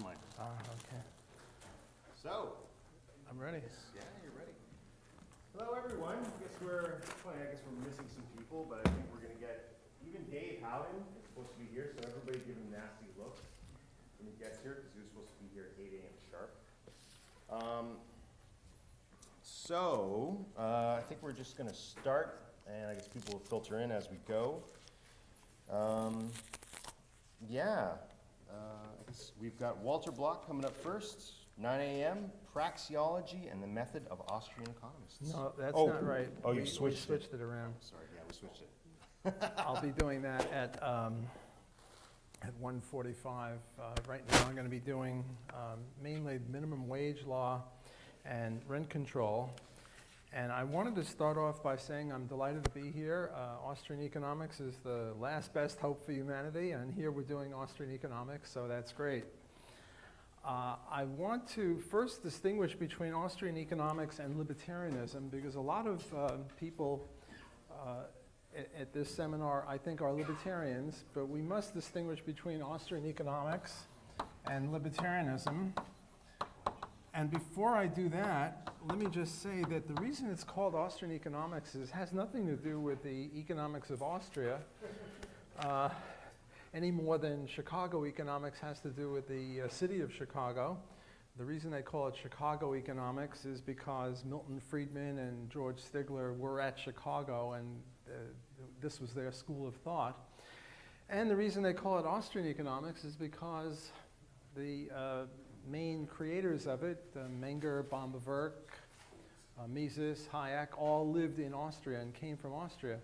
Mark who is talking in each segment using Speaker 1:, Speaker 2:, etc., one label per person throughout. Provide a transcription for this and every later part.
Speaker 1: mine.
Speaker 2: Okay.
Speaker 1: So,
Speaker 2: I'm ready.
Speaker 1: yeah, you're ready.
Speaker 3: Hello, everyone. I guess we're missing some people, but I think we're going to get even Dave Howden is supposed to be here, so everybody give him nasty looks when he gets here, because he was supposed to be here at 8 a.m. sharp. I think we're just going to start, and I guess people will filter in as we go. I guess we've got Walter Block coming up first, 9 a.m., Praxeology and the Method of Austrian Economists.
Speaker 2: No, that's not right.
Speaker 3: Oh, you
Speaker 2: We
Speaker 3: switched
Speaker 2: switched it around.
Speaker 3: Sorry, yeah, we switched it.
Speaker 2: I'll be doing that at 1:45. Right now I'm going to be doing mainly minimum wage law and rent control. And I wanted to start off by saying I'm delighted to be here. Austrian economics is the last best hope for humanity, and here we're doing Austrian economics, so that's great. I want to first distinguish between Austrian economics and libertarianism, because a lot of people at this seminar, I think, are libertarians, but we must distinguish between Austrian economics and libertarianism. And before I do that, let me just say that the reason it's called Austrian economics has nothing to do with the economics of Austria, any more than Chicago economics has to do with the city of Chicago. The reason they call it Chicago economics is because Milton Friedman and George Stigler were at Chicago, and this was their school of thought. And the reason they call it Austrian economics is because the main creators of it, Menger, Bombewerk, Mises, Hayek, all lived in Austria and came from Austria.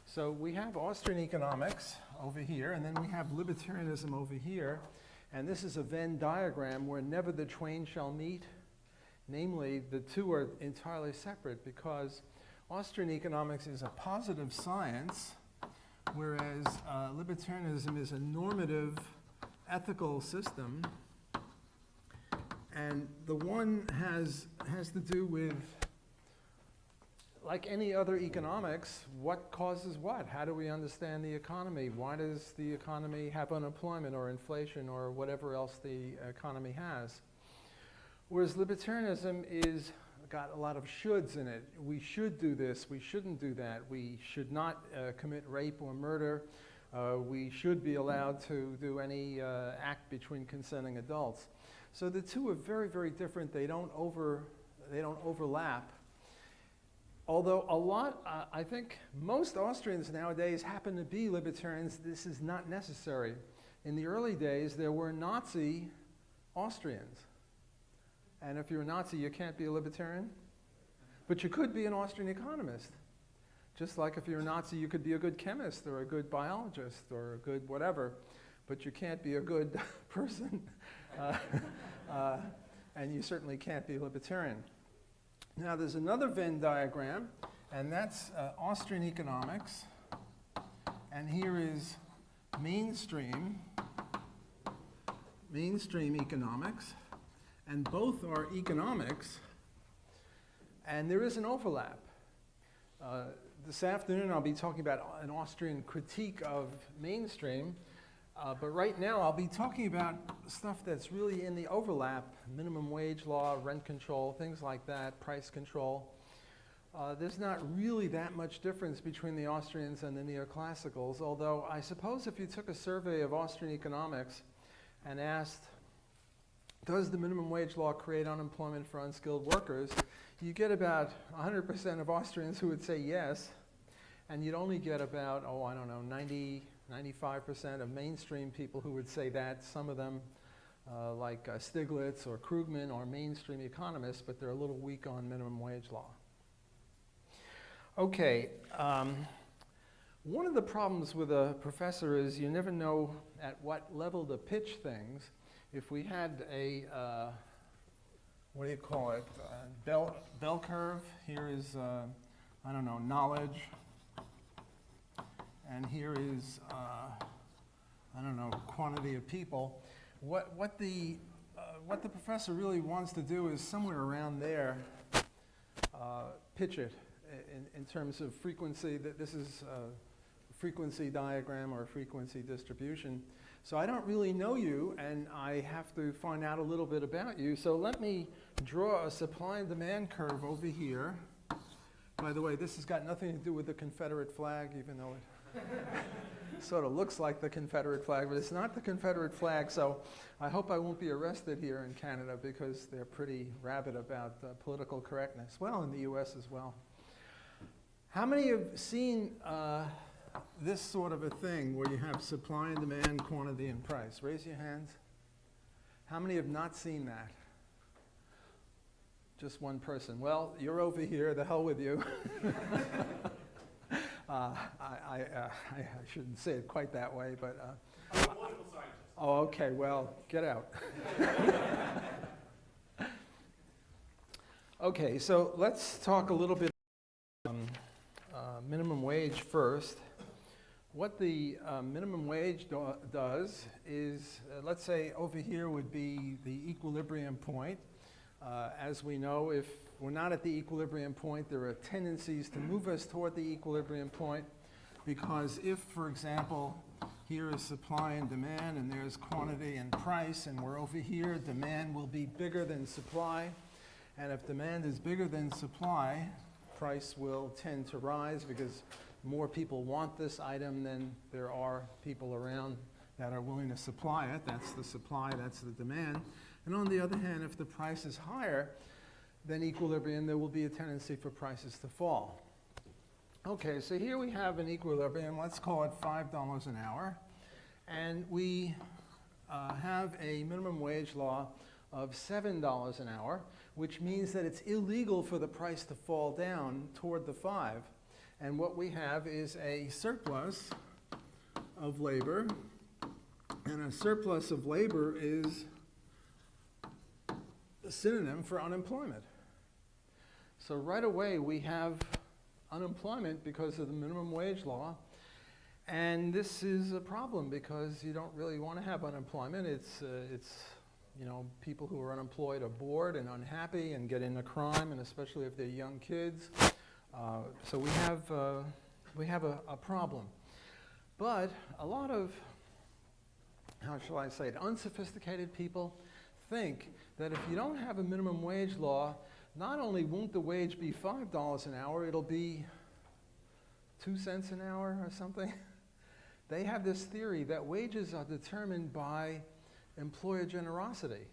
Speaker 2: So we have Austrian economics over here, and then we have libertarianism over here. And this is a Venn diagram where never the twain shall meet. Namely, the two are entirely separate, because Austrian economics is a positive science, whereas libertarianism is a normative ethical system. And the one has to do with, like any other economics, what causes what? How do we understand the economy? Why does the economy have unemployment or inflation or whatever else the economy has? Whereas libertarianism is got a lot of shoulds in it. We should do this, we shouldn't do that. We should not commit rape or murder. We should be allowed to do any act between consenting adults. So the two are very, very different. They don't overlap. Although I think most Austrians nowadays happen to be libertarians. This is not necessary. In the early days, there were Nazi Austrians. And if you're a Nazi, you can't be a libertarian. But you could be an Austrian economist. Just like if you're a Nazi, you could be a good chemist or a good biologist or a good whatever. But you can't be a good person. And you certainly can't be libertarian. Now there's another Venn diagram, and that's Austrian economics. And here is mainstream economics. And both are economics, and there is an overlap. This afternoon I'll be talking about an Austrian critique of mainstream. But right now, I'll be talking about stuff that's really in the overlap: minimum wage law, rent control, things like that, price control. There's not really that much difference between the Austrians and the neoclassicals, although I suppose if you took a survey of Austrian economics and asked, does the minimum wage law create unemployment for unskilled workers, you get about 100% of Austrians who would say yes, and you'd only get about, 95% of mainstream people who would say that. Some of them, like Stiglitz or Krugman, are mainstream economists, but they're a little weak on minimum wage law. Okay, one of the problems with a professor is you never know at what level to pitch things. If we had a, bell curve, here is, knowledge. And here is, quantity of people. What the professor really wants to do is somewhere around there, pitch it in terms of frequency. That this is a frequency diagram or a frequency distribution. So I don't really know you, and I have to find out a little bit about you. So let me draw a supply and demand curve over here. By the way, this has got nothing to do with the Confederate flag, even though it sort of looks like the Confederate flag, but it's not the Confederate flag. So I hope I won't be arrested here in Canada because they're pretty rabid about political correctness. Well, in the US as well. How many have seen this sort of a thing where you have supply and demand, quantity and price? Raise your hands. How many have not seen that? Just one person. Well, you're over here, the hell with you. I shouldn't say it quite that way, but...
Speaker 3: I'm a political scientist.
Speaker 2: Oh, okay, well, get out. Okay, so let's talk a little bit minimum wage first. What the minimum wage does is, let's say over here would be the equilibrium point. As we know, if we're not at the equilibrium point, there are tendencies to move us toward the equilibrium point, because if, for example, here is supply and demand, and there's quantity and price, and we're over here, demand will be bigger than supply. And if demand is bigger than supply, price will tend to rise because more people want this item than there are people around that are willing to supply it. That's the supply, that's the demand. And on the other hand, if the price is higher than equilibrium, there will be a tendency for prices to fall. Okay, so here we have an equilibrium. Let's call it $5 an hour. And we have a minimum wage law of $7 an hour, which means that it's illegal for the price to fall down toward the 5. And what we have is a surplus of labor, and a surplus of labor is a synonym for unemployment. So right away we have unemployment because of the minimum wage law, and this is a problem because you don't really want to have unemployment. It's you know, people who are unemployed are bored and unhappy and get into crime, and especially if they're young kids. So we have a problem. But a lot of, how shall I say it, unsophisticated people think that if you don't have a minimum wage law, not only won't the wage be $5 an hour, it'll be 2 cents an hour or something. They have this theory that wages are determined by employer generosity.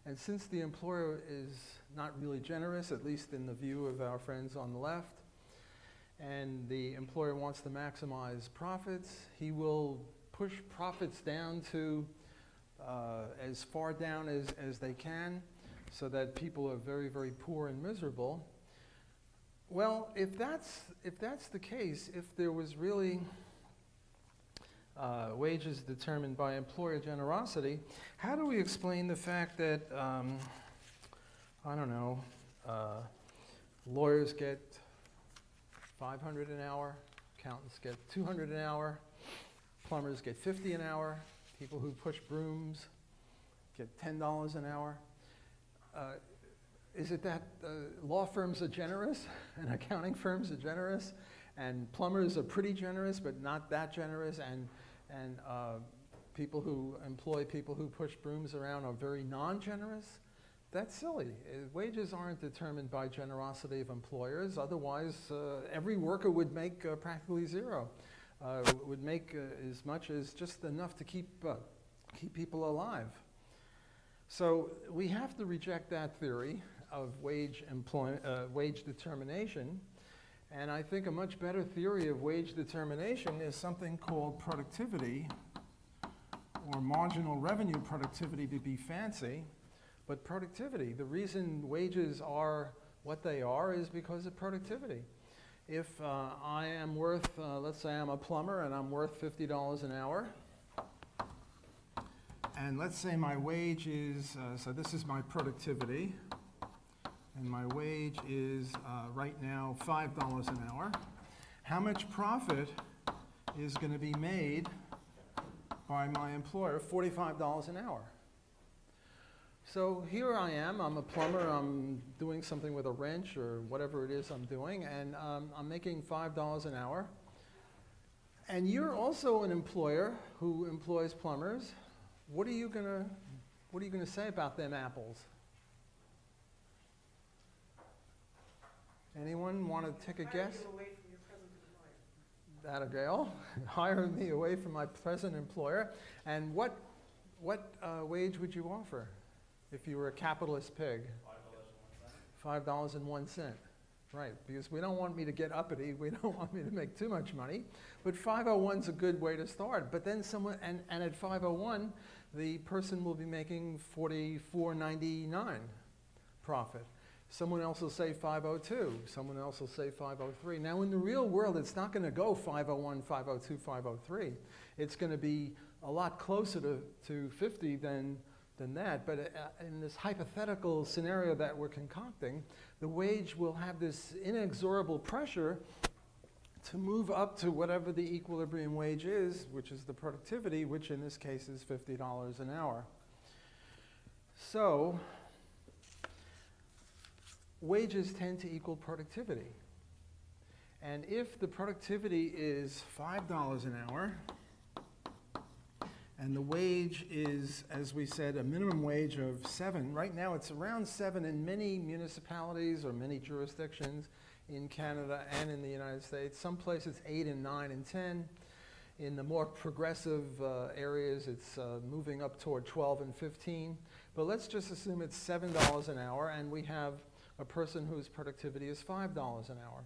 Speaker 2: And since the employer is not really generous, at least in the view of our friends on the left, and the employer wants to maximize profits, he will push profits down to as far down as they can, so that people are very, very poor and miserable. Well, if that's the case, if there was really wages determined by employer generosity, how do we explain the fact that, I don't know, lawyers get $500 an hour, accountants get $200 an hour, plumbers get $50 an hour, people who push brooms get $10 an hour? Is it that law firms are generous and accounting firms are generous and plumbers are pretty generous but not that generous, and people who employ people who push brooms around are very non-generous? That's silly. Wages aren't determined by generosity of employers. Otherwise, every worker would make practically zero. Would make as much as just enough to keep people alive. So we have to reject that theory of wage determination. And I think a much better theory of wage determination is something called productivity, or marginal revenue productivity to be fancy. But productivity, the reason wages are what they are is because of productivity. If I am worth, let's say I'm a plumber and I'm worth $50 an hour, and let's say my wage is, so this is my productivity, and my wage is right now $5 an hour. How much profit is going to be made by my employer? $45 an hour. So here I am, I'm a plumber, I'm doing something with a wrench or whatever it is I'm doing, and I'm making $5 an hour. And you're also an employer who employs plumbers. What are you gonna say about them apples? Anyone want to take a guess? That a Gail? Hire me away from my present employer. And what wage would you offer if you were a capitalist pig? $5.01. Right, because we don't want me to get uppity. We don't want me to make too much money. But 501 is a good way to start. But then someone, and at 501, the person will be making $44.99 profit. Someone else will say 502. Someone else will say 503. Now, in the real world, it's not going to go 501, 502, 503. It's going to be a lot closer to 50 than that. But in this hypothetical scenario that we're concocting, the wage will have this inexorable pressure to move up to whatever the equilibrium wage is, which is the productivity, which in this case is $50 an hour. So, wages tend to equal productivity. And if the productivity is $5 an hour, and the wage is, as we said, a minimum wage of $7. Right now it's around $7 in many municipalities or many jurisdictions in Canada and in the United States. Some places $8 and $9 and $10. In the more progressive areas, it's moving up toward $12 and $15. But let's just assume it's $7 an hour, and we have a person whose productivity is $5 an hour.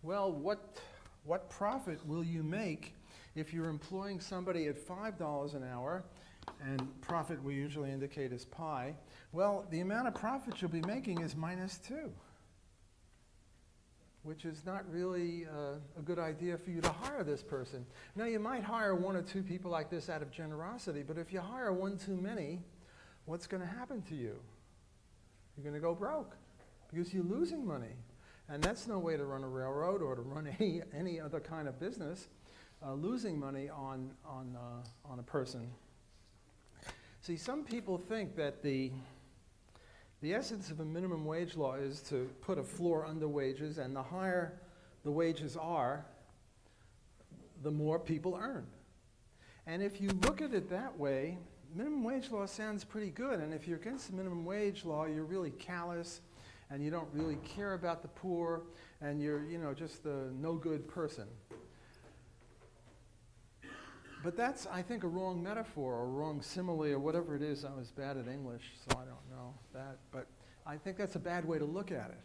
Speaker 2: Well, what profit will you make if you're employing somebody at $5 an hour, and profit we usually indicate as pi? Well, the amount of profit you'll be making is -2, which is not really a good idea for you to hire this person. Now, you might hire 1 or 2 people like this out of generosity, but if you hire 1 too many, what's going to happen to you? You're going to go broke because you're losing money. And that's no way to run a railroad or to run any other kind of business. Losing money on a person. See, some people think that the essence of a minimum wage law is to put a floor under wages, and the higher the wages are, the more people earn. And if you look at it that way, minimum wage law sounds pretty good, and if you're against the minimum wage law, you're really callous, and you don't really care about the poor, and you're, just a no-good person. But that's, I think, a wrong metaphor or a wrong simile or whatever it is. I was bad at English, so I don't know that. But I think that's a bad way to look at it.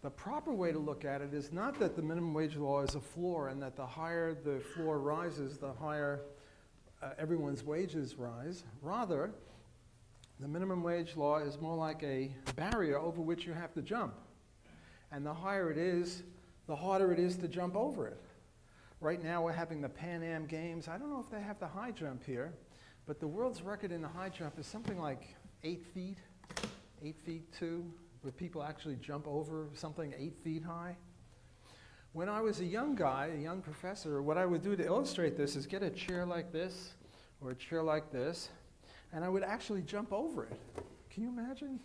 Speaker 2: The proper way to look at it is not that the minimum wage law is a floor and that the higher the floor rises, the higher everyone's wages rise. Rather, the minimum wage law is more like a barrier over which you have to jump. And the higher it is, the harder it is to jump over it. Right now we're having the Pan Am Games. I don't know if they have the high jump here, but the world's record in the high jump is something like 8 feet, 8 feet 2, where people actually jump over something 8 feet high. When I was a young guy, a young professor, what I would do to illustrate this is get a chair like this or a chair like this, and I would actually jump over it. Can you imagine?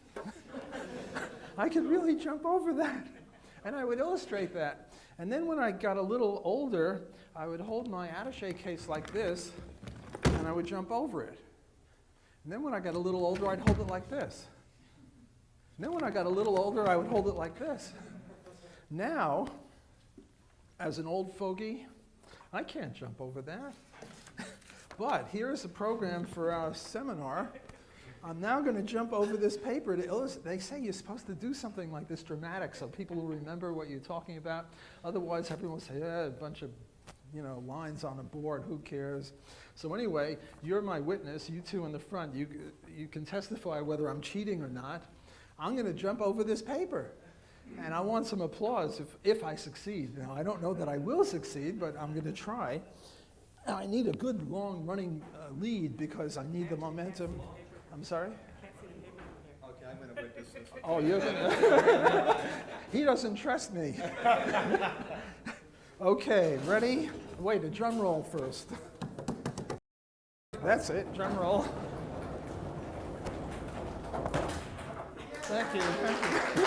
Speaker 2: I could really jump over that. And I would illustrate that. And then when I got a little older, I would hold my attaché case like this, and I would jump over it. And then when I got a little older, I'd hold it like this. And then when I got a little older, I would hold it like this. Now, as an old fogey, I can't jump over that. But here's a program for our seminar. I'm now going to jump over this paper to illustrate. They say you're supposed to do something like this dramatic so people will remember what you're talking about. Otherwise, everyone will say, a bunch of lines on a board, who cares? So anyway, you're my witness, you two in the front. You can testify whether I'm cheating or not. I'm going to jump over this paper. And I want some applause if I succeed. Now, I don't know that I will succeed, but I'm going to try. I need a good, long running lead because I need the momentum. I'm sorry?
Speaker 1: Okay, I'm going to witness this.
Speaker 2: Oh, you're going to? He doesn't trust me. Okay, ready? Wait, a drum roll first. That's it, drum roll. Thank you, thank you.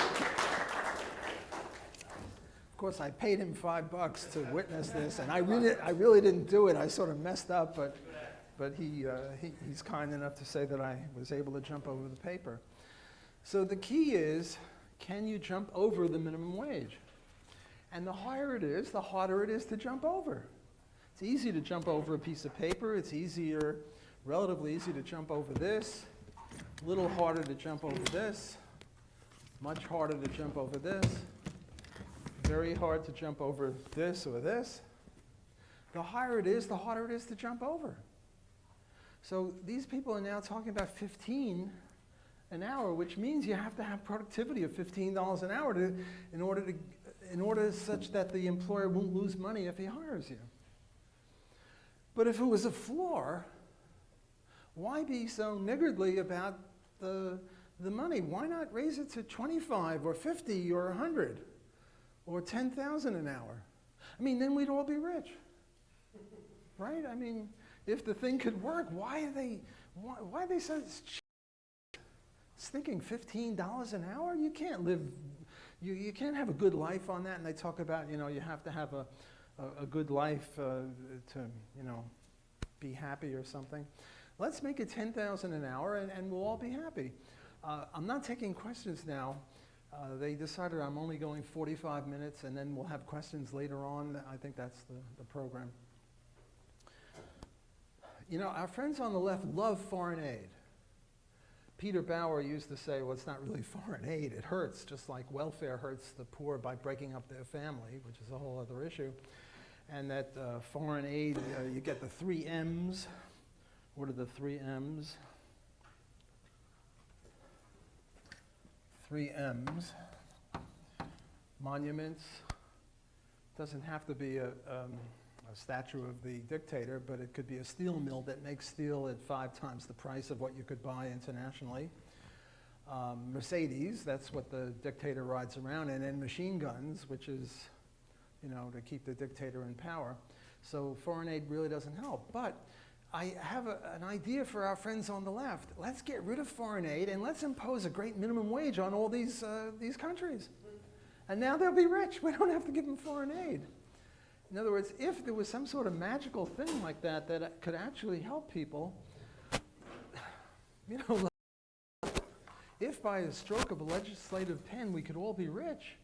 Speaker 2: Of course, I paid him $5 to witness this, and I really didn't do it. I sort of messed up, but he's kind enough to say that I was able to jump over the paper. So the key is, can you jump over the minimum wage? And the higher it is, the harder it is to jump over. It's easy to jump over a piece of paper. It's relatively easy to jump over this. A little harder to jump over this. Much harder to jump over this. Very hard to jump over this or this. The higher it is, the harder it is to jump over. So these people are now talking about 15 an hour, which means you have to have productivity of $15 an hour in order such that the employer won't lose money if he hires you. But if it was a floor, why be so niggardly about the money? Why not raise it to 25 or 50 or 100 or 10,000 an hour? I mean, then we'd all be rich, right? I mean, if the thing could work, why are they so cheap? Thinking $15 an hour? You can't live, you can't have a good life on that. And they talk about, you have to have a good life to, be happy or something. Let's make it $10,000 an hour and we'll all be happy. I'm not taking questions now. They decided I'm only going 45 minutes and then we'll have questions later on. I think that's the program. Our friends on the left love foreign aid. Peter Bauer used to say, well, it's not really foreign aid. It hurts, just like welfare hurts the poor by breaking up their family, which is a whole other issue. And that foreign aid, you get the 3 M's. What are the 3 M's? 3 M's. Monuments. Doesn't have to be a statue of the dictator, but it could be a steel mill that makes steel at 5 times the price of what you could buy internationally. Mercedes, that's what the dictator rides around in, and machine guns, which is, to keep the dictator in power. So foreign aid really doesn't help. But I have an idea for our friends on the left. Let's get rid of foreign aid and let's impose a great minimum wage on all these countries. And now they'll be rich. We don't have to give them foreign aid. In other words, if there was some sort of magical thing like that that could actually help people, if by a stroke of a legislative pen we could all be rich,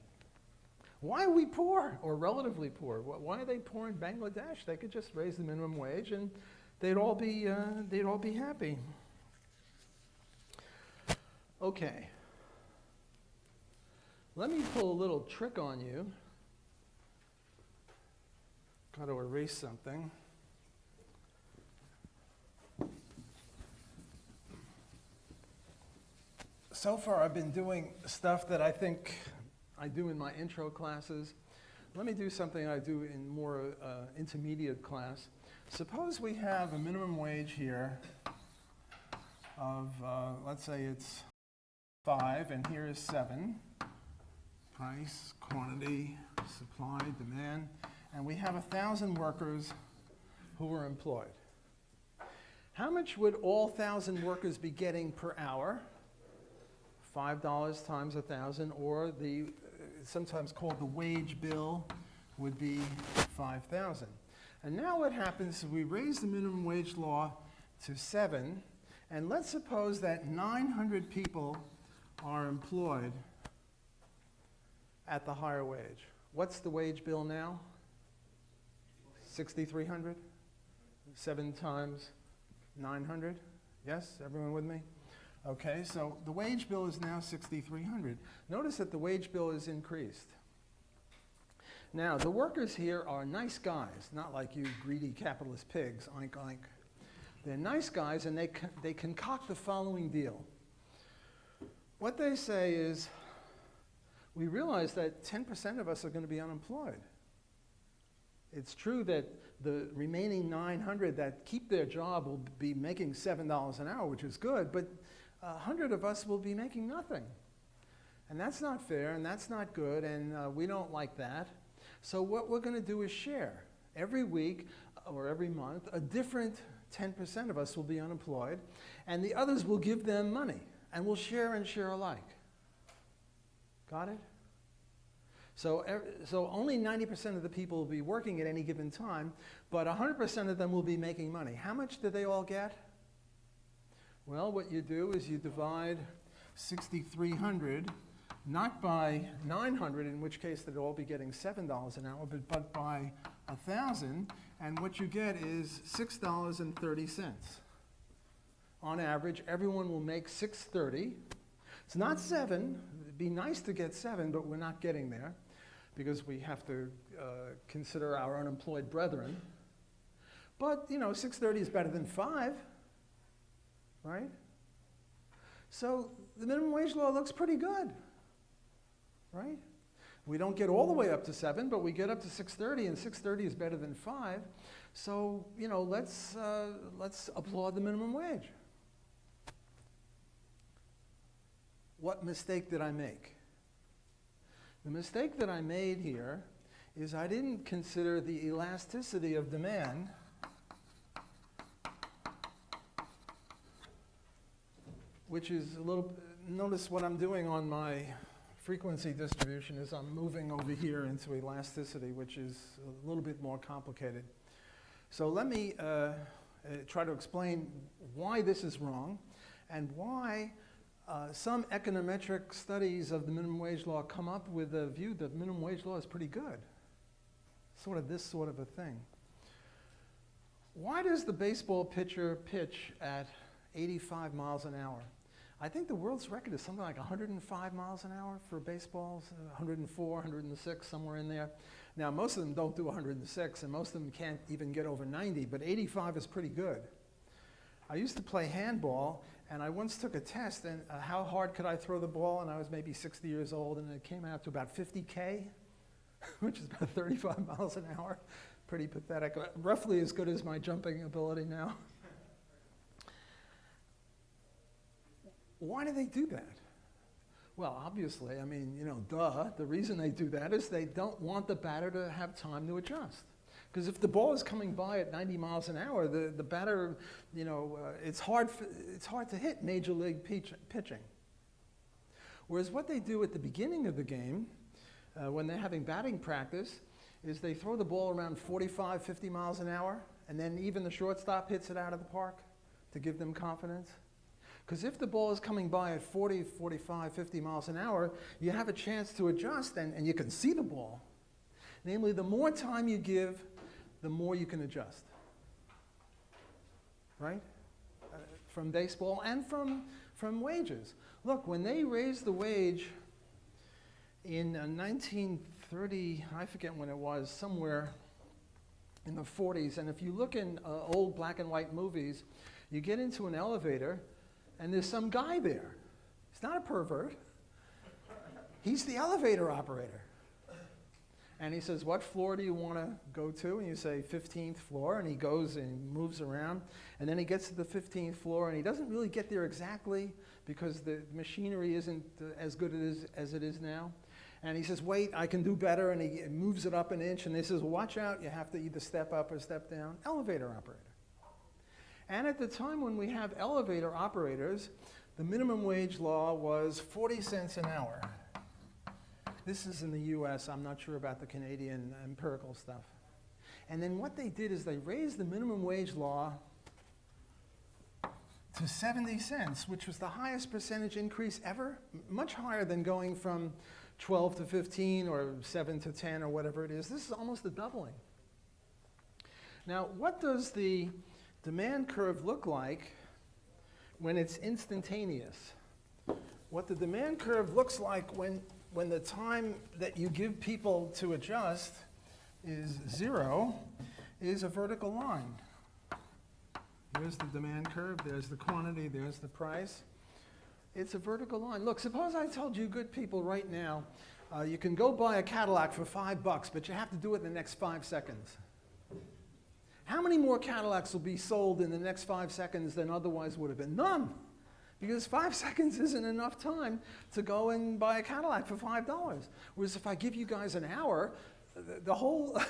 Speaker 2: why are we poor or relatively poor? Why are they poor in Bangladesh? They could just raise the minimum wage and they'd all be happy. Okay. Let me pull a little trick on you. Got to erase something. So far I've been doing stuff that I think I do in my intro classes. Let me do something I do in more intermediate class. Suppose we have a minimum wage here of, let's say it's 5 and here is 7. Price, quantity, supply, demand. And we have 1,000 workers who are employed. How much would all 1,000 workers be getting per hour? $5 times 1,000, or the sometimes called the wage bill would be 5,000. And now what happens is we raise the minimum wage law to 7, and let's suppose that 900 people are employed at the higher wage. What's the wage bill now? 6,300? 7 times 900? Yes, everyone with me? Okay, so the wage bill is now 6,300. Notice that the wage bill is increased. Now, the workers here are nice guys, not like you greedy capitalist pigs, oink, oink. They're nice guys, and they concoct the following deal. What they say is, we realize that 10% of us are going to be unemployed. It's true that the remaining 900 that keep their job will be making $7 an hour, which is good, but 100 of us will be making nothing. And that's not fair, and that's not good, and we don't like that. So what we're going to do is share. Every week or every month, a different 10% of us will be unemployed, and the others will give them money, and we'll share and share alike. Got it? So only 90% of the people will be working at any given time, but 100% of them will be making money. How much do they all get? Well, what you do is you divide 6,300, not by 900, in which case they'd all be getting $7 an hour, but by 1,000, and what you get is $6.30. On average, everyone will make $6.30. It's not 7. It'd be nice to get 7, but we're not getting there because we have to consider our unemployed brethren. But, you know, 6.30 is better than 5, right? So the minimum wage law looks pretty good, right? We don't get all the way up to 7, but we get up to 6.30, and 6.30 is better than 5. So, you know, let's applaud the minimum wage. What mistake did I make? The mistake that I made here is I didn't consider the elasticity of demand, which is a little, notice what I'm doing on my frequency distribution is I'm moving over here into elasticity, which is a little bit more complicated. So let me try to explain why this is wrong and why some econometric studies of the minimum wage law come up with a view that minimum wage law is pretty good. Sort of this sort of a thing. Why does the baseball pitcher pitch at 85 miles an hour? I think the world's record is something like 105 miles an hour for baseballs, 104, 106, somewhere in there. Now, most of them don't do 106, and most of them can't even get over 90, but 85 is pretty good. I used to play handball, and I once took a test, and how hard could I throw the ball, and I was maybe 60 years old, and it came out to about 50K, which is about 35 miles an hour. Pretty pathetic. Roughly as good as my jumping ability now. Why do they do that? Well, obviously, I mean, you know, duh. The reason they do that is they don't want the batter to have time to adjust. Because if the ball is coming by at 90 miles an hour, the batter, you know, it's hard to hit major league pitching. Whereas what they do at the beginning of the game, when they're having batting practice, is they throw the ball around 45, 50 miles an hour, and then even the shortstop hits it out of the park to give them confidence. Because if the ball is coming by at 40, 45, 50 miles an hour, you have a chance to adjust, and you can see the ball. Namely, the more time you give, the more you can adjust. Right? From baseball and from wages. Look, when they raised the wage in 1930, I forget when it was, somewhere in the 40s, and if you look in old black and white movies, you get into an elevator, and there's some guy there. He's not a pervert. He's the elevator operator. And he says, what floor do you want to go to? And you say, 15th floor. And he goes and moves around. And then he gets to the 15th floor, and he doesn't really get there exactly because the machinery isn't as good as it is now. And he says, wait, I can do better. And he moves it up an inch. And he says, watch out. You have to either step up or step down. Elevator operator. And at the time when we have elevator operators, the minimum wage law was 40 cents an hour. This is in the US. I'm not sure about the Canadian empirical stuff. And then what they did is they raised the minimum wage law to 70 cents, which was the highest percentage increase ever, much higher than going from 12 to 15 or 7 to 10 or whatever it is. This is almost a doubling. Now, what does the demand curve look like when it's instantaneous? What the demand curve looks like when the time that you give people to adjust is 0 is a vertical line. There's the demand curve, there's the quantity, there's the price. It's a vertical line. Look, suppose I told you good people right now, you can go buy a Cadillac for $5, but you have to do it in the next 5 seconds. How many more Cadillacs will be sold in the next 5 seconds than otherwise would have been? None. Because 5 seconds isn't enough time to go and buy a Cadillac for $5. Whereas if I give you guys an hour, the whole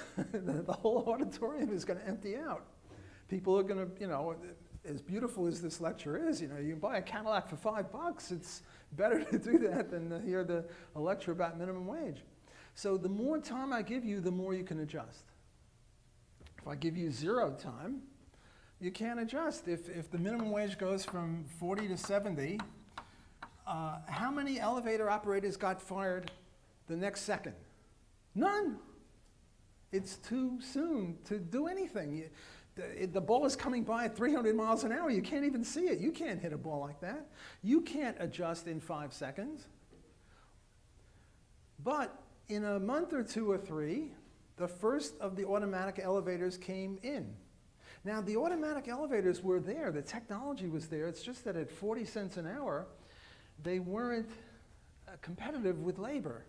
Speaker 2: auditorium is going to empty out. People are going to, you know, as beautiful as this lecture is, you know, you can buy a Cadillac for $5. It's better to do that than to hear a lecture about minimum wage. So the more time I give you, the more you can adjust. If I give you 0 time, you can't adjust. If the minimum wage goes from 40 to 70, how many elevator operators got fired the next second? None. It's too soon to do anything. The ball is coming by at 300 miles an hour. You can't even see it. You can't hit a ball like that. You can't adjust in 5 seconds. But in a month or 2 or 3, the first of the automatic elevators came in. Now, the automatic elevators were there. The technology was there. It's just that at 40 cents an hour, they weren't competitive with labor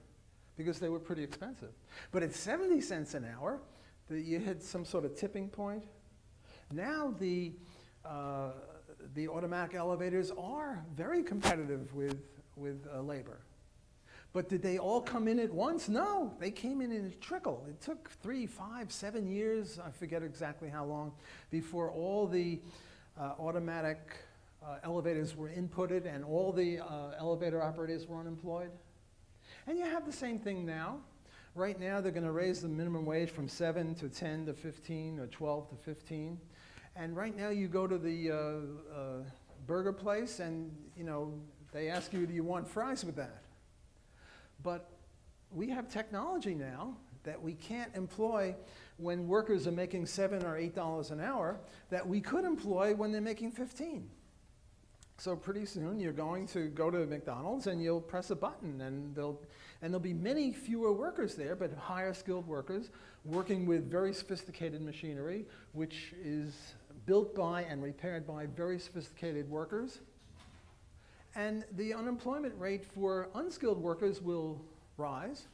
Speaker 2: because they were pretty expensive. But at 70 cents an hour, you hit some sort of tipping point. Now the automatic elevators are very competitive with labor. But did they all come in at once? No, they came in a trickle. It took 3, 5, 7 years, I forget exactly how long, before all the automatic elevators were inputted and all the elevator operators were unemployed. And you have the same thing now. Right now, they're going to raise the minimum wage from 7 to 10 to 15 or 12 to 15. And right now, you go to the burger place and, they ask you, do you want fries with that? But we have technology now that we can't employ when workers are making $7 or $8 an hour that we could employ when they're making 15. So pretty soon you're going to go to McDonald's and you'll press a button and there'll be many fewer workers there, but higher skilled workers working with very sophisticated machinery, which is built by and repaired by very sophisticated workers. And the unemployment rate for unskilled workers will rise,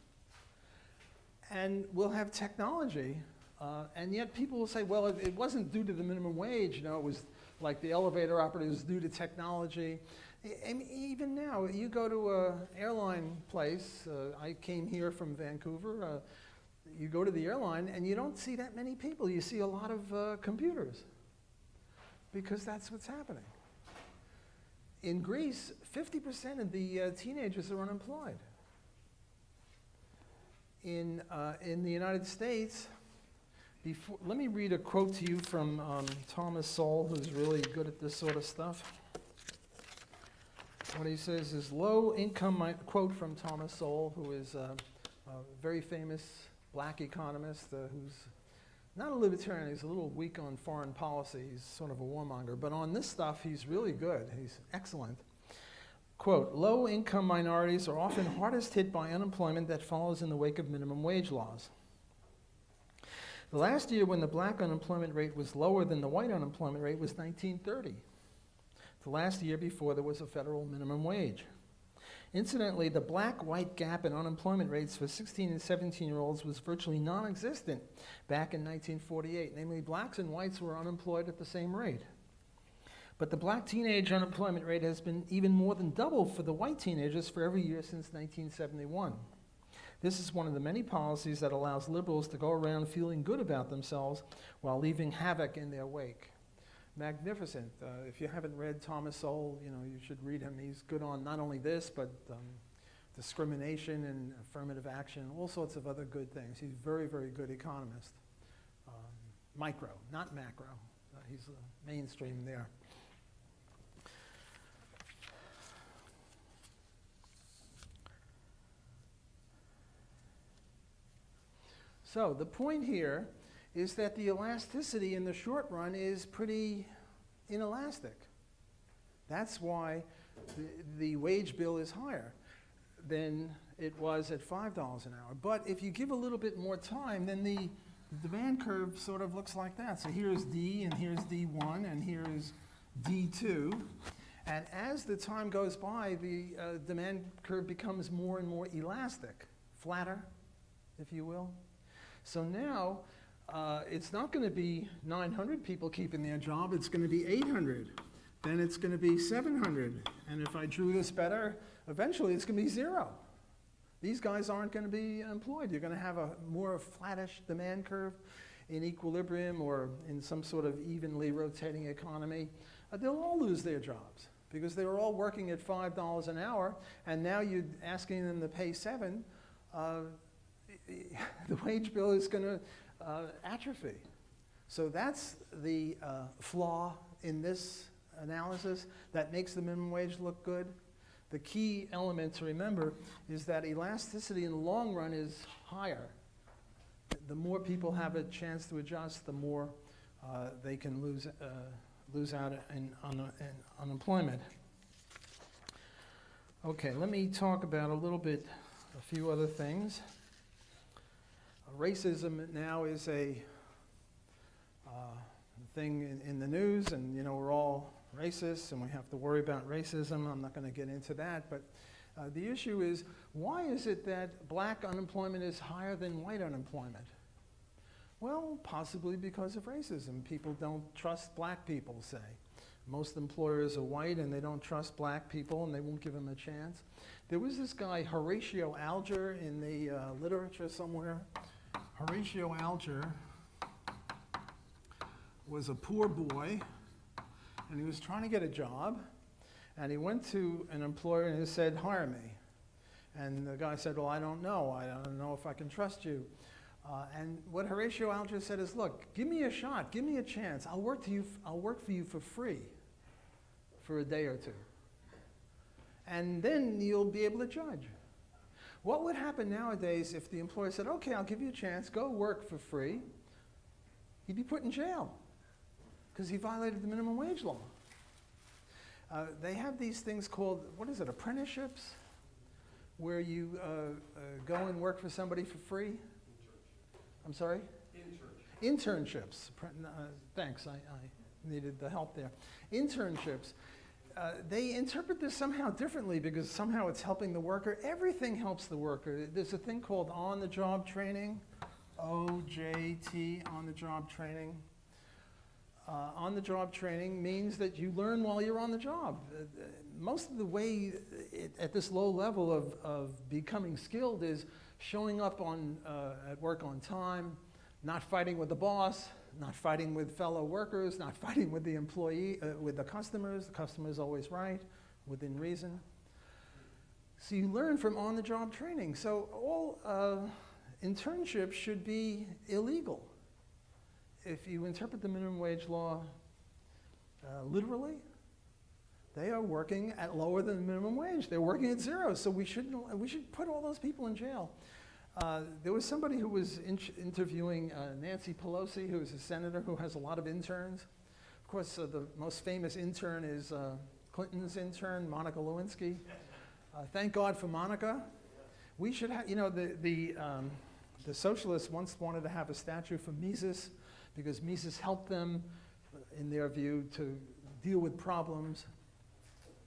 Speaker 2: and we'll have technology, and yet people will say, well, it wasn't due to the minimum wage, it was like the elevator operators due to technology. I mean, even now, you go to an airline place, I came here from Vancouver, you go to the airline and you don't see that many people, you see a lot of computers, because that's what's happening. In Greece, 50% of the teenagers are unemployed. In the United States, let me read a quote to you from Thomas Sowell, who's really good at this sort of stuff. What he says is low income, quote from Thomas Sowell, who is a very famous black economist who's not a libertarian, he's a little weak on foreign policy, he's sort of a warmonger, but on this stuff he's really good, he's excellent. Quote, low income minorities are often hardest hit by unemployment that follows in the wake of minimum wage laws. The last year when the black unemployment rate was lower than the white unemployment rate was 1930. The last year before there was a federal minimum wage. Incidentally, the black-white gap in unemployment rates for 16 and 17-year-olds was virtually non-existent back in 1948. Namely, blacks and whites were unemployed at the same rate. But the black teenage unemployment rate has been even more than double for the white teenagers for every year since 1971. This is one of the many policies that allows liberals to go around feeling good about themselves while leaving havoc in their wake. Magnificent. If you haven't read Thomas Sowell, you should read him. He's good on not only this, but discrimination and affirmative action, all sorts of other good things. He's a very, very good economist. Micro, not macro. He's mainstream there. So the point here is that the elasticity in the short run is pretty inelastic. That's why the wage bill is higher than it was at $5 an hour. But if you give a little bit more time, then the demand curve sort of looks like that. So here's D, and here's D1, and here's D2. And as the time goes by, the demand curve becomes more and more elastic, flatter, if you will. So now, it's not going to be 900 people keeping their job, it's going to be 800. Then it's going to be 700. And if I drew this better, eventually it's going to be 0. These guys aren't going to be employed. You're going to have a more flattish demand curve in equilibrium or in some sort of evenly rotating economy. They'll all lose their jobs because they were all working at $5 an hour, and now you're asking them to pay $7. the wage bill is going to atrophy. So that's the flaw in this analysis that makes the minimum wage look good. The key element to remember is that elasticity in the long run is higher. The more people have a chance to adjust, the more they can lose out in unemployment. Okay, let me talk about a few other things. Racism now is a thing in the news, and we're all racist and we have to worry about racism. I'm not going to get into that, but the issue is, why is it that black unemployment is higher than white unemployment? Well, possibly because of racism. People don't trust black people, say. Most employers are white and they don't trust black people and they won't give them a chance. There was this guy, Horatio Alger, in the literature somewhere. Horatio Alger was a poor boy and he was trying to get a job, and he went to an employer and he said, "Hire me." And the guy said, "Well, I don't know. I don't know if I can trust you." And what Horatio Alger said is, "Look, give me a shot, give me a chance. I'll work for you for free for a day or two. And then you'll be able to judge." What would happen nowadays if the employer said, "Okay, I'll give you a chance, go work for free"? He'd be put in jail because he violated the minimum wage law. They have these things called, apprenticeships, where you go and work for somebody for free. I'm sorry? Internships. Thanks, I needed the help there. Internships. They interpret this somehow differently because somehow it's helping the worker. Everything helps the worker. There's a thing called on-the-job training, OJT, on-the-job training. On-the-job training means that you learn while you're on the job. Most of the way at this low level of becoming skilled is showing up at work on time, not fighting with the boss, not fighting with fellow workers, not fighting with the employee, with the customers. The customer's always right, within reason. So you learn from on-the-job training. So all internships should be illegal. If you interpret the minimum wage law literally, they are working at lower than the minimum wage. They're working at zero, so we should put all those people in jail. There was somebody who was interviewing Nancy Pelosi, who is a senator who has a lot of interns. Of course, the most famous intern is Clinton's intern, Monica Lewinsky. Thank God for Monica. We should have, the socialists once wanted to have a statue for Mises because Mises helped them, in their view, to deal with problems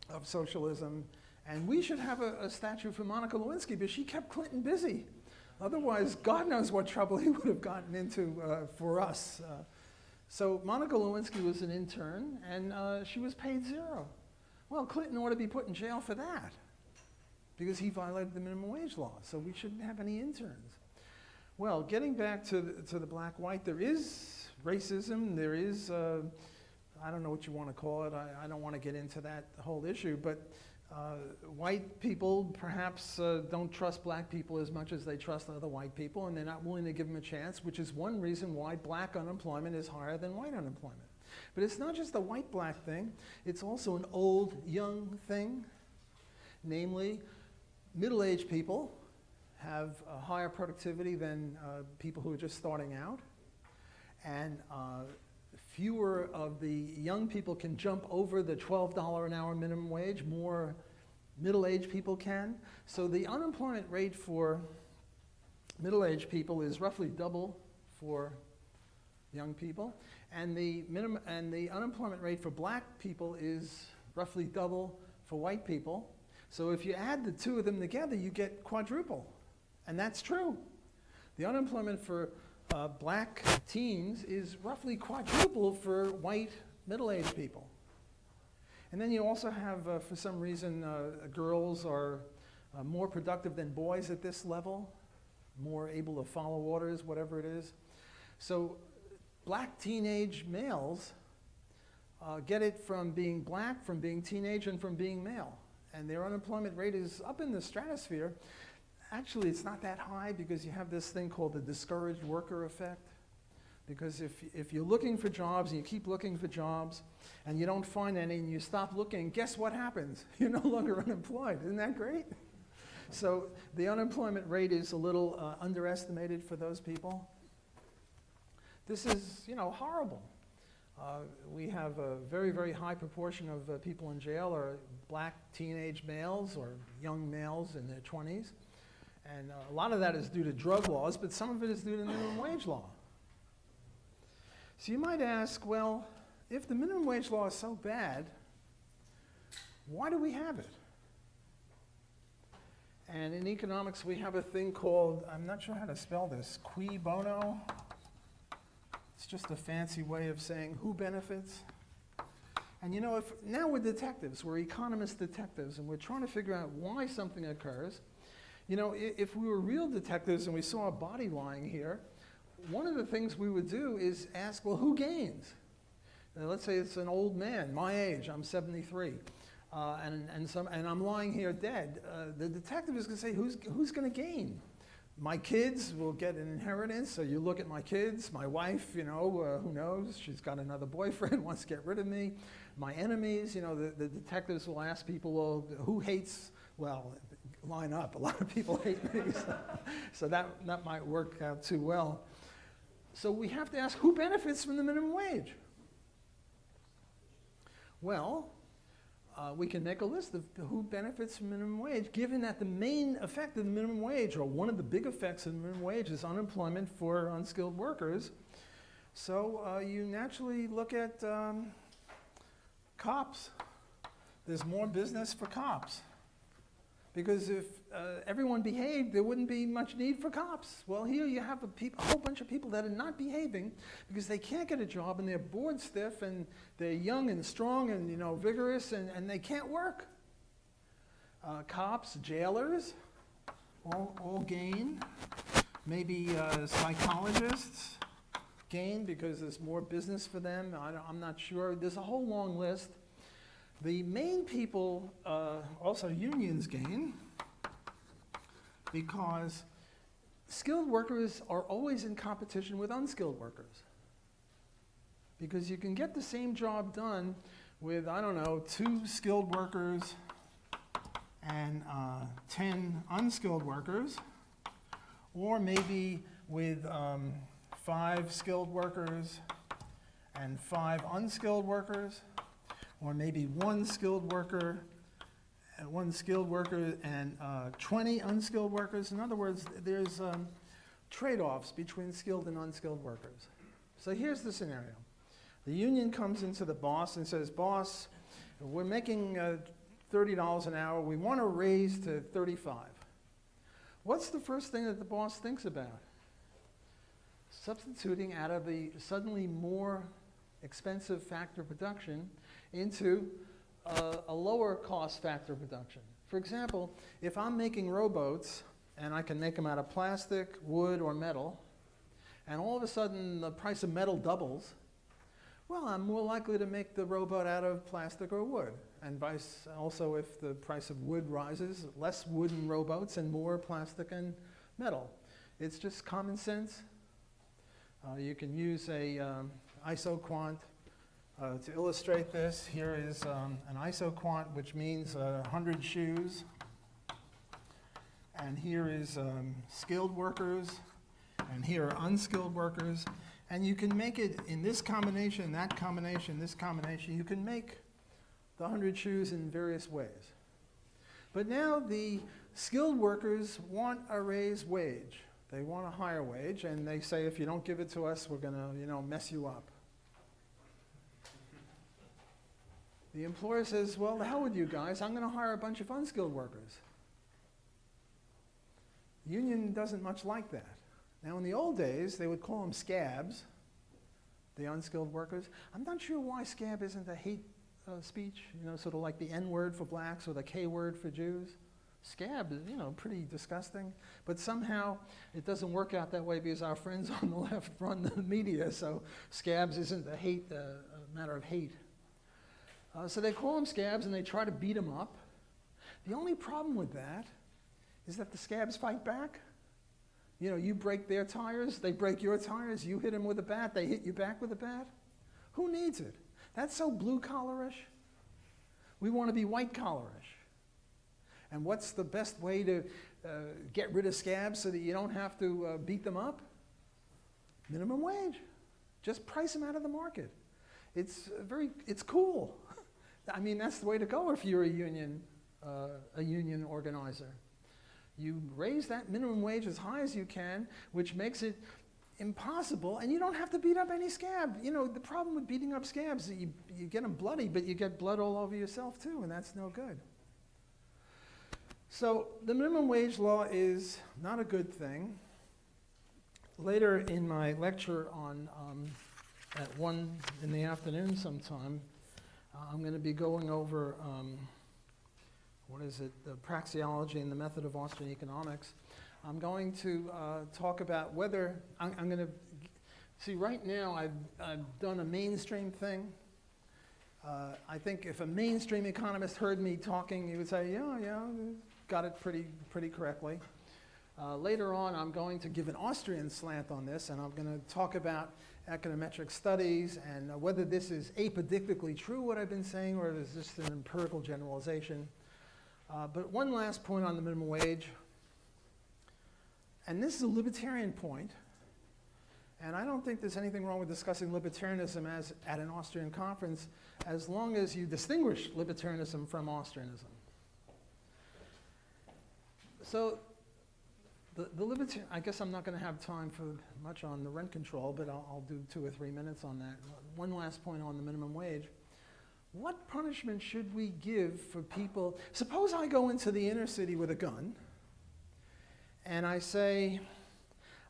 Speaker 2: of socialism. And we should have a statue for Monica Lewinsky because she kept Clinton busy. Otherwise, God knows what trouble he would have gotten into for us. So Monica Lewinsky was an intern, and she was paid zero. Well, Clinton ought to be put in jail for that because he violated the minimum wage law, so we shouldn't have any interns. Well, getting back to the black-white, there is racism, there is, I don't know what you want to call it, I don't want to get into that whole issue, but white people perhaps don't trust black people as much as they trust other white people, and they're not willing to give them a chance, which is one reason why black unemployment is higher than white unemployment. But it's not just a white-black thing, it's also an old-young thing. Namely, middle-aged people have a higher productivity than people who are just starting out, and fewer of the young people can jump over the $12 an hour minimum wage, more middle-aged people can. So the unemployment rate for middle-aged people is roughly double for young people, and the unemployment rate for black people is roughly double for white people. So if you add the two of them together, you get quadruple, and that's true. The unemployment for black teens is roughly quadruple for white middle-aged people. And then you also have, for some reason, girls are more productive than boys at this level, more able to follow orders, whatever it is. So black teenage males get it from being black, from being teenage, and from being male. And their unemployment rate is up in the stratosphere. Actually, it's not that high because you have this thing called the discouraged worker effect. Because if you're looking for jobs and you keep looking for jobs and you don't find any and you stop looking, guess what happens? You're no longer unemployed. Isn't that great? So the unemployment rate is a little underestimated for those people. This is, horrible. We have a very, very high proportion of people in jail are black teenage males or young males in their 20s. And a lot of that is due to drug laws, but some of it is due to minimum wage law. So you might ask, well, if the minimum wage law is so bad, why do we have it? And in economics, we have a thing called, I'm not sure how to spell this, cui bono. It's just a fancy way of saying who benefits. And now we're detectives, we're economist detectives, and we're trying to figure out why something occurs. If we were real detectives and we saw a body lying here, one of the things we would do is ask, well, who gains? Let's say it's an old man, my age, I'm 73, and I'm lying here dead. The detective is going to say, who's going to gain? My kids will get an inheritance, so you look at my kids, my wife, who knows? She's got another boyfriend, wants to get rid of me. My enemies, the detectives will ask people, well, who hates, well, line up. A lot of people hate me, so that might work out too well. So we have to ask, who benefits from the minimum wage? Well, we can make a list of who benefits from minimum wage, given that the main effect of the minimum wage, or one of the big effects of the minimum wage, is unemployment for unskilled workers. So you naturally look at cops. There's more business for cops. Because if everyone behaved, there wouldn't be much need for cops. Well, here you have a whole bunch of people that are not behaving because they can't get a job and they're bored stiff and they're young and strong and vigorous and they can't work. Cops, jailers, all gain. Maybe psychologists gain because there's more business for them. I'm not sure. There's a whole long list. The main people, also unions, gain because skilled workers are always in competition with unskilled workers. Because you can get the same job done with, 2 skilled workers and 10 unskilled workers, or maybe with 5 skilled workers and 5 unskilled workers, or maybe 1 skilled worker and 20 unskilled workers. In other words, there's trade-offs between skilled and unskilled workers. So here's the scenario. The union comes into the boss and says, boss, we're making $30 an hour. We want to raise to 35. What's the first thing that the boss thinks about? Substituting out of the suddenly more expensive factor production into a lower cost factor production. For example, if I'm making rowboats and I can make them out of plastic, wood, or metal, and all of a sudden the price of metal doubles, well, I'm more likely to make the rowboat out of plastic or wood. And vice also, if the price of wood rises, less wooden rowboats and more plastic and metal. It's just common sense. You can use a isoquant to illustrate this. Here is an isoquant, which means 100 shoes. And here is skilled workers, and here are unskilled workers. And you can make it in this combination, that combination, this combination. You can make the 100 shoes in various ways. But now the skilled workers want a raised wage. They want a higher wage, and they say, if you don't give it to us, we're going to, mess you up. The employer says, well, the hell with you guys. I'm going to hire a bunch of unskilled workers. The union doesn't much like that. Now, in the old days, they would call them scabs, the unskilled workers. I'm not sure why scab isn't a hate speech, sort of like the N word for blacks or the K word for Jews. Scab is, pretty disgusting. But somehow it doesn't work out that way because our friends on the left run the media, so scabs isn't a matter of hate. So they call them scabs and they try to beat them up. The only problem with that is that the scabs fight back. You know, you break their tires, they break your tires, you hit them with a bat, they hit you back with a bat. Who needs it? That's so blue-collarish. We want to be white-collarish. And what's the best way to get rid of scabs so that you don't have to beat them up? Minimum wage. Just price them out of the market. It's cool. I mean, that's the way to go if you're a union organizer. You raise that minimum wage as high as you can, which makes it impossible, and you don't have to beat up any scab. You know, the problem with beating up scabs is you get them bloody, but you get blood all over yourself too, and that's no good. So the minimum wage law is not a good thing. Later in my lecture at 1 in the afternoon sometime, I'm going to be going over the praxeology and the method of Austrian economics. I'm going to talk about whether, I'm going to, see right now I've done a mainstream thing. I think if a mainstream economist heard me talking, he would say, yeah, got it pretty correctly. Later on, I'm going to give an Austrian slant on this, and I'm going to talk about econometric studies and whether this is apodictically true, what I've been saying, or is this an empirical generalization. But one last point on the minimum wage, and this is a libertarian point, and I don't think there's anything wrong with discussing libertarianism as at an Austrian conference, as long as you distinguish libertarianism from Austrianism. So the libertarian, I guess I'm not going to have time for much on the rent control, but I'll do 2 or 3 minutes on that. One last point on the minimum wage. What punishment should we give for people? Suppose I go into the inner city with a gun, and I say,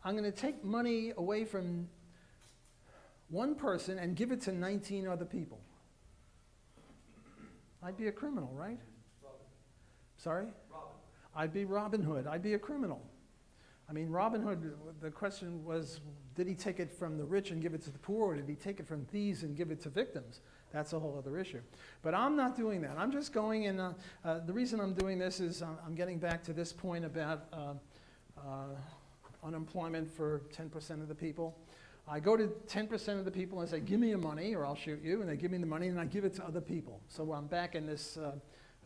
Speaker 2: I'm going to take money away from one person and give it to 19 other people. I'd be a criminal, right?
Speaker 1: Robin.
Speaker 2: Sorry?
Speaker 1: Robin.
Speaker 2: I'd be Robin Hood. I'd be a criminal. I mean, Robin Hood, the question was, did he take it from the rich and give it to the poor, or did he take it from thieves and give it to victims? That's a whole other issue. But I'm not doing that. I'm just going in, the reason I'm doing this is I'm getting back to this point about unemployment for 10% of the people. I go to 10% of the people and say, give me your money or I'll shoot you, and they give me the money and I give it to other people. So I'm back in this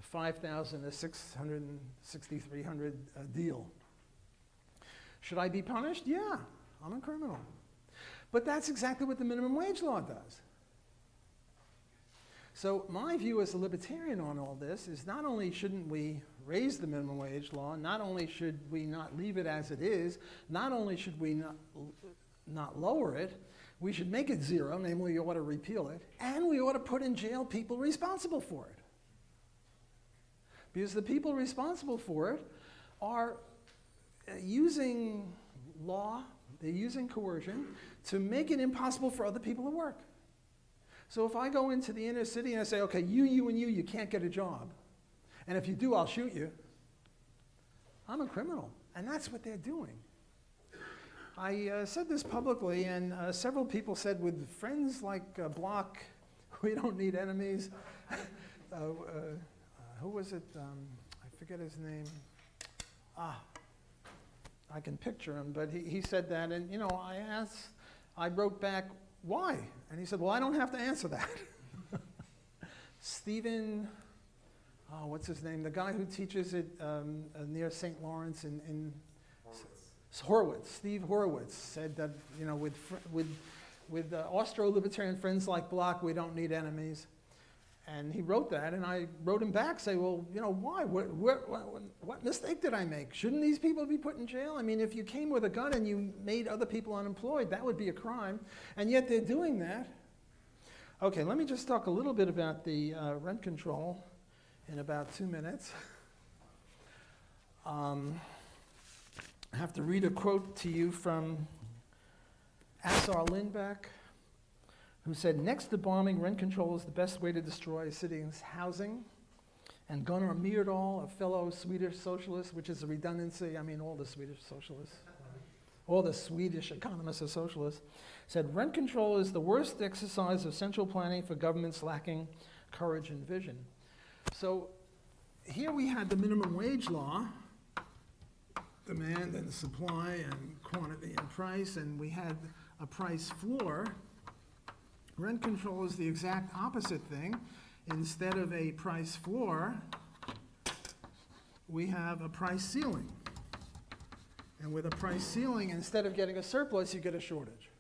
Speaker 2: 5,000 to 6,300 deal. Should I be punished? Yeah, I'm a criminal. But that's exactly what the minimum wage law does. So my view as a libertarian on all this is not only shouldn't we raise the minimum wage law, not only should we not leave it as it is, not only should we not lower it, we should make it zero, namely we ought to repeal it, and we ought to put in jail people responsible for it. Because the people responsible for it are using law, they're using coercion to make it impossible for other people to work. So if I go into the inner city and I say, okay, you, and you can't get a job. And if you do, I'll shoot you. I'm a criminal. And that's what they're doing. I said this publicly, and several people said, with friends like Block, we don't need enemies. Who was it? I forget his name. I can picture him, but he said that, and I wrote back, why? And he said, well, I don't have to answer that. Stephen, what's his name? The guy who teaches it near St. Lawrence in Horowitz. Steve Horowitz said that, with Austro-libertarian friends like Block, we don't need enemies. And he wrote that, and I wrote him back, say, well, why? What mistake did I make? Shouldn't these people be put in jail? I mean, if you came with a gun and you made other people unemployed, that would be a crime, and yet they're doing that. Okay, let me just talk a little bit about the rent control in about 2 minutes. I have to read a quote to you from Assar Lindbeck, who said, next to bombing, rent control is the best way to destroy a city's housing. And Gunnar Myrdal, a fellow Swedish socialist, which is a redundancy, I mean all the Swedish socialists, all the Swedish economists are socialists, said rent control is the worst exercise of central planning for governments lacking courage and vision. So here we had the minimum wage law, demand and supply and quantity and price, and we had a price floor. Rent control is the exact opposite thing. Instead of a price floor, we have a price ceiling. And with a price ceiling, instead of getting a surplus, you get a shortage.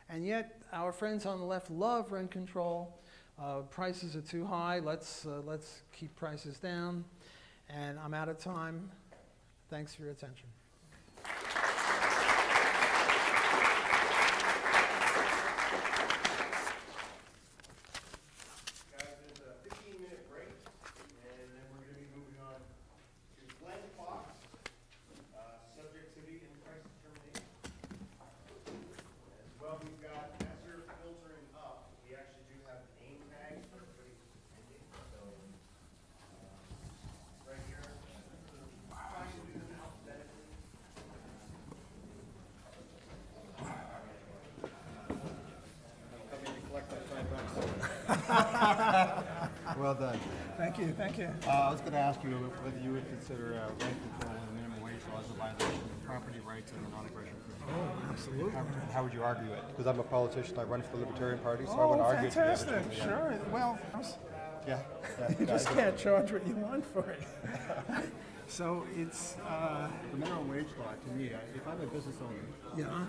Speaker 2: And yet, our friends on the left love rent control. Prices are too high. Let's keep prices down. And I'm out of time. Thanks for your attention.
Speaker 1: Well done.
Speaker 2: Thank you, thank you.
Speaker 1: I was going to ask you whether you would consider rent control and minimum wage laws a violation of property rights and the non-aggression principle.
Speaker 2: Oh, absolutely.
Speaker 1: How would you argue it? Because I'm a politician, I run for the Libertarian Party, so I want to argue it.
Speaker 2: Fantastic, sure. Well,
Speaker 1: Yeah.
Speaker 2: you just can't charge what you want for it. So it's,
Speaker 1: The minimum wage law, to me, if I'm a business owner,
Speaker 2: yeah.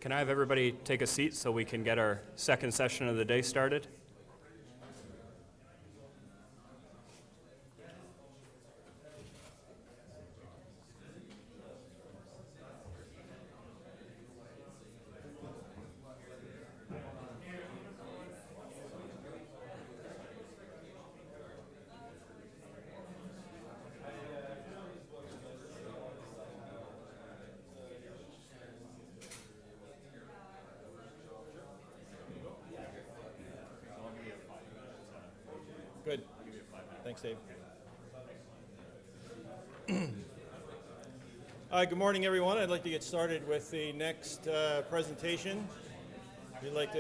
Speaker 4: Can I have everybody take a seat so we can get our second session of the day started?
Speaker 5: Good. Thanks, Dave. Good morning, everyone. I'd like to get started with the next presentation. If you'd like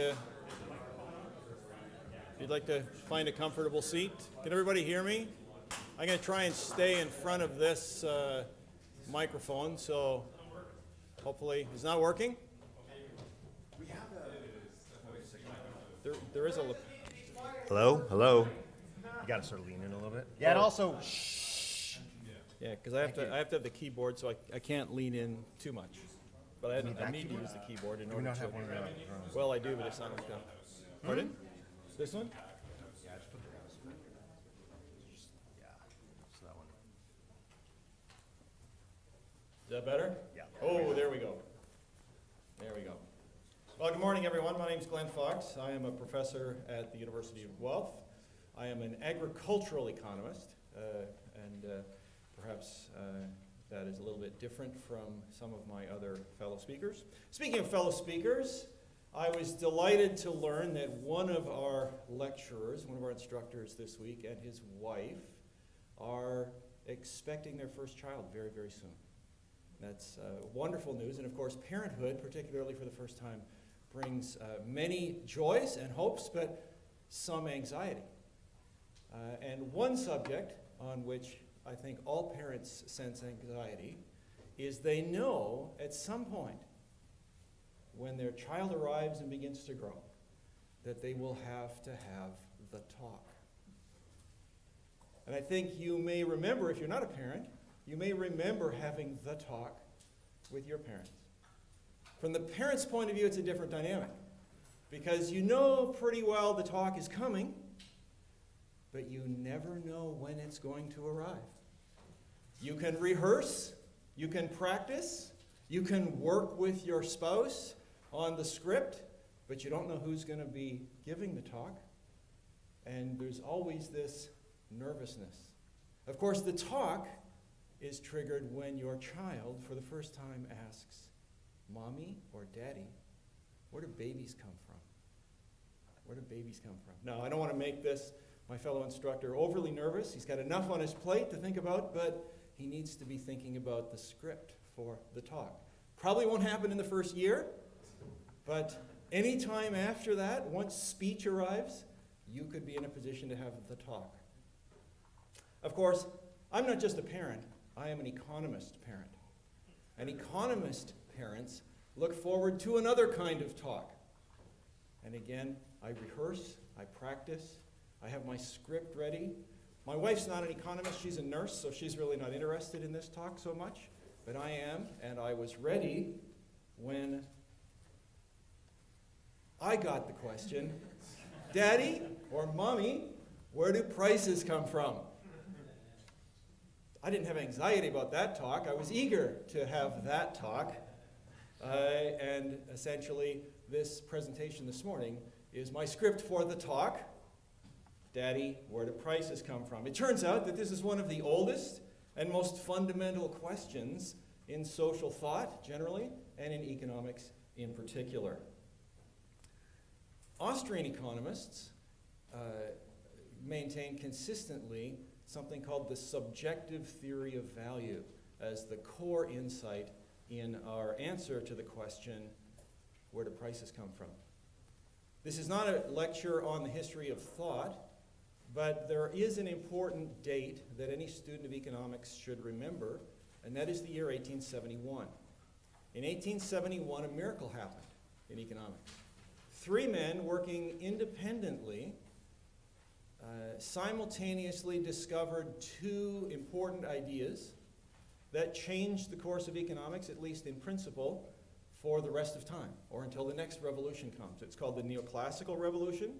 Speaker 5: to find a comfortable seat. Can everybody hear me? I'm going to try and stay in front of this microphone, so hopefully it's not working. There is a.
Speaker 3: Hello? Hello? You gotta sort of lean in a little bit. Yeah, and also,
Speaker 5: Yeah, because I have to have the keyboard, so I can't lean in too much. But I need to use the keyboard in
Speaker 3: do we
Speaker 5: order
Speaker 3: not
Speaker 5: to.
Speaker 3: have one around?
Speaker 5: Well, I do, but it's not like that. Pardon? This one?
Speaker 3: Yeah, just put the Yeah, so that one.
Speaker 5: Is that better?
Speaker 3: Yeah.
Speaker 5: Oh, there we go. There we go. Well, good morning, everyone. My name is Glenn Fox. I am a professor at the University of Guelph. I am an agricultural economist, and perhaps that is a little bit different from some of my other fellow speakers. Speaking of fellow speakers, I was delighted to learn that one of our lecturers, one of our instructors this week, and his wife are expecting their first child very, very soon. That's wonderful news, and of course, parenthood, particularly for the first time, brings many joys and hopes, but some anxiety. And one subject on which I think all parents sense anxiety is they know at some point when their child arrives and begins to grow that they will have to have the talk. And I think you may remember, if you're not a parent, you may remember having the talk with your parents. From the parent's point of view, it's a different dynamic because you know pretty well the talk is coming, but you never know when it's going to arrive. You can rehearse, you can practice, you can work with your spouse on the script, but you don't know who's going to be giving the talk. And there's always this nervousness. Of course, the talk is triggered when your child, for the first time, asks, "Mommy or Daddy, where do babies come from? Where do babies come from?" Now, I don't want to make this, my fellow instructor, overly nervous. He's got enough on his plate to think about, but he needs to be thinking about the script for the talk. Probably won't happen in the first year, but any time after that, once speech arrives, you could be in a position to have the talk. Of course, I'm not just a parent, I am an economist parent. And economist parents look forward to another kind of talk. And again, I rehearse, I practice, I have my script ready. My wife's not an economist, she's a nurse, so she's really not interested in this talk so much. But I am, and I was ready when I got the question, "Daddy or Mommy, where do prices come from?" I didn't have anxiety about that talk. I was eager to have that talk. And essentially, this presentation this morning is my script for the talk. "Daddy, where do prices come from?" It turns out that this is one of the oldest and most fundamental questions in social thought generally, and in economics in particular. Austrian economists maintain consistently something called the subjective theory of value as the core insight in our answer to the question, where do prices come from? This is not a lecture on the history of thought, but there is an important date that any student of economics should remember, and that is the year 1871. In 1871, a miracle happened in economics. 3 men working independently simultaneously discovered 2 important ideas that changed the course of economics, at least in principle, for the rest of time, or until the next revolution comes. It's called the neoclassical revolution,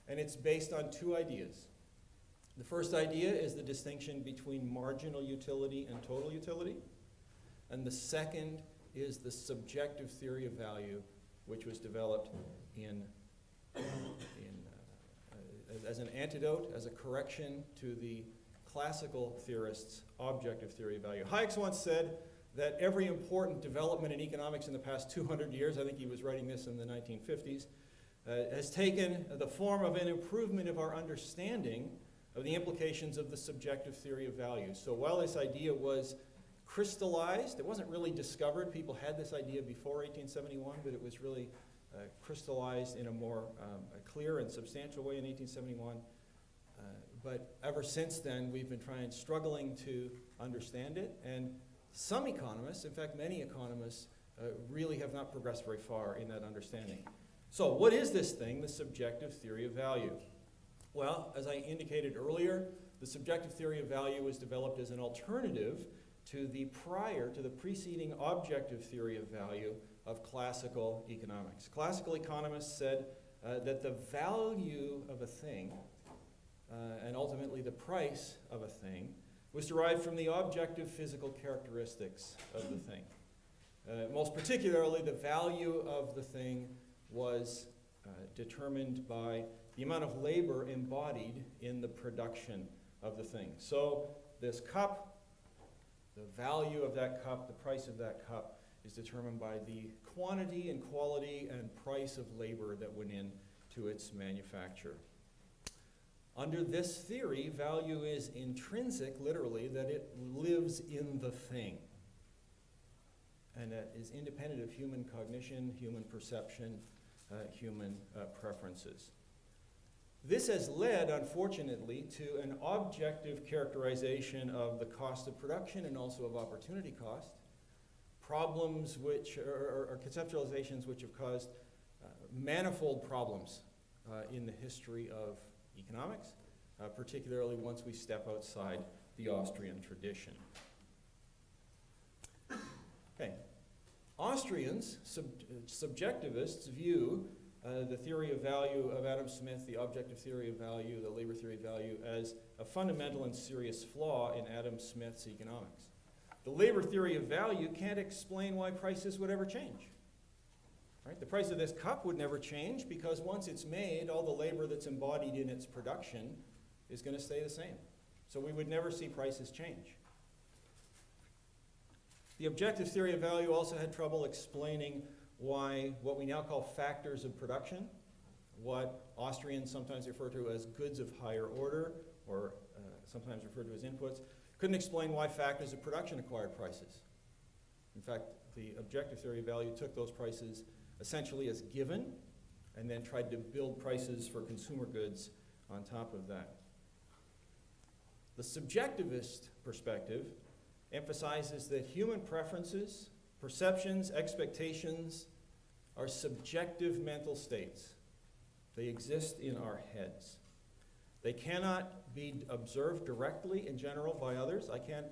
Speaker 5: and it's based on two ideas. The first idea is the distinction between marginal utility and total utility, and the second is the subjective theory of value, which was developed as an antidote, as a correction to the classical theorists' objective theory of value. Hayek once said that every important development in economics in the past 200 years, I think he was writing this in the 1950s, has taken the form of an improvement of our understanding of the implications of the subjective theory of value. So while this idea was crystallized, it wasn't really discovered. People had this idea before 1871, but it was really crystallized in a more clear and substantial way in 1871. But ever since then, we've been struggling to understand it. And some economists, in fact, many economists, really have not progressed very far in that understanding. So what is this thing, the subjective theory of value? Well, as I indicated earlier, the subjective theory of value was developed as an alternative to the preceding objective theory of value of classical economics. Classical economists said that the value of a thing, and ultimately the price of a thing, was derived from the objective physical characteristics of the thing. Most particularly, the value of the thing was determined by the amount of labor embodied in the production of the thing. So this cup, the value of that cup, the price of that cup, is determined by the quantity and quality and price of labor that went into its manufacture. Under this theory, value is intrinsic, literally, that it lives in the thing, and that is independent of human cognition, human perception, human preferences. This has led, unfortunately, to an objective characterization of the cost of production and also of opportunity cost, problems which are conceptualizations which have caused manifold problems in the history of economics, particularly once we step outside the Austrian tradition. Okay. Austrians, subjectivists, view the theory of value of Adam Smith, the objective theory of value, the labor theory of value, as a fundamental and serious flaw in Adam Smith's economics. The labor theory of value can't explain why prices would ever change. Right? The price of this cup would never change because once it's made, all the labor that's embodied in its production is going to stay the same. So we would never see prices change. The objective theory of value also had trouble explaining why what we now call factors of production, what Austrians sometimes refer to as goods of higher order, or sometimes referred to as inputs, couldn't explain why factors of production acquired prices. In fact, the objective theory of value took those prices essentially as given and then tried to build prices for consumer goods on top of that. The subjectivist perspective emphasizes that human preferences, perceptions, expectations are subjective mental states. They exist in our heads. They cannot be observed directly in general by others. I can't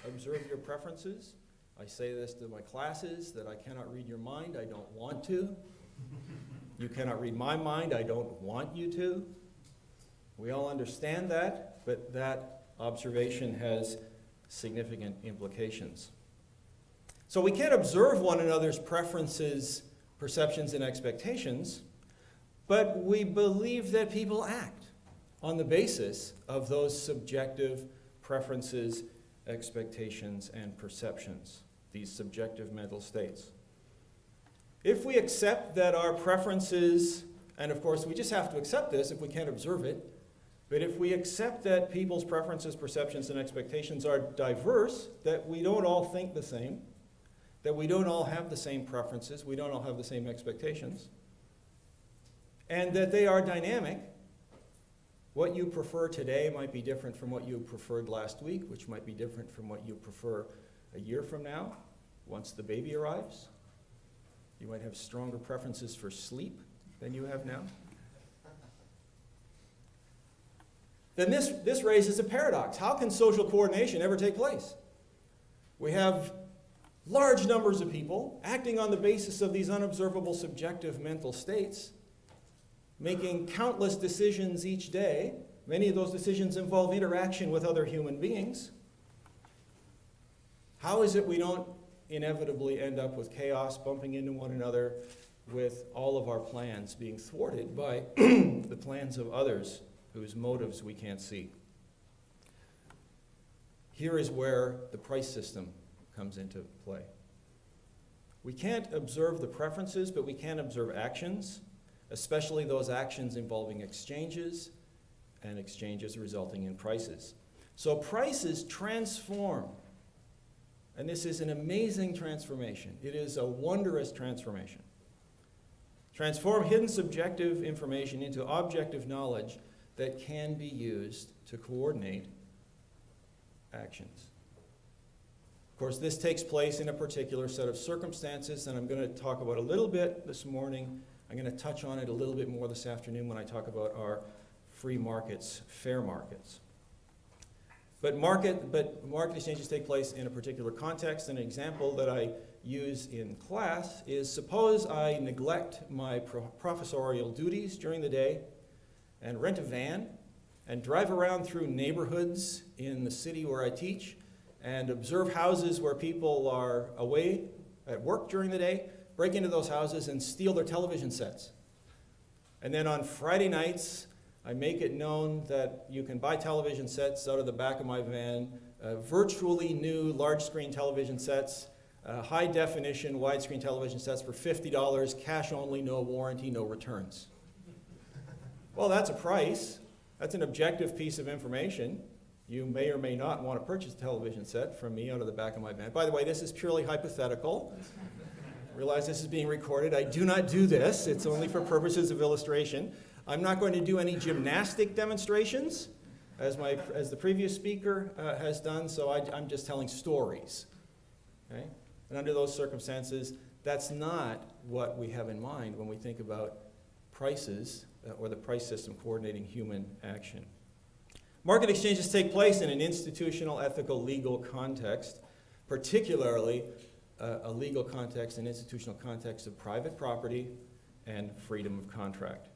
Speaker 5: observe your preferences. I say this to my classes, that I cannot read your mind, I don't want to. You cannot read my mind, I don't want you to. We all understand that, but that observation has significant implications. So we can't observe one another's preferences, perceptions, and expectations, but we believe that people act on the basis of those subjective preferences, expectations, and perceptions, these subjective mental states. If we accept that our preferences, and of course we just have to accept this if we can't observe it, but if we accept that people's preferences, perceptions, and expectations are diverse, that we don't all think the same, that we don't all have the same preferences, we don't all have the same expectations, and that they are dynamic, what you prefer today might be different from what you preferred last week, which might be different from what you prefer a year from now, once the baby arrives. You might have stronger preferences for sleep than you have now. Then this raises a paradox. How can social coordination ever take place? We have large numbers of people acting on the basis of these unobservable subjective mental states, making countless decisions each day. Many of those decisions involve interaction with other human beings. How is it we don't inevitably end up with chaos, bumping into one another, with all of our plans being thwarted by the plans of others whose motives we can't see? Here is where the price system comes into play. We can't observe the preferences, but we can observe actions, especially those actions involving exchanges and exchanges resulting in prices. So prices transform. And this is an amazing transformation. It is a wondrous transformation. Transform hidden subjective information into objective knowledge that can be used to coordinate actions. Of course, this takes place in a particular set of circumstances, and I'm going to talk about a little bit this morning. I'm going to touch on it a little bit more this afternoon when I talk about our free markets, fair markets. But market exchanges take place in a particular context. An example that I use in class is, suppose I neglect my professorial duties during the day and rent a van and drive around through neighborhoods in the city where I teach and observe houses where people are away at work during the day, break into those houses and steal their television sets. And then on Friday nights, I make it known that you can buy television sets out of the back of my van, virtually new large screen television sets, high definition widescreen television sets for $50, cash only, no warranty, no returns. Well, that's a price. That's an objective piece of information. You may or may not want to purchase a television set from me out of the back of my van. By the way, this is purely hypothetical. Realize this is being recorded. I do not do this. It's only for purposes of illustration. I'm not going to do any gymnastic demonstrations, as the previous speaker has done, so I'm just telling stories. Okay? And under those circumstances, that's not what we have in mind when we think about prices or the price system coordinating human action. Market exchanges take place in an institutional, ethical, legal context, particularly a legal context, an institutional context of private property and freedom of contract.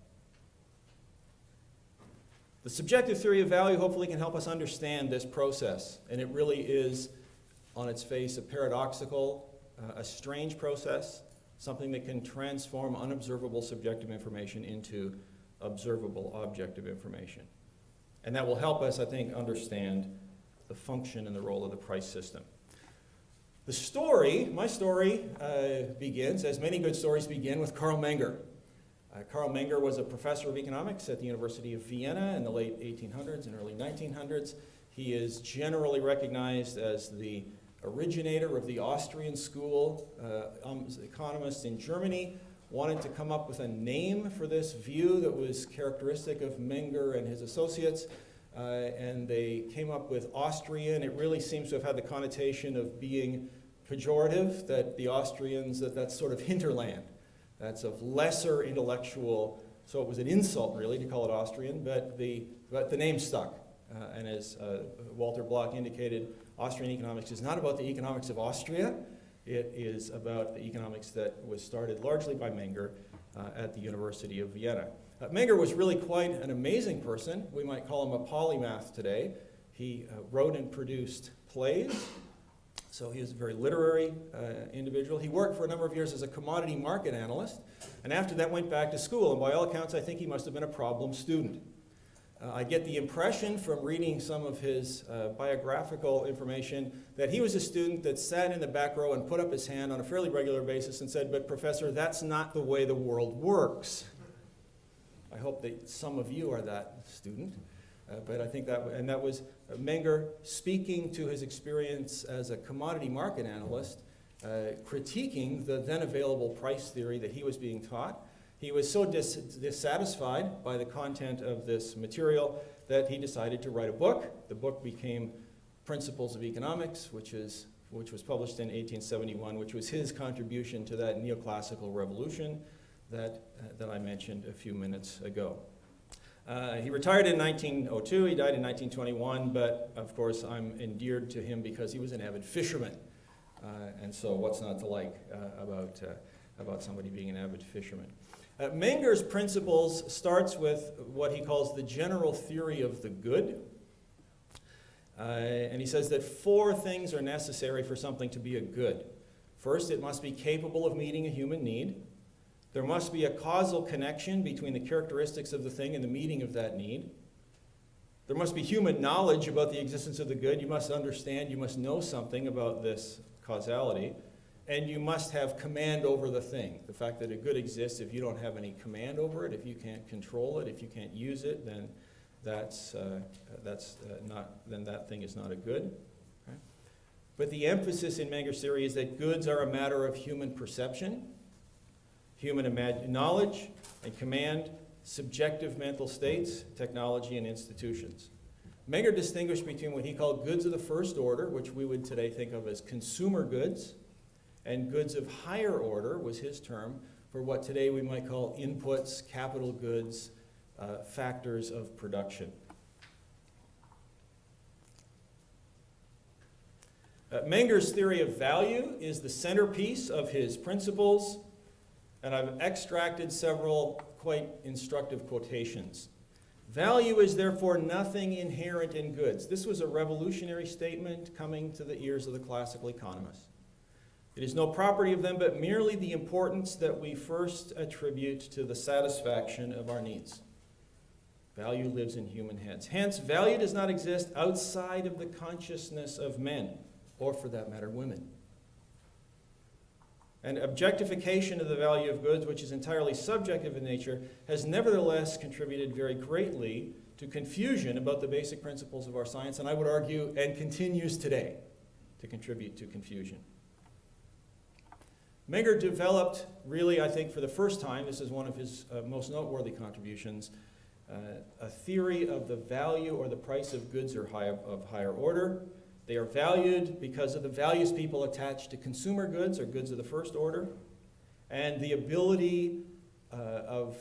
Speaker 5: The subjective theory of value hopefully can help us understand this process, and it really is, on its face, a paradoxical, a strange process, something that can transform unobservable subjective information into observable objective information. And that will help us, I think, understand the function and the role of the price system. The story, my story, begins, as many good stories begin, with Karl Menger. Karl Menger was a professor of economics at the University of Vienna in the late 1800s and early 1900s. He is generally recognized as the originator of the Austrian school. Economists in Germany wanted to come up with a name for this view that was characteristic of Menger and his associates, and they came up with Austrian. It really seems to have had the connotation of being pejorative, that the Austrians, that's sort of hinterland. That's of lesser intellectual, so it was an insult really to call it Austrian, but the name stuck. And as Walter Block indicated, Austrian economics is not about the economics of Austria. It is about the economics that was started largely by Menger at the University of Vienna. Menger was really quite an amazing person. We might call him a polymath today. He wrote and produced plays. So he was a very literary individual. He worked for a number of years as a commodity market analyst, and after that went back to school. And by all accounts, I think he must have been a problem student. I get the impression from reading some of his biographical information that he was a student that sat in the back row and put up his hand on a fairly regular basis and said, "But professor, that's not the way the world works." I hope that some of you are that student. But I think that was Menger speaking to his experience as a commodity market analyst, critiquing the then available price theory that he was being taught. He was so dissatisfied by the content of this material that he decided to write a book. The book became Principles of Economics, which was published in 1871, which was his contribution to that neoclassical revolution that I mentioned a few minutes ago. He retired in 1902, he died in 1921, but of course I'm endeared to him because he was an avid fisherman. And so what's not to like about somebody being an avid fisherman? Menger's principles starts with what he calls the general theory of the good. And he says that 4 things are necessary for something to be a good. First, it must be capable of meeting a human need. There must be a causal connection between the characteristics of the thing and the meeting of that need. There must be human knowledge about the existence of the good. You must understand, you must know something about this causality. And you must have command over the thing. The fact that a good exists, if you don't have any command over it, if you can't control it, if you can't use it, then that thing is not a good. Okay? But the emphasis in Menger's theory is that goods are a matter of human perception, human knowledge and command, subjective mental states, technology, and institutions. Menger distinguished between what he called goods of the first order, which we would today think of as consumer goods, and goods of higher order was his term for what today we might call inputs, capital goods, factors of production. Menger's theory of value is the centerpiece of his principles, and I've extracted several quite instructive quotations. Value is therefore nothing inherent in goods. This was a revolutionary statement coming to the ears of the classical economists. It is no property of them, but merely the importance that we first attribute to the satisfaction of our needs. Value lives in human heads. Hence, value does not exist outside of the consciousness of men, or for that matter, women. And objectification of the value of goods, which is entirely subjective in nature, has nevertheless contributed very greatly to confusion about the basic principles of our science, and I would argue, and continues today to contribute to confusion. Menger developed, really, I think, for the first time, this is one of his most noteworthy contributions, a theory of the value or the price of goods of higher order. They are valued because of the values people attach to consumer goods or goods of the first order, and the ability of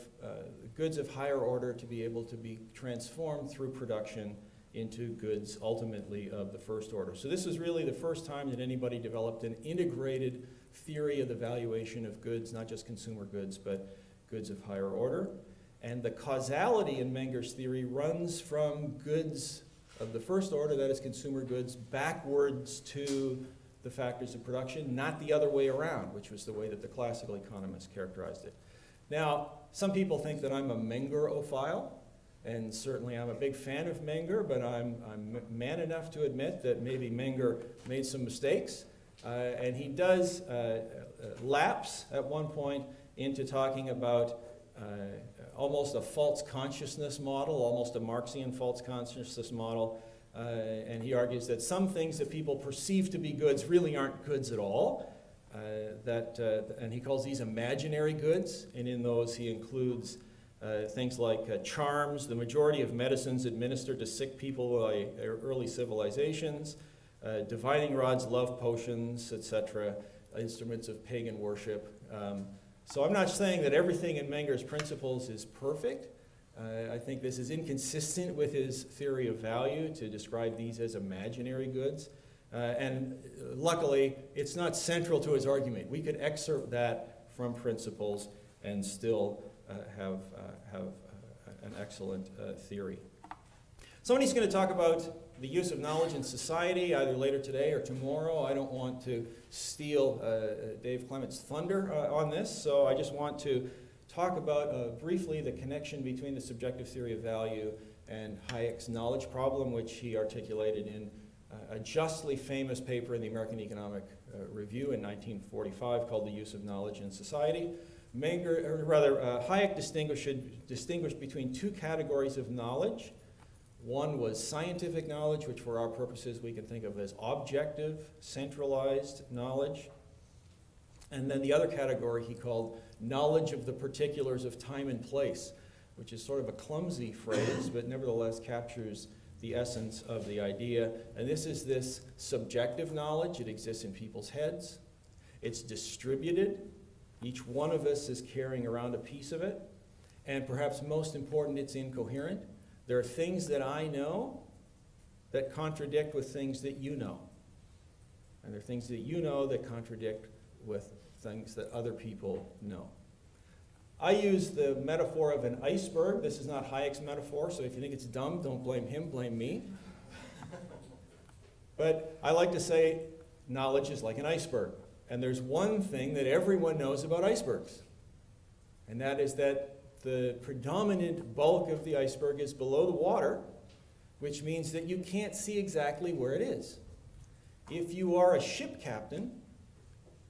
Speaker 5: goods of higher order to be able to be transformed through production into goods ultimately of the first order. So this is really the first time that anybody developed an integrated theory of the valuation of goods, not just consumer goods, but goods of higher order. And the causality in Menger's theory runs from goods of the first order, that is consumer goods, backwards to the factors of production, not the other way around, which was the way that the classical economists characterized it. Now, some people think that I'm a Mengerophile, and certainly I'm a big fan of Menger, but I'm man enough to admit that maybe Menger made some mistakes. And he does lapse at one point into talking about almost a false consciousness model, almost a Marxian false consciousness model. And he argues that some things that people perceive to be goods really aren't goods at all. And he calls these imaginary goods, and in those he includes things like charms, the majority of medicines administered to sick people by early civilizations, divining rods, love potions, etc., instruments of pagan worship. So I'm not saying that everything in Menger's principles is perfect. I think this is inconsistent with his theory of value to describe these as imaginary goods. And luckily, it's not central to his argument. We could excerpt that from principles and still have an excellent theory. Somebody's going to talk about the use of knowledge in society, either later today or tomorrow. I don't want to steal Dave Clement's thunder on this, so I just want to talk about briefly the connection between the subjective theory of value and Hayek's knowledge problem, which he articulated in a justly famous paper in the American Economic Review in 1945 called The Use of Knowledge in Society. Hayek distinguished between two categories of knowledge. One was scientific knowledge, which for our purposes we can think of as objective, centralized knowledge. And then the other category he called knowledge of the particulars of time and place, which is sort of a clumsy phrase, but nevertheless captures the essence of the idea. And this is this subjective knowledge. It exists in people's heads. It's distributed. Each one of us is carrying around a piece of it. And perhaps most important, it's incoherent. There are things that I know that contradict with things that you know. And there are things that you know that contradict with things that other people know. I use the metaphor of an iceberg. This is not Hayek's metaphor, so if you think it's dumb, don't blame him, blame me. But I like to say knowledge is like an iceberg. And there's one thing that everyone knows about icebergs, and that is that the predominant bulk of the iceberg is below the water, which means that you can't see exactly where it is. If you are a ship captain,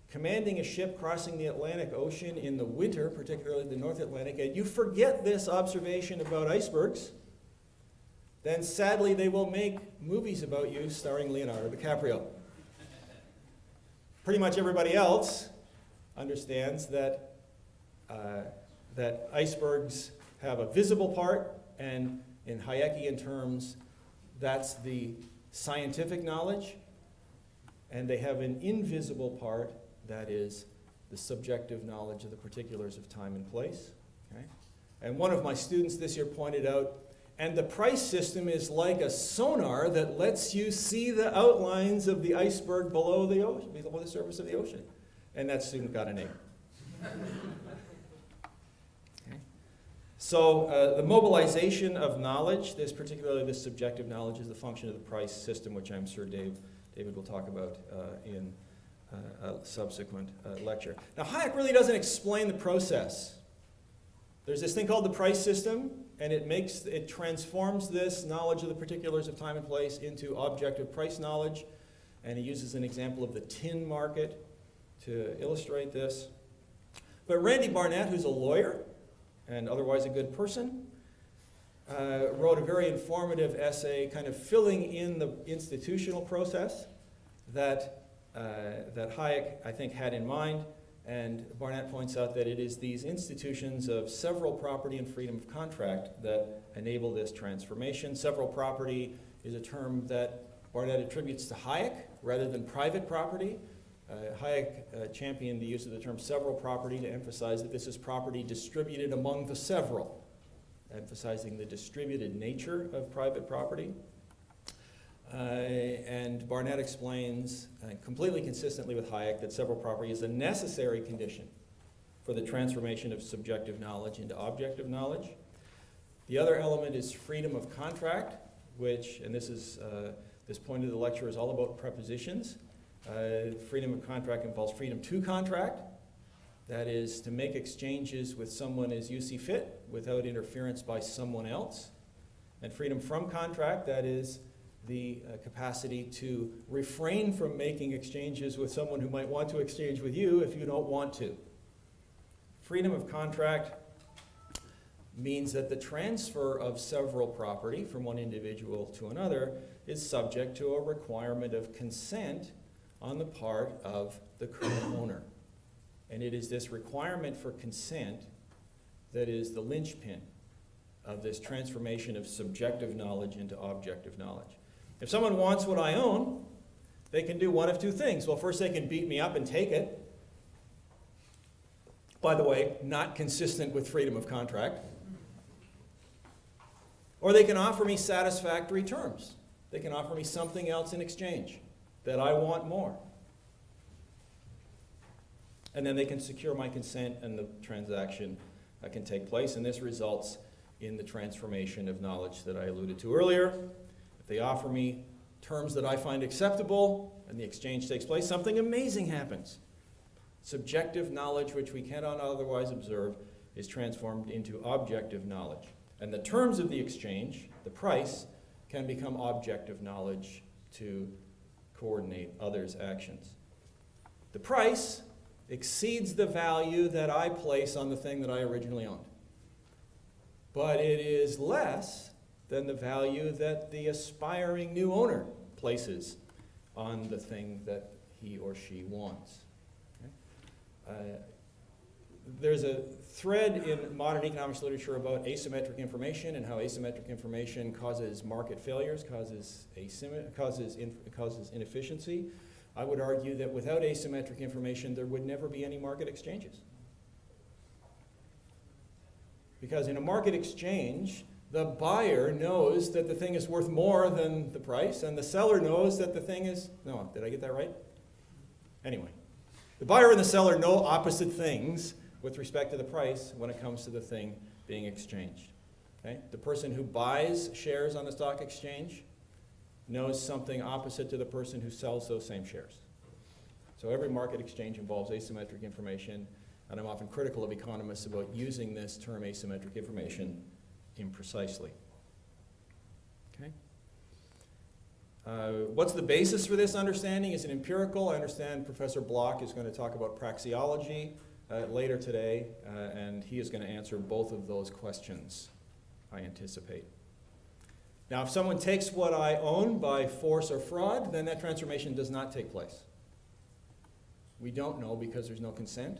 Speaker 5: commanding a ship crossing the Atlantic Ocean in the winter, particularly the North Atlantic, and you forget this observation about icebergs, then sadly they will make movies about you starring Leonardo DiCaprio. Pretty much everybody else understands that, that icebergs have a visible part, and in Hayekian terms, that's the scientific knowledge, and they have an invisible part, that is the subjective knowledge of the particulars of time and place. Okay? And one of my students this year pointed out, and the price system is like a sonar that lets you see the outlines of the iceberg below the ocean, below the surface of the ocean. And that student got an A. Okay? So the mobilization of knowledge, particularly this subjective knowledge, is the function of the price system, which I'm sure David will talk about in a subsequent lecture. Now, Hayek really doesn't explain the process. There's this thing called the price system, and it transforms this knowledge of the particulars of time and place into objective price knowledge, and he uses an example of the tin market to illustrate this. But Randy Barnett, who's a lawyer and otherwise a good person, wrote a very informative essay kind of filling in the institutional process that Hayek, I think, had in mind, and Barnett points out that it is these institutions of several property and freedom of contract that enable this transformation. Several property is a term that Barnett attributes to Hayek rather than private property. Hayek championed the use of the term several property to emphasize that this is property distributed among the several, emphasizing the distributed nature of private property. And Barnett explains, completely consistently with Hayek, that several property is a necessary condition for the transformation of subjective knowledge into objective knowledge. The other element is freedom of contract, which, and this point of the lecture is all about prepositions. Freedom of contract involves freedom to contract, that is, to make exchanges with someone as you see fit without interference by someone else. And freedom from contract, that is, the capacity to refrain from making exchanges with someone who might want to exchange with you if you don't want to. Freedom of contract means that the transfer of several property from one individual to another is subject to a requirement of consent on the part of the current owner. And it is this requirement for consent that is the linchpin of this transformation of subjective knowledge into objective knowledge. If someone wants what I own, they can do one of two things. Well, first they can beat me up and take it. By the way, not consistent with freedom of contract. Or they can offer me satisfactory terms. They can offer me something else in exchange that I want more. And then they can secure my consent and the transaction can take place. And this results in the transformation of knowledge that I alluded to earlier. If they offer me terms that I find acceptable and the exchange takes place, something amazing happens. Subjective knowledge, which we cannot otherwise observe, is transformed into objective knowledge. And the terms of the exchange, the price, can become objective knowledge to coordinate others' actions. The price exceeds the value that I place on the thing that I originally owned. But it is less than the value that the aspiring new owner places on the thing that he or she wants. Okay? There's a thread in modern economics literature about asymmetric information and how asymmetric information causes market failures, causes inefficiency. I would argue that without asymmetric information, there would never be any market exchanges. Because in a market exchange, the buyer knows that the thing is worth more than the price, and the seller knows that the thing is, no, did I get that right? Anyway, the buyer and the seller know opposite things with respect to the price when it comes to the thing being exchanged. Okay? The person who buys shares on the stock exchange knows something opposite to the person who sells those same shares. So every market exchange involves asymmetric information, and I'm often critical of economists about using this term asymmetric information imprecisely. Okay? What's the basis for this understanding? Is it empirical? I understand Professor Block is going to talk about praxeology later today, and he is going to answer both of those questions, I anticipate. Now, if someone takes what I own by force or fraud, then that transformation does not take place. We don't know because there's no consent.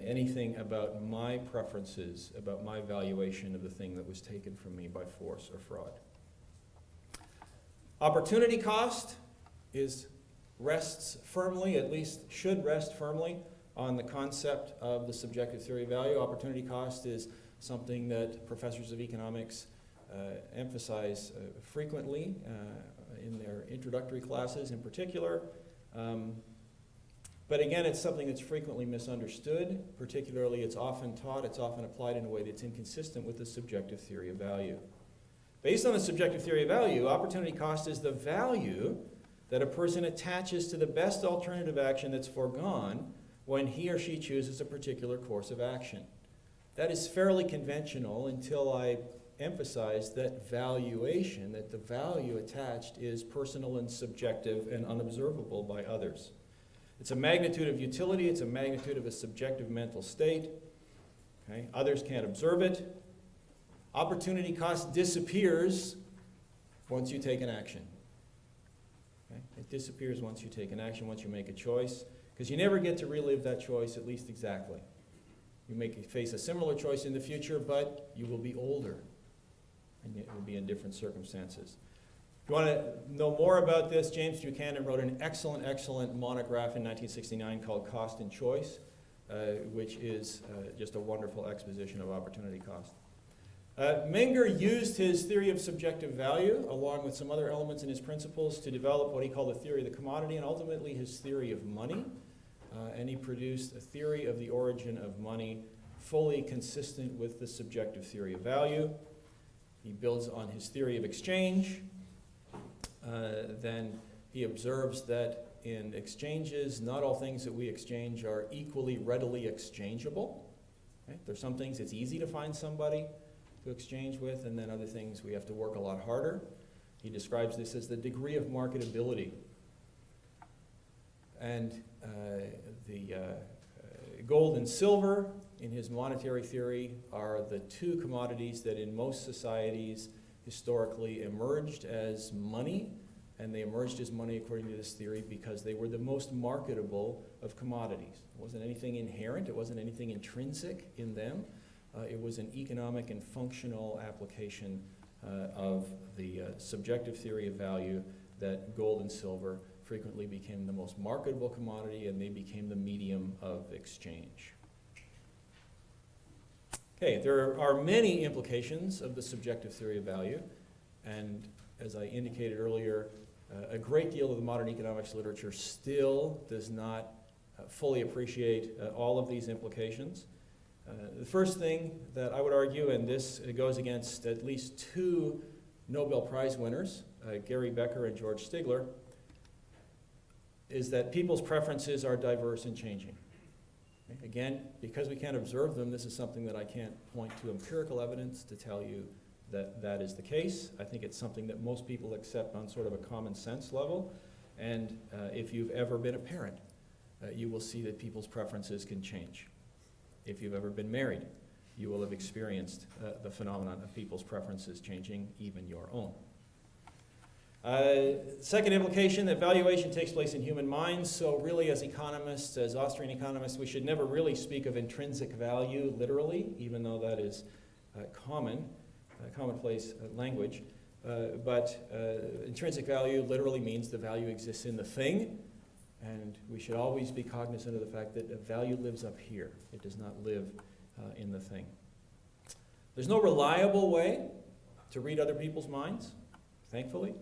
Speaker 5: Anything about my preferences, about my valuation of the thing that was taken from me by force or fraud. Opportunity cost rests firmly, at least should rest firmly, on the concept of the subjective theory of value. Opportunity cost is something that professors of economics emphasize frequently in their introductory classes in particular. But again, it's something that's frequently misunderstood. Particularly, it's often taught, it's often applied in a way that's inconsistent with the subjective theory of value. Based on the subjective theory of value, opportunity cost is the value that a person attaches to the best alternative action that's foregone when he or she chooses a particular course of action. That is fairly conventional until I emphasize that valuation, that the value attached is personal and subjective and unobservable by others. It's a magnitude of utility, it's a magnitude of a subjective mental state. Okay? Others can't observe it. Opportunity cost disappears once you take an action. Okay? It disappears once you take an action, once you make a choice, because you never get to relive that choice, at least exactly. You may face a similar choice in the future, but you will be older, and it will be in different circumstances. If you want to know more about this, James Buchanan wrote an excellent monograph in 1969 called Cost and Choice, which is just a wonderful exposition of opportunity cost. Menger used his theory of subjective value, along with some other elements in his principles, to develop what he called the theory of the commodity, and ultimately his theory of money. And he produced a theory of the origin of money fully consistent with the subjective theory of value. He builds on his theory of exchange. Then he observes that in exchanges, not all things that we exchange are equally readily exchangeable. Okay? There's some things it's easy to find somebody to exchange with, and then other things we have to work a lot harder. He describes this as the degree of marketability. And the gold and silver, in his monetary theory, are the two commodities that in most societies historically emerged as money, and they emerged as money according to this theory because they were the most marketable of commodities. It wasn't anything inherent, it wasn't anything intrinsic in them. It was an economic and functional application of the subjective theory of value that gold and silver frequently became the most marketable commodity, and they became the medium of exchange. Okay, there are many implications of the subjective theory of value, and as I indicated earlier, a great deal of the modern economics literature still does not fully appreciate all of these implications. The first thing that I would argue, and this goes against at least two Nobel Prize winners, Gary Becker and George Stigler, is that people's preferences are diverse and changing. Okay? Again, because we can't observe them, this is something that I can't point to empirical evidence to tell you that that is the case. I think it's something that most people accept on sort of a common sense level. And if you've ever been a parent, you will see that people's preferences can change. If you've ever been married, you will have experienced the phenomenon of people's preferences changing, even your own. Second implication, that valuation takes place in human minds. So really, as economists, as Austrian economists, we should never really speak of intrinsic value literally, even though that is commonplace language. But intrinsic value literally means the value exists in the thing, and we should always be cognizant of the fact that the value lives up here. It does not live in the thing. There's no reliable way to read other people's minds, thankfully.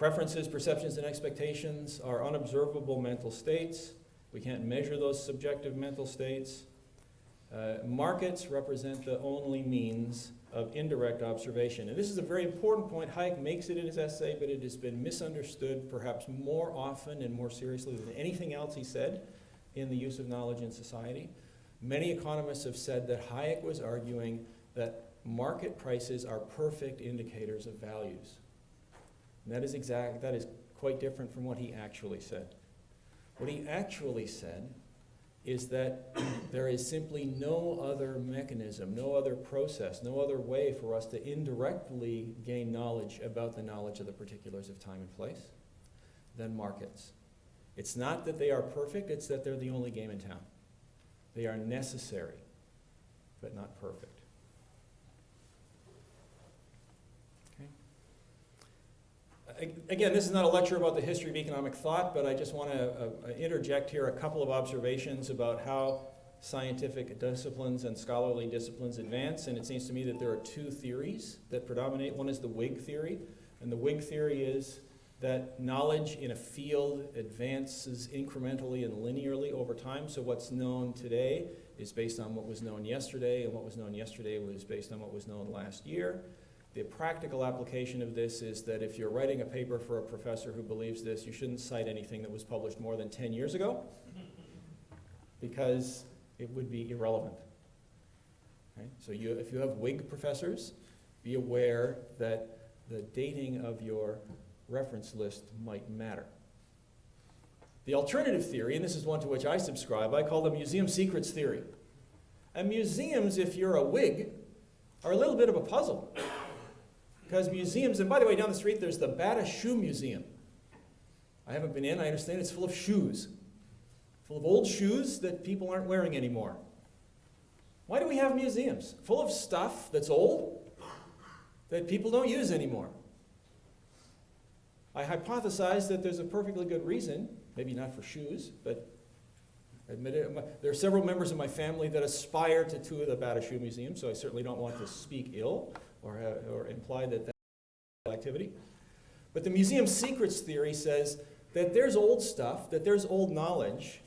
Speaker 5: Preferences, perceptions, and expectations are unobservable mental states. We can't measure those subjective mental states. Markets represent the only means of indirect observation. And this is a very important point. Hayek makes it in his essay, but it has been misunderstood perhaps more often and more seriously than anything else he said in the use of knowledge in society. Many economists have said that Hayek was arguing that market prices are perfect indicators of values. And that is quite different from what he actually said. What he actually said is that there is simply no other mechanism, no other process, no other way for us to indirectly gain knowledge about the knowledge of the particulars of time and place than markets. It's not that they are perfect, it's that they're the only game in town. They are necessary, but not perfect. Again, this is not a lecture about the history of economic thought, but I just want to interject here a couple of observations about how scientific disciplines and scholarly disciplines advance. And it seems to me that there are two theories that predominate. One is the Whig theory, and the Whig theory is that knowledge in a field advances incrementally and linearly over time. So what's known today is based on what was known yesterday, and what was known yesterday was based on what was known last year. The practical application of this is that if you're writing a paper for a professor who believes this, you shouldn't cite anything that was published more than 10 years ago, because it would be irrelevant. Okay? So if you have Whig professors, be aware that the dating of your reference list might matter. The alternative theory, and this is one to which I subscribe, I call the museum secrets theory. And museums, if you're a Whig, are a little bit of a puzzle. Because museums, and by the way, down the street there's the Bata Shoe Museum. I haven't been in, I understand it's full of shoes. Full of old shoes that people aren't wearing anymore. Why do we have museums? Full of stuff that's old that people don't use anymore. I hypothesize that there's a perfectly good reason, maybe not for shoes, but admit it, there are several members of my family that aspire to tour the Bata Shoe Museum, so I certainly don't want to speak ill or imply that that's activity. But the museum secrets theory says that there's old stuff, that there's old knowledge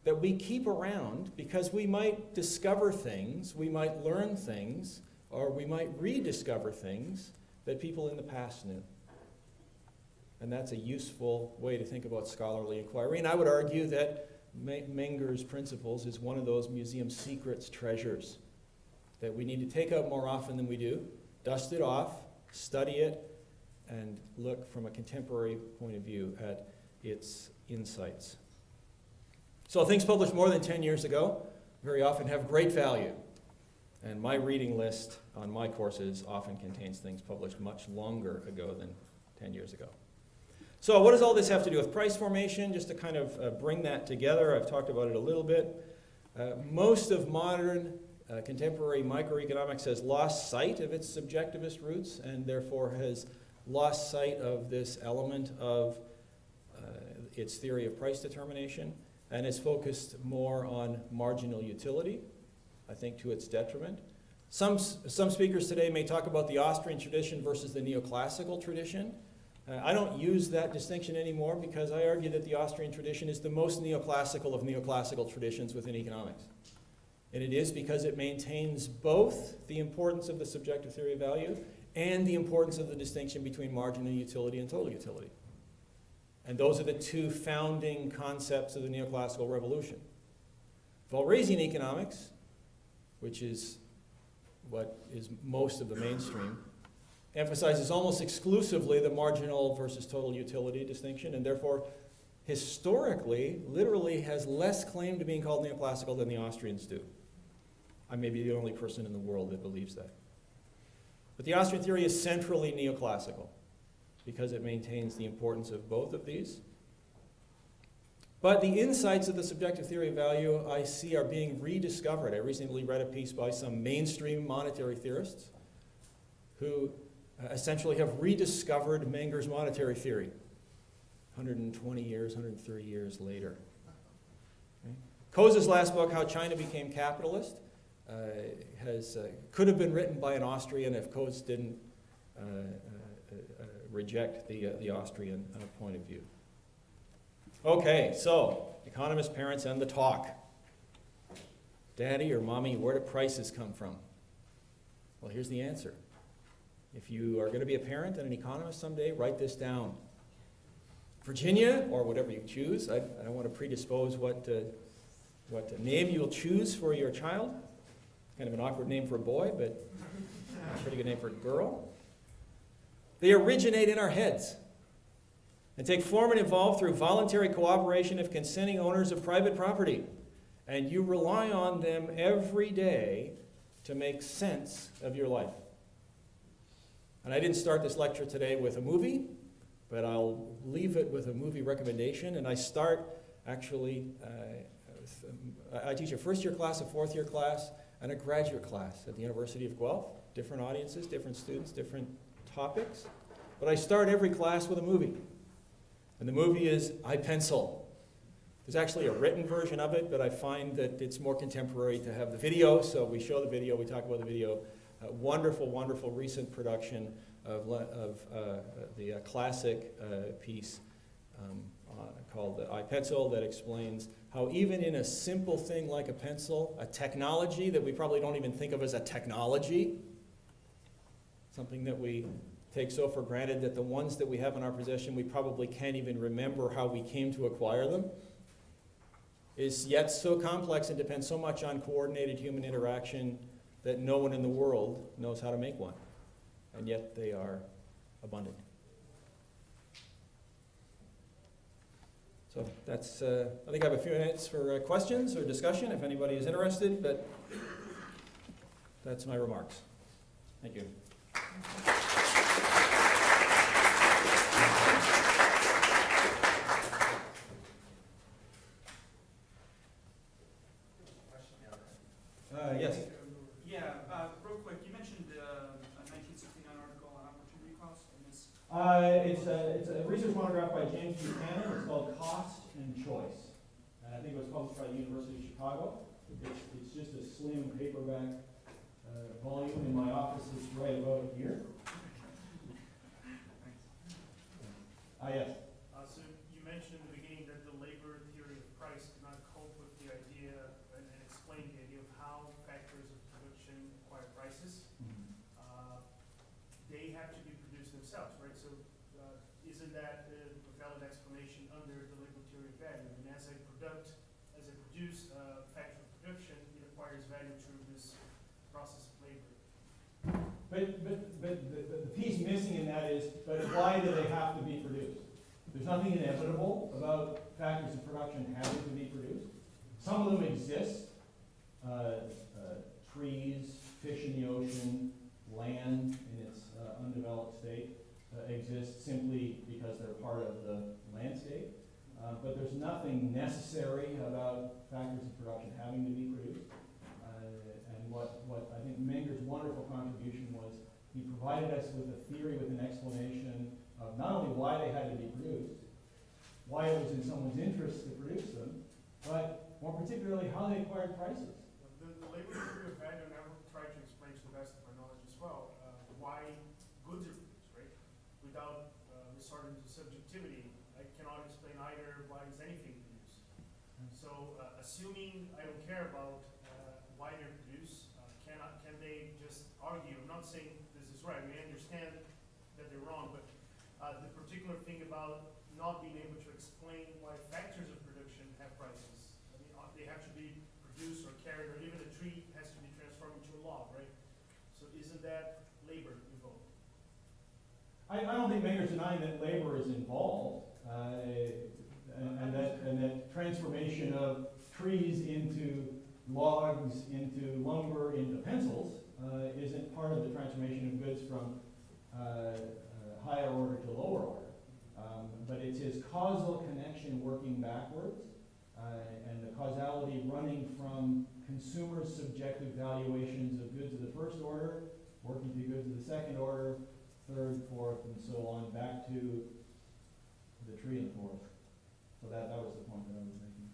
Speaker 5: that we keep around because we might discover things, we might learn things, or we might rediscover things that people in the past knew. And that's a useful way to think about scholarly inquiry. And I would argue that Menger's Principles is one of those museum secrets treasures that we need to take out more often than we do, dust it off, study it, and look from a contemporary point of view at its insights. So things published more than 10 years ago very often have great value. And my reading list on my courses often contains things published much longer ago than 10 years ago. So what does all this have to do with price formation? Just to kind of bring that together, I've talked about it a little bit. Most of modern contemporary microeconomics has lost sight of its subjectivist roots and therefore has lost sight of this element of its theory of price determination and is focused more on marginal utility, I think to its detriment. Some speakers today may talk about the Austrian tradition versus the neoclassical tradition. I don't use that distinction anymore because I argue that the Austrian tradition is the most neoclassical of neoclassical traditions within economics. And it is because it maintains both the importance of the subjective theory of value and the importance of the distinction between marginal utility and total utility. And those are the two founding concepts of the neoclassical revolution. Walrasian economics, which is what is most of the mainstream, emphasizes almost exclusively the marginal versus total utility distinction, and therefore historically, literally has less claim to being called neoclassical than the Austrians do. I may be the only person in the world that believes that. But the Austrian theory is centrally neoclassical because it maintains the importance of both of these. But the insights of the subjective theory of value I see are being rediscovered. I recently read a piece by some mainstream monetary theorists who essentially have rediscovered Menger's monetary theory 120 years, 130 years later. Okay. Cose's last book, How China Became Capitalist, could have been written by an Austrian if Coase didn't reject the Austrian point of view. Okay, so economist parents and the talk. Daddy or mommy, where do prices come from? Well, here's the answer. If you are going to be a parent and an economist someday, write this down. Virginia, or whatever you choose. I don't want to predispose what name you'll choose for your child. Kind of an awkward name for a boy, but a pretty good name for a girl. They originate in our heads and take form and evolve through voluntary cooperation of consenting owners of private property. And you rely on them every day to make sense of your life. And I didn't start this lecture today with a movie, but I'll leave it with a movie recommendation. And I start, actually, I teach a first-year class, a fourth-year class, and a graduate class at the University of Guelph. Different audiences, different students, different topics. But I start every class with a movie. And the movie is I Pencil. There's actually a written version of it, but I find that it's more contemporary to have the video, so we show the video, we talk about the video. Wonderful, wonderful recent production of the classic piece called I Pencil that explains how even in a simple thing like a pencil, a technology that we probably don't even think of as a technology, something that we take so for granted that the ones that we have in our possession, we probably can't even remember how we came to acquire them, is yet so complex and depends so much on coordinated human interaction that no one in the world knows how to make one. And yet they are abundant. So that's, I think I have a few minutes for questions or discussion if anybody is interested, but that's my remarks. Thank you. Yes.
Speaker 6: Yeah, real quick, you mentioned a 1969 article on opportunity cost in this.
Speaker 5: It's a research monograph by James Buchanan. It's called Cost and Choice. And I think it was published by the University of Chicago. It's just a slim paperback volume in my office. It's right about here. Yes.
Speaker 6: So you mentioned in the beginning that the labor theory of price did not cope with the idea and explain the idea of how factors of production acquire prices. They have to be produced themselves, right? So isn't that a valid explanation under the labor theory of value? And as a produce factor of production, it acquires value through this process of labor.
Speaker 5: But the piece missing in that is, but why do they have to be produced? There's nothing inevitable about factors of production having to be produced. Some of them exist. Trees, fish in the ocean, land in its undeveloped state exist simply because they're part of the landscape. But there's nothing necessary about factors of production having to be produced. And what I think Menger's wonderful contribution was, he provided us with a theory, with an explanation of not only why they had to be produced, why it was in someone's interest to produce them, but more particularly how they acquired prices.
Speaker 6: The labor theory of value never tried to explain to the best of our knowledge as well why goods are produced, right? Without resorting to subjectivity, I cannot explain either why is anything produced. So assuming I don't care about why they're produced, can they just argue? I'm not saying this is right. I understand that they're wrong, but the particular thing about not being able to explain why factors of production have prices. I mean, they have to be produced or carried, or even a tree has to be transformed into a log, right? So isn't that labor involved?
Speaker 5: I don't think Menger's denying that labor is involved, and that transformation of trees into logs, into lumber, into pencils isn't part of the transformation of goods from higher order to lower order. But it's his causal connection working backwards, and the causality running from consumers' subjective valuations of goods of the first order, working to goods of the second order, third, fourth, and so on, back to the tree and forest. So that was the point that I was making.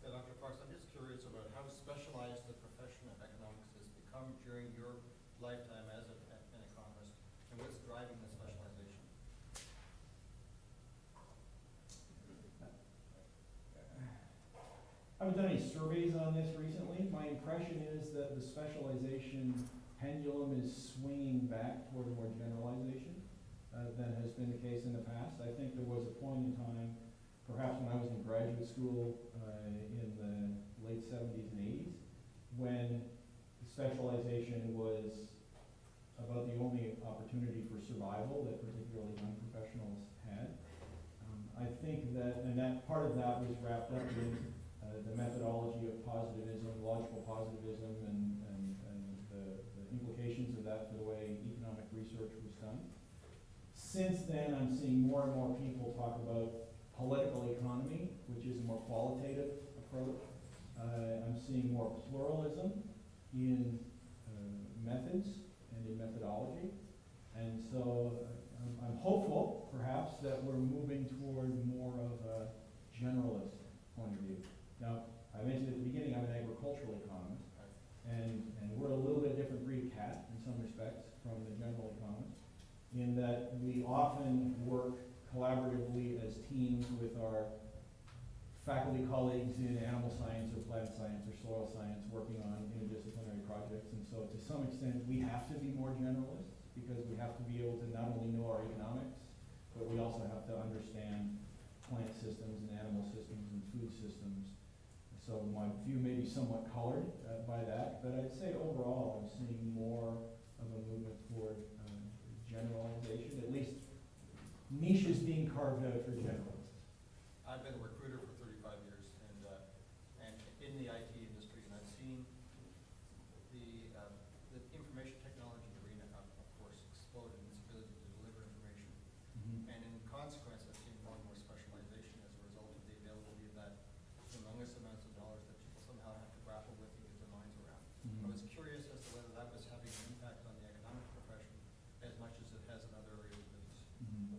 Speaker 1: Yeah, Dr. Fox, I'm just curious about how specialized the profession of economics has become during your lifetime as an economist, and what's driving the specialization?
Speaker 5: done any surveys on this recently. My impression is that the specialization pendulum is swinging back toward more generalization than has been the case in the past. I think there was a point in time, perhaps when I was in graduate school in the late 70s and 80s, when specialization was about the only opportunity for survival that particularly young professionals had. I think that, and that part of that was wrapped up in the methodology of positivism, logical positivism, and the implications of that for the way economic research was done. Since then, I'm seeing more and more people talk about political economy, which is a more qualitative approach. I'm seeing more pluralism in methods and in methodology. And so I'm hopeful, perhaps, that we're moving toward more of a generalist point of view. Now, I mentioned at the beginning I'm an agricultural economist, and we're a little bit different breed of cat in some respects from the general economist, in that we often work collaboratively as teams with our faculty colleagues in animal science or plant science or soil science working on interdisciplinary projects. And so to some extent, we have to be more generalists because we have to be able to not only know our economics, but we also have to understand plant systems and animal systems and food systems. So my view may be somewhat colored by that, but I'd say overall I'm seeing more of a movement toward generalization, at least niches being carved out for generalists.
Speaker 7: I've been a recruiter for 35 years and in the IT industry, and I've seen the information technology arena, of course, explode in its ability to deliver information.
Speaker 5: Mm-hmm.
Speaker 7: And in consequence, I've seen more and more specialization as a result of the availability of that humongous amounts of knowledge that people somehow have to grapple with and get their minds around.
Speaker 5: Mm-hmm.
Speaker 7: I was curious as to whether that was having an impact on the economic profession as much as it has in other areas of business.
Speaker 5: Mm-hmm.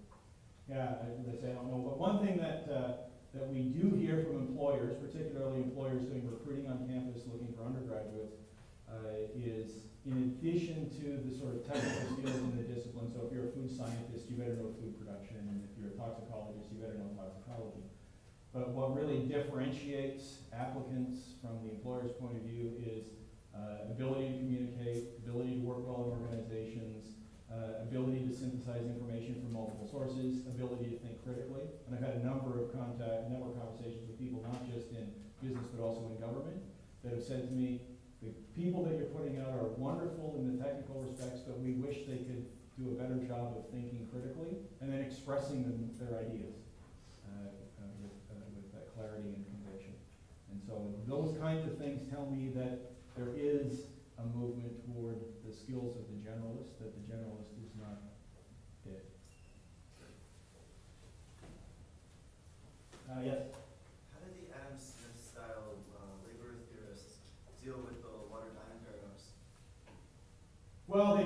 Speaker 5: Yeah, as I say, I don't know, but one thing that we do hear from employers, particularly employers doing recruiting on campus looking for undergraduates, is in addition to the sort of technical skills in the discipline, so if you're a food scientist, you better know food production, and if you're a toxicologist, you better know toxicology. But what really differentiates applicants from the employer's point of view is ability to communicate, ability to work well in organizations, ability to synthesize information from multiple sources, ability to think critically. And I've had a number of network conversations with people, not just in business, but also in government, that have said to me, the people that you're putting out are wonderful in the technical respects, but we wish they could do a better job of thinking critically and then expressing their ideas with that clarity and conviction. And so those kinds of things tell me that there is a movement toward the skills of the generalist, that the generalist is not dead. Yes?
Speaker 8: How did the Adam Smith-style labor theorists deal with the water-diamond paradox?
Speaker 5: Well,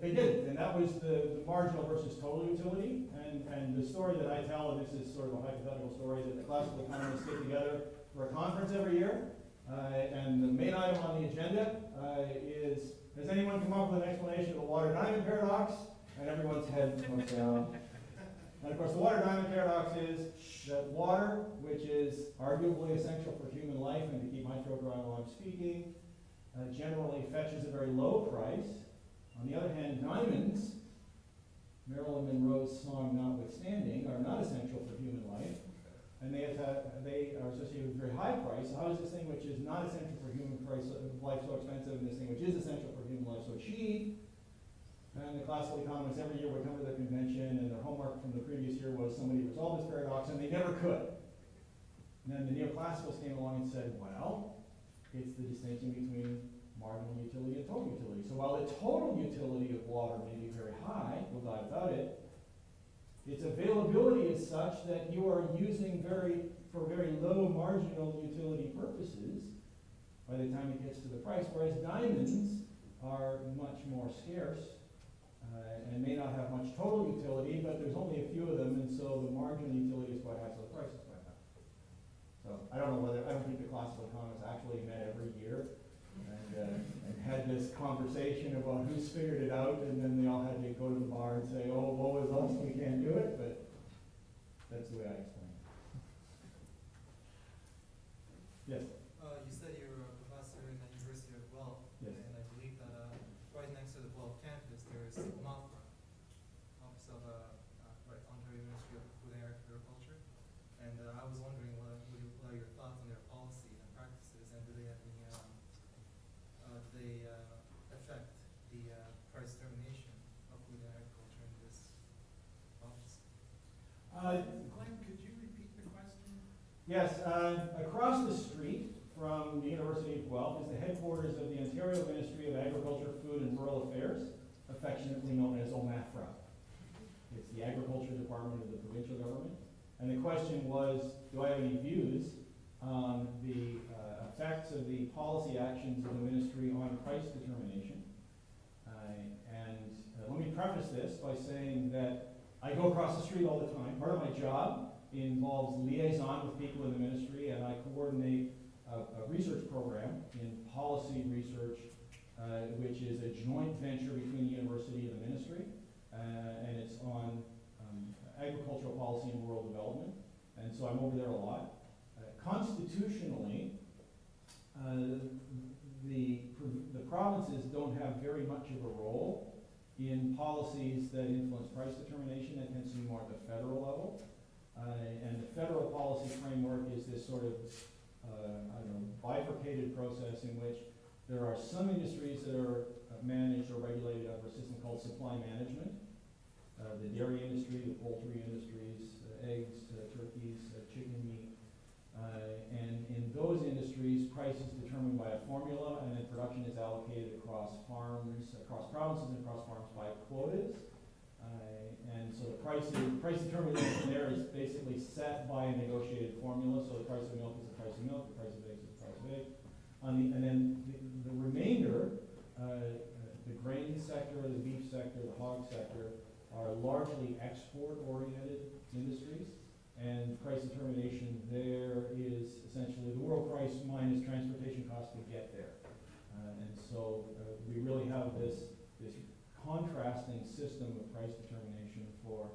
Speaker 5: they did, and that was the marginal versus total utility. And the story that I tell, and this is sort of a hypothetical story, that the classical economists get together for a conference every year. And the main item on the agenda is, has anyone come up with an explanation of the water-diamond paradox? And everyone's head goes down. And of course, the water-diamond paradox is that water, which is arguably essential for human life and to keep my throat dry while I'm speaking, generally fetches a very low price. On the other hand, diamonds, Marilyn Monroe's song notwithstanding, are not essential for human life. And they are associated with a very high price. So how is this thing which is not essential for human life so expensive, and this thing which is essential for human life so cheap? And the classical economists every year would come to the convention, and their homework from the previous year was somebody resolve this paradox, and they never could. And then the neoclassicals came along and said, well, it's the distinction between marginal utility and total utility. So while the total utility of water may be very high, we'll die without it, its availability is such that you are using for very low marginal utility purposes by the time it gets to the price, whereas diamonds are much more scarce and may not have much total utility, but there's only a few of them, and so the marginal utility is quite high, so the price is quite high. So I don't think the classical economists actually met every year and had this conversation about who's figured it out, and then they all had to go to the bar and say, oh, woe is us, we can't do it, but that's the way I explain it. Yes.
Speaker 9: You said you're a professor in the University of Guelph,
Speaker 5: Yes.
Speaker 9: and I believe that right next to the Guelph campus there is MAFRA, Office of Ontario Ministry of Food and Agriculture, and I was wondering what are your thoughts on their policy and practices, and do they have any affect the price determination of food and agriculture in this office?
Speaker 6: Glenn, could you repeat the question?
Speaker 5: Yes, across the street from the University of Guelph is the headquarters of the Ontario Ministry of Agriculture, Food and Rural Affairs, affectionately known as OMAFRA. It's the Agriculture Department of the provincial government. And the question was, do I have any views on the effects of the policy actions of the ministry on price determination? Let me preface this by saying that I go across the street all the time. Part of my job involves liaison with people in the ministry, and I coordinate a research program in policy research, which is a joint venture between the university and the ministry, and it's on agricultural policy and rural development, and so I'm over there a lot. Constitutionally, the provinces don't have very much of a role in policies that influence price determination. That tends to be more at the federal level. And the federal policy framework is this sort of, bifurcated process in which there are some industries that are managed or regulated under a system called supply management. The dairy industry, the poultry industries, eggs, turkeys, chicken meat. And in those industries, price is determined by a formula, and then production is allocated across farms, across provinces and across farms by quotas. And so the price determination there is basically set by a negotiated formula. So the price of milk is the price of milk, the price of eggs is the price of eggs. And then the remainder, the grain sector, the beef sector, the hog sector, are largely export-oriented industries. And price determination there is essentially the world price minus transportation costs to get there. And so we really have this contrasting system of price determination for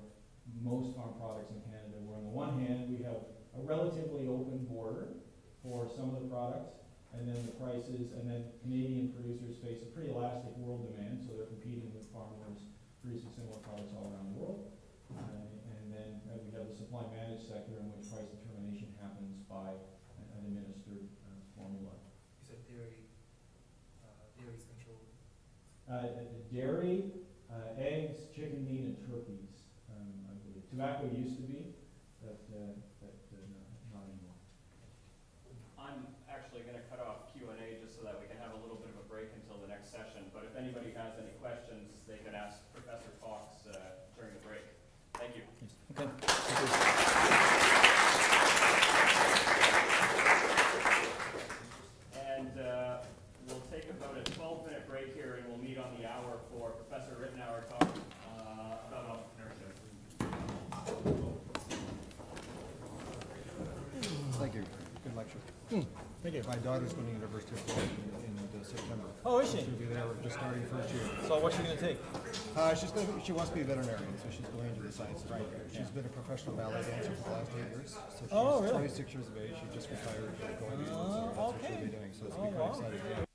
Speaker 5: most farm products in Canada, where on the one hand we have a relatively open border for some of the products, and then the prices, and then Canadian producers face a pretty elastic world demand, so they're competing with farmers producing similar products all around the world. And then we have the supply managed sector in which price determination happens by an administered formula.
Speaker 9: You said dairy is controlled.
Speaker 5: Dairy, eggs, chicken meat, and turkeys, I believe. Tobacco used to be, but not anymore.
Speaker 4: I'm actually going to cut off Q&A just so that we can have a little bit of a break until the next session. But if anybody has any questions, they can ask Professor Fox during the break. Thank you.
Speaker 5: Okay.
Speaker 4: And we'll take about a 12-minute break here, and we'll meet on the hour for Professor Ritenour talking about entrepreneurship.
Speaker 1: Thank you. Good lecture. Thank you. My daughter's going to University of Guelph in September.
Speaker 5: Oh, is she?
Speaker 1: She'll be there just starting first year.
Speaker 5: So what's she going to take?
Speaker 1: She wants to be a veterinarian, so she's going into the sciences. Right. She's been a professional ballet dancer for the last 8 years. So she's 26 years of age. She just retired going into so that's what she'll be doing. So it's quite exciting.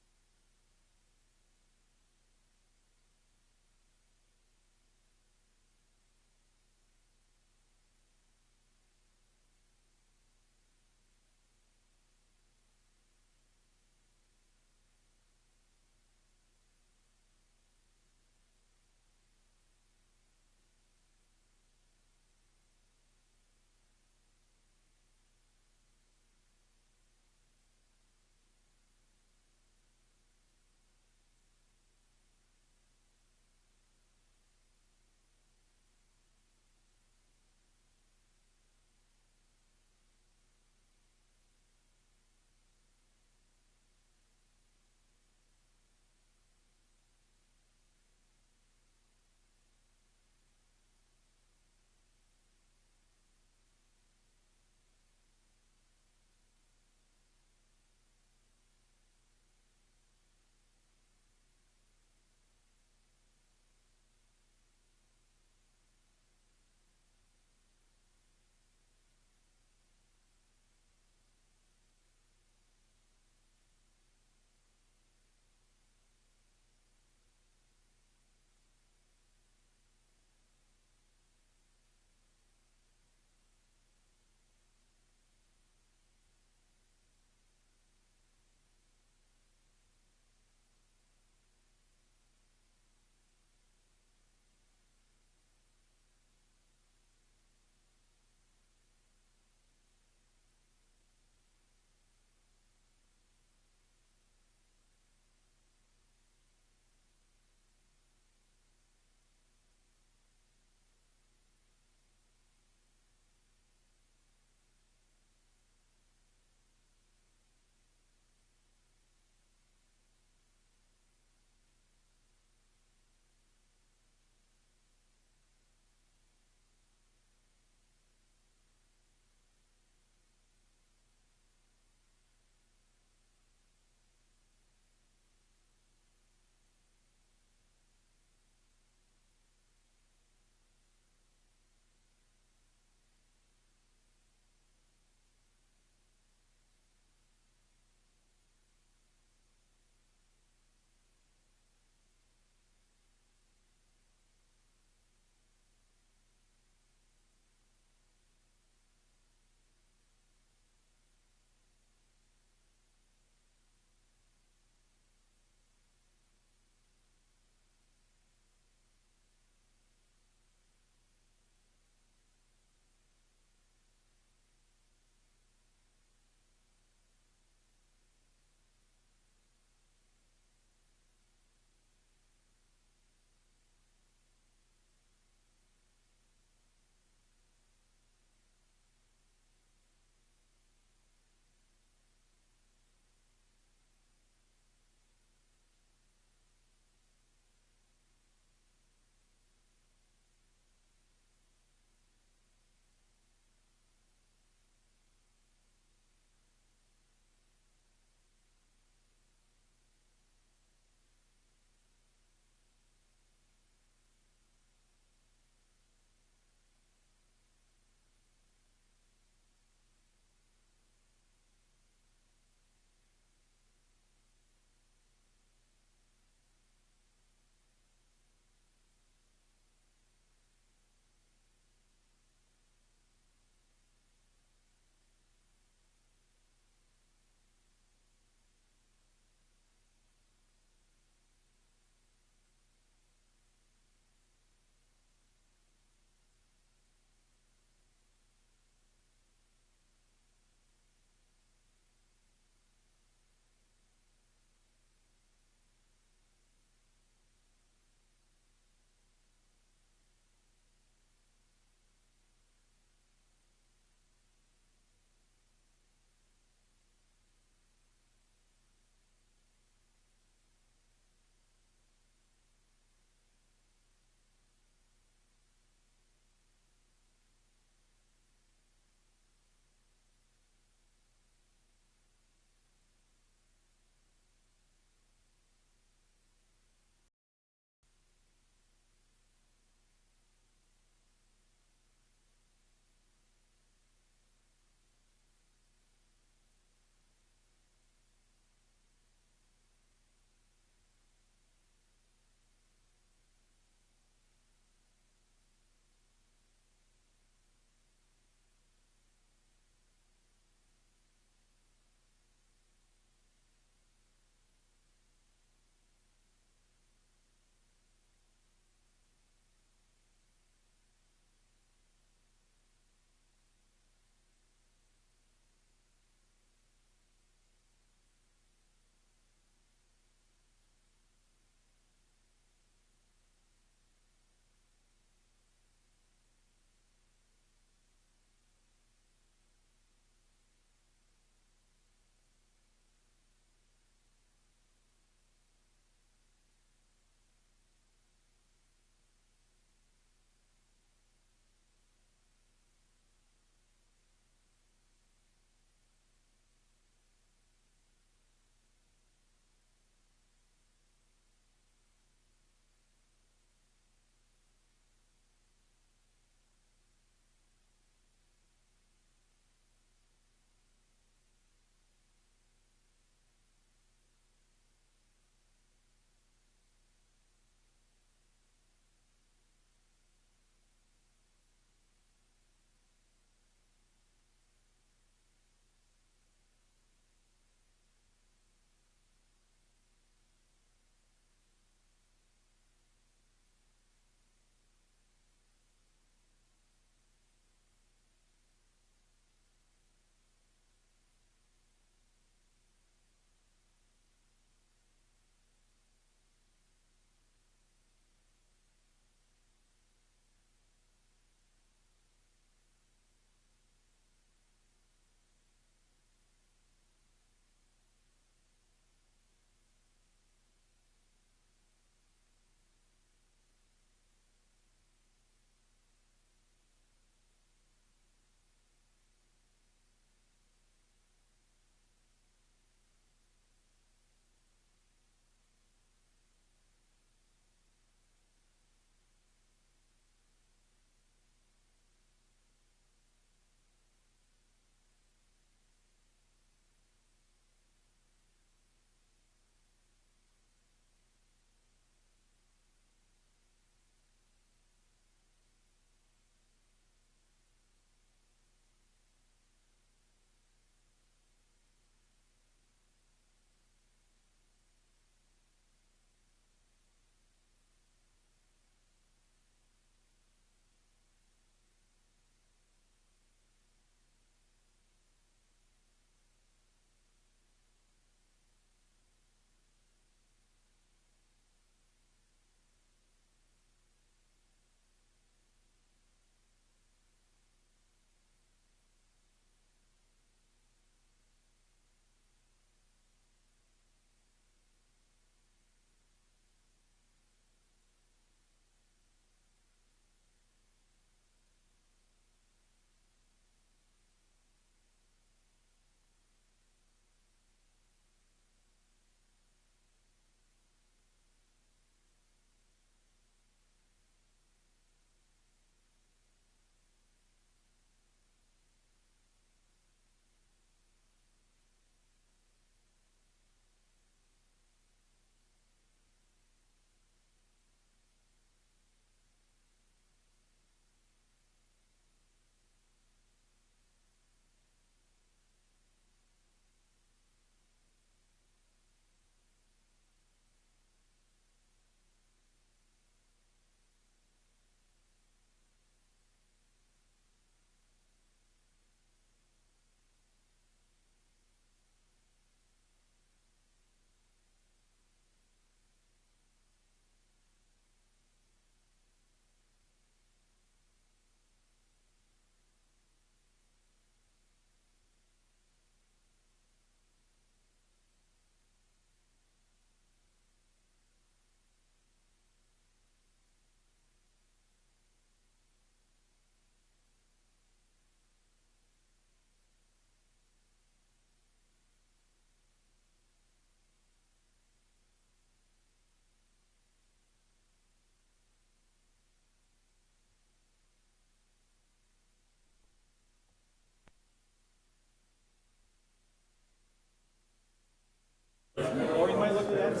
Speaker 10: Got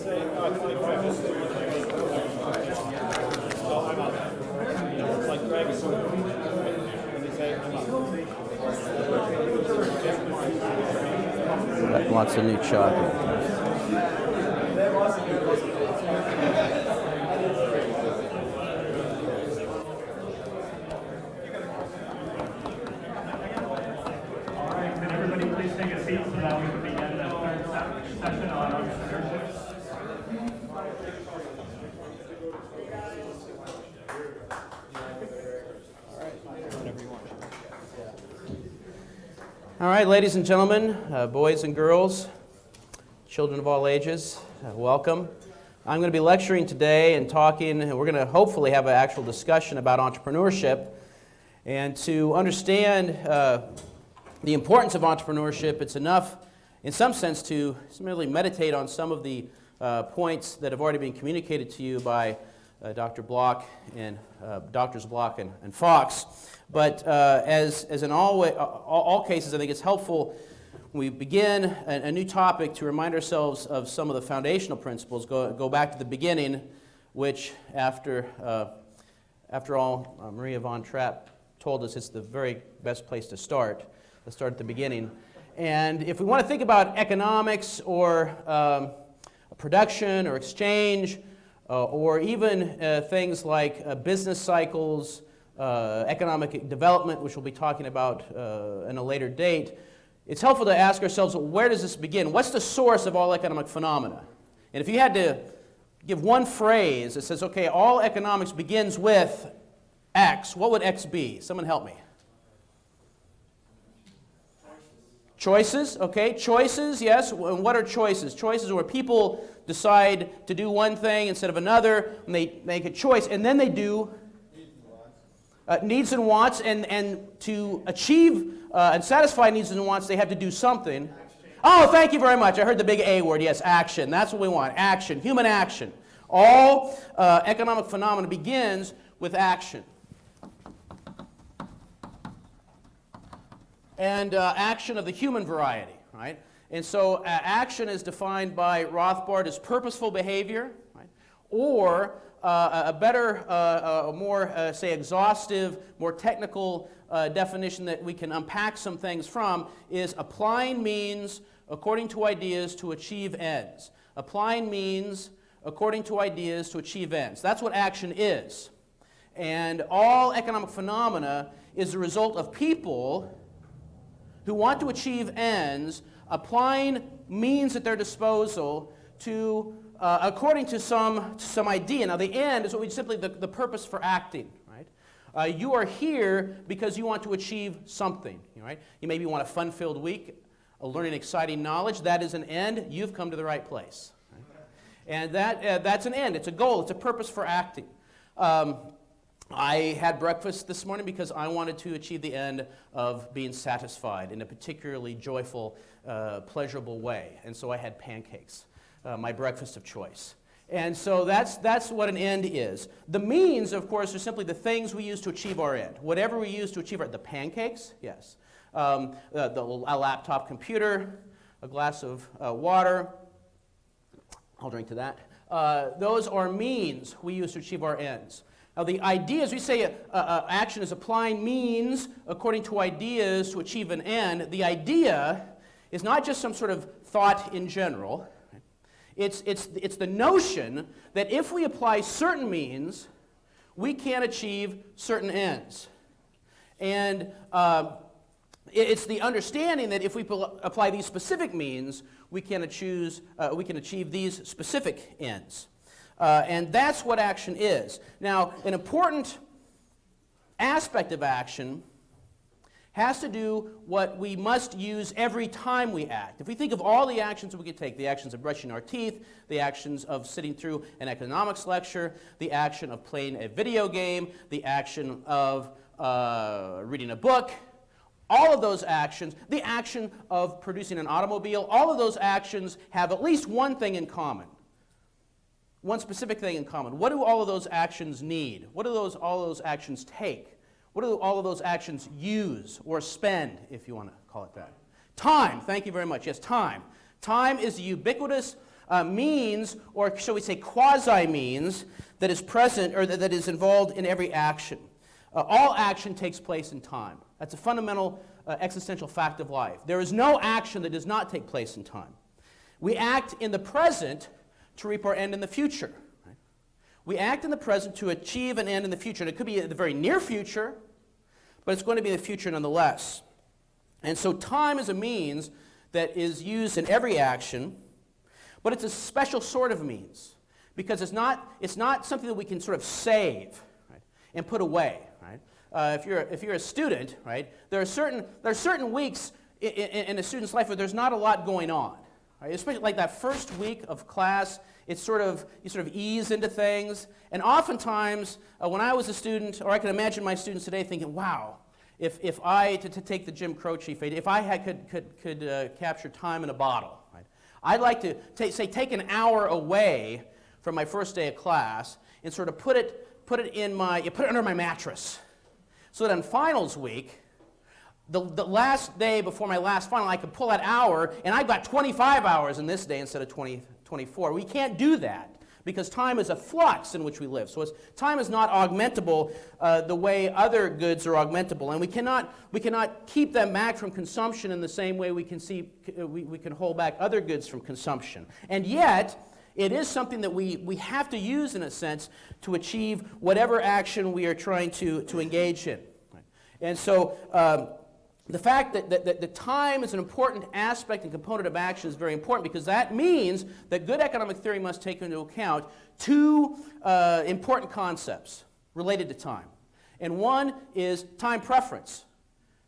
Speaker 10: lots of new chocolate.
Speaker 4: Can everybody please take a seat so that we can begin the third session on entrepreneurship?
Speaker 10: All right, ladies and gentlemen, boys and girls, children of all ages, welcome. I'm going to be lecturing today and talking, and we're going to hopefully have an actual discussion about entrepreneurship. And to understand the importance of entrepreneurship, it's enough, in some sense, to merely meditate on some of the points that have already been communicated to you by Dr. Block and Doctors Block and Fox. But as in all cases, I think it's helpful when we begin a new topic to remind ourselves of some of the foundational principles. Go back to the beginning, which after all, Maria von Trapp told us it's the very best place to start. Let's start at the beginning. And if we want to think about economics or production or exchange, or even things like business cycles, economic development, which we'll be talking about in a later date, it's helpful to ask ourselves, where does this begin? What's the source of all economic phenomena? And if you had to give one phrase that says, okay, all economics begins with X, what would X be? Someone help me. Choices, okay, choices, yes. And what are choices? Choices are where people decide to do one thing instead of another, and they make a choice, and then they do needs and wants, and to achieve and satisfy needs and wants, they have to do something. Oh, thank you very much. I heard the big A word. Yes, action. That's what we want. Action, human action. All economic phenomena begins with action. And action of the human variety, right? And so action is defined by Rothbard as purposeful behavior, right? Or a better, more, say, exhaustive, more technical definition that we can unpack some things from is applying means according to ideas to achieve ends. Applying means according to ideas to achieve ends. That's what action is. And all economic phenomena is the result of people who want to achieve ends, applying means at their disposal to, according to some idea. Now, the end is what we simply the purpose for acting, right? You are here because you want to achieve something, right? You maybe want a fun-filled week, learning exciting knowledge. That is an end. You've come to the right place. Right? And that's an end. It's a goal. It's a purpose for acting. I had breakfast this morning because I wanted to achieve the end of being satisfied in a particularly joyful, pleasurable way. And so I had pancakes, my breakfast of choice. And so that's what an end is. The means, of course, are simply the things we use to achieve our end. Whatever we use to achieve the pancakes, yes. A laptop computer, a glass of water. I'll drink to that. Those are means we use to achieve our ends. Now, the ideas, we say action is applying means according to ideas to achieve an end. The idea is not just some sort of thought in general. It's the notion that if we apply certain means, we can achieve certain ends. And it's the understanding that if we apply these specific means, we can achieve these specific ends. And that's what action is. Now, an important aspect of action has to do what we must use every time we act. If we think of all the actions that we could take, the actions of brushing our teeth, the actions of sitting through an economics lecture, the action of playing a video game, the action of reading a book, all of those actions, the action of producing an automobile, all of those actions have at least one thing in common. One specific thing in common. What do all of those actions need? What do all of those actions take? What do all of those actions use or spend, if you want to call it that? Time. Thank you very much. Yes, time. Time is the ubiquitous means, or shall we say quasi-means, that is present or that is involved in every action. All action takes place in time. That's a fundamental existential fact of life. There is no action that does not take place in time. We act in the present to reap our end in the future. Right? We act in the present to achieve an end in the future. And it could be in the very near future, but it's going to be in the future nonetheless. And so time is a means that is used in every action, but it's a special sort of means because it's not something that we can sort of save, right, and put away. Right? If you're a student, right, there are certain weeks in a student's life where there's not a lot going on. Right? Especially like that first week of class, you sort of ease into things. And oftentimes, when I was a student, or I can imagine my students today thinking, wow, if I, to take the Jim Croce fate, if I could capture time in a bottle, right? I'd like to take an hour away from my first day of class and sort of put it under my mattress, so that on finals week, the last day before my last final, I could pull that hour, and I've got 25 hours in this day instead of 24. We can't do that because time is a flux in which we live. So time is not augmentable the way other goods are augmentable, and we cannot keep them back from consumption in the same way we can hold back other goods from consumption. And yet, it is something that we have to use in a sense to achieve whatever action we are trying to engage in. And so the fact that the time is an important aspect and component of action is very important because that means that good economic theory must take into account two important concepts related to time. And one is time preference.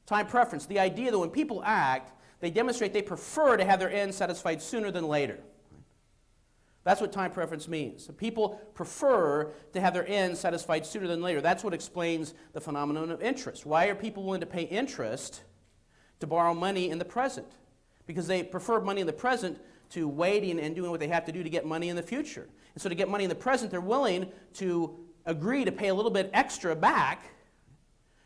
Speaker 10: Time preference, the idea that when people act, they demonstrate they prefer to have their ends satisfied sooner than later. That's what time preference means. People prefer to have their ends satisfied sooner than later. That's what explains the phenomenon of interest. Why are people willing to pay interest to borrow money in the present? Because they prefer money in the present to waiting and doing what they have to do to get money in the future. And so to get money in the present, they're willing to agree to pay a little bit extra back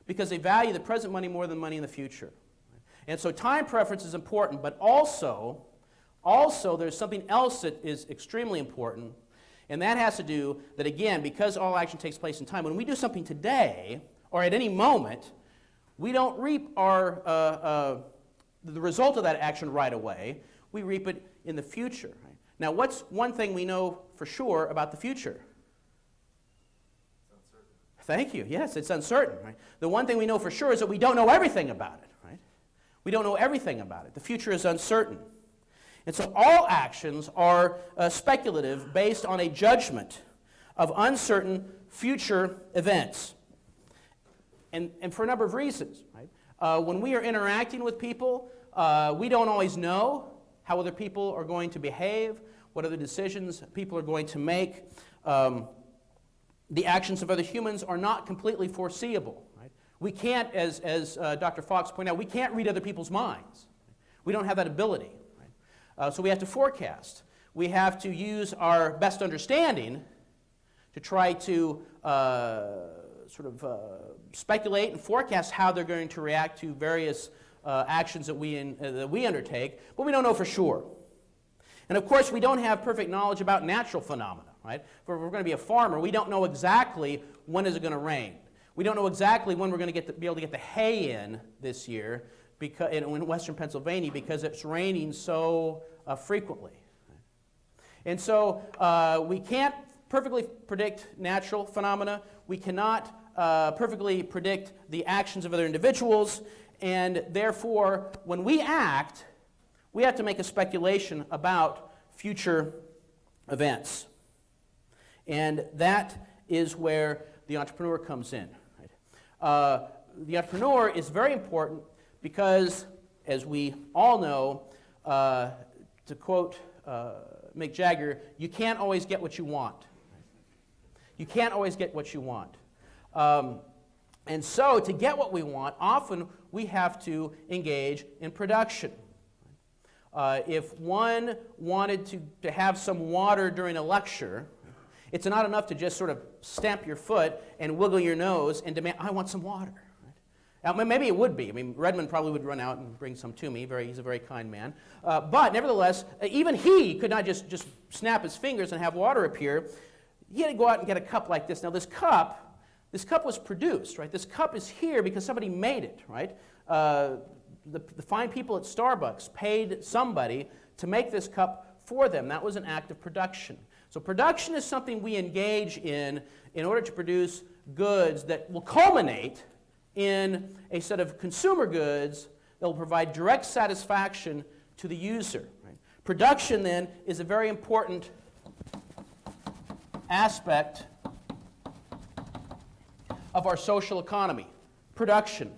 Speaker 10: because they value the present money more than money in the future. And so time preference is important, but also there's something else that is extremely important, and that has to do that, again, because all action takes place in time, when we do something today or at any moment, we don't reap the result of that action right away. We reap it in the future. Right? Now, what's one thing we know for sure about the future?
Speaker 8: It's uncertain.
Speaker 10: Thank you. Yes, it's uncertain. Right? The one thing we know for sure is that we don't know everything about it. Right? We don't know everything about it. The future is uncertain. And so all actions are speculative based on a judgment of uncertain future events. And for a number of reasons. Right? When we are interacting with people, we don't always know how other people are going to behave, what other decisions people are going to make. The actions of other humans are not completely foreseeable. Right? We can't, as Dr. Fox pointed out, we can't read other people's minds. We don't have that ability. So we have to forecast. We have to use our best understanding to try to speculate and forecast how they're going to react to various actions that we undertake, but we don't know for sure. And of course, we don't have perfect knowledge about natural phenomena. Right? If we're going to be a farmer, we don't know exactly when is it going to rain. We don't know exactly when we're going to be able to get the hay in this year in western Pennsylvania because it's raining so frequently. And so we can't perfectly predict natural phenomena. We cannot perfectly predict the actions of other individuals. And therefore, when we act, we have to make a speculation about future events. And that is where the entrepreneur comes in. Right? The entrepreneur is very important because, as we all know, to quote Mick Jagger, you can't always get what you want. You can't always get what you want. And so, to get what we want, often we have to engage in production. If one wanted to have some water during a lecture, it's not enough to just sort of stamp your foot and wiggle your nose and demand, I want some water. Maybe it would be. I mean, Redmond probably would run out and bring some to me. He's a very kind man. But nevertheless, even he could not just snap his fingers and have water appear. He had to go out and get a cup like this. Now, this cup was produced, right? This cup is here because somebody made it, right? The fine people at Starbucks paid somebody to make this cup for them. That was an act of production. So production is something we engage in order to produce goods that will culminate in a set of consumer goods that will provide direct satisfaction to the user. Right? Production, then, is a very important aspect of our social economy. Production.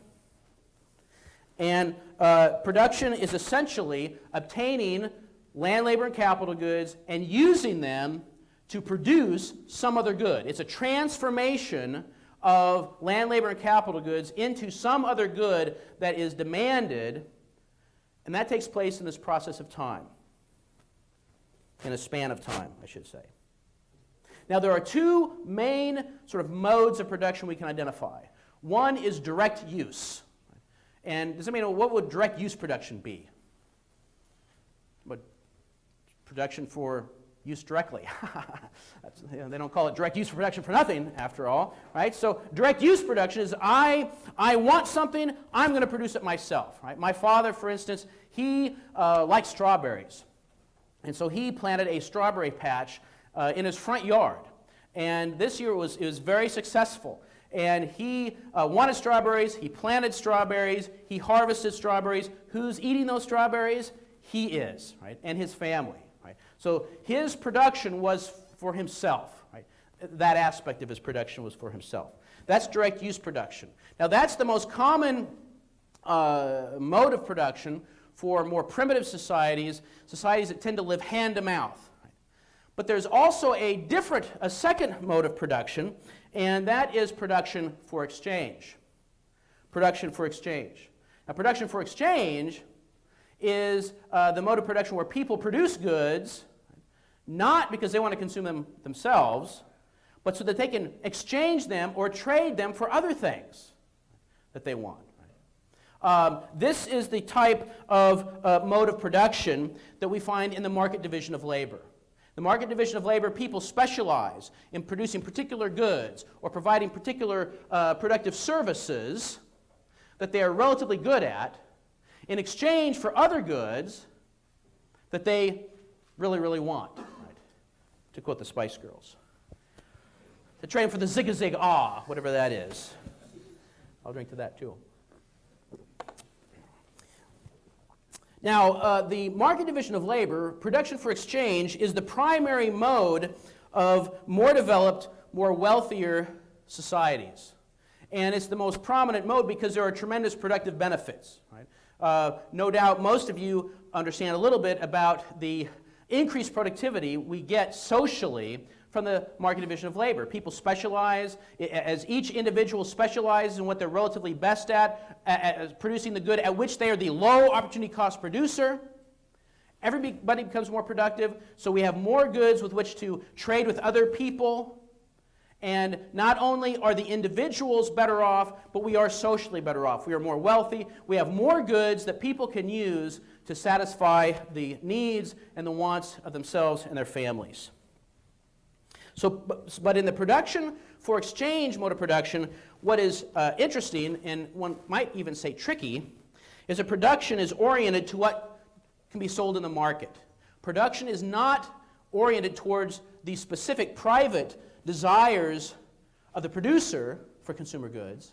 Speaker 10: And production is essentially obtaining land, labor, and capital goods and using them to produce some other good. It's a transformation of land, labor, and capital goods into some other good that is demanded, and that takes place in this process of time, in a span of time, I should say. Now, there are two main sort of modes of production we can identify. One is direct use. And does anybody know what would direct use production be? But production for use directly. They don't call it direct use production for nothing, after all, right? So direct use production is I want something, I'm going to produce it myself, right? My father, for instance, he likes strawberries. And so he planted a strawberry patch in his front yard. And this year it was very successful. And he wanted strawberries, he planted strawberries, he harvested strawberries. Who's eating those strawberries? He is, right? And his family, right? So his production was for himself, right? That aspect of his production was for himself. That's direct use production. Now that's the most common mode of production for more primitive societies, societies that tend to live hand to mouth. Right? But there's also a second mode of production, and that is production for exchange. Production for exchange. Now, production for exchange is the mode of production where people produce goods, not because they want to consume them themselves, but so that they can exchange them or trade them for other things that they want. This is the type of mode of production that we find in the market division of labor. The market division of labor, people specialize in producing particular goods or providing particular productive services that they are relatively good at in exchange for other goods that they really, really want, right? To quote the Spice Girls. To trade for the zig-a-zig-ah, whatever that is. I'll drink to that too. Now, the market division of labor, production for exchange, is the primary mode of more developed, more wealthier societies. And it's the most prominent mode because there are tremendous productive benefits. Right? No doubt most of you understand a little bit about the increased productivity we get socially from the market division of labor. People specialize, as each individual specializes in what they're relatively best at producing the good at which they are the low opportunity cost producer. Everybody becomes more productive, so we have more goods with which to trade with other people. And not only are the individuals better off, but we are socially better off. We are more wealthy. We have more goods that people can use to satisfy the needs and the wants of themselves and their families. So, but in the production for exchange mode of production, what is interesting, and one might even say tricky, is that production is oriented to what can be sold in the market. Production is not oriented towards the specific private desires of the producer for consumer goods.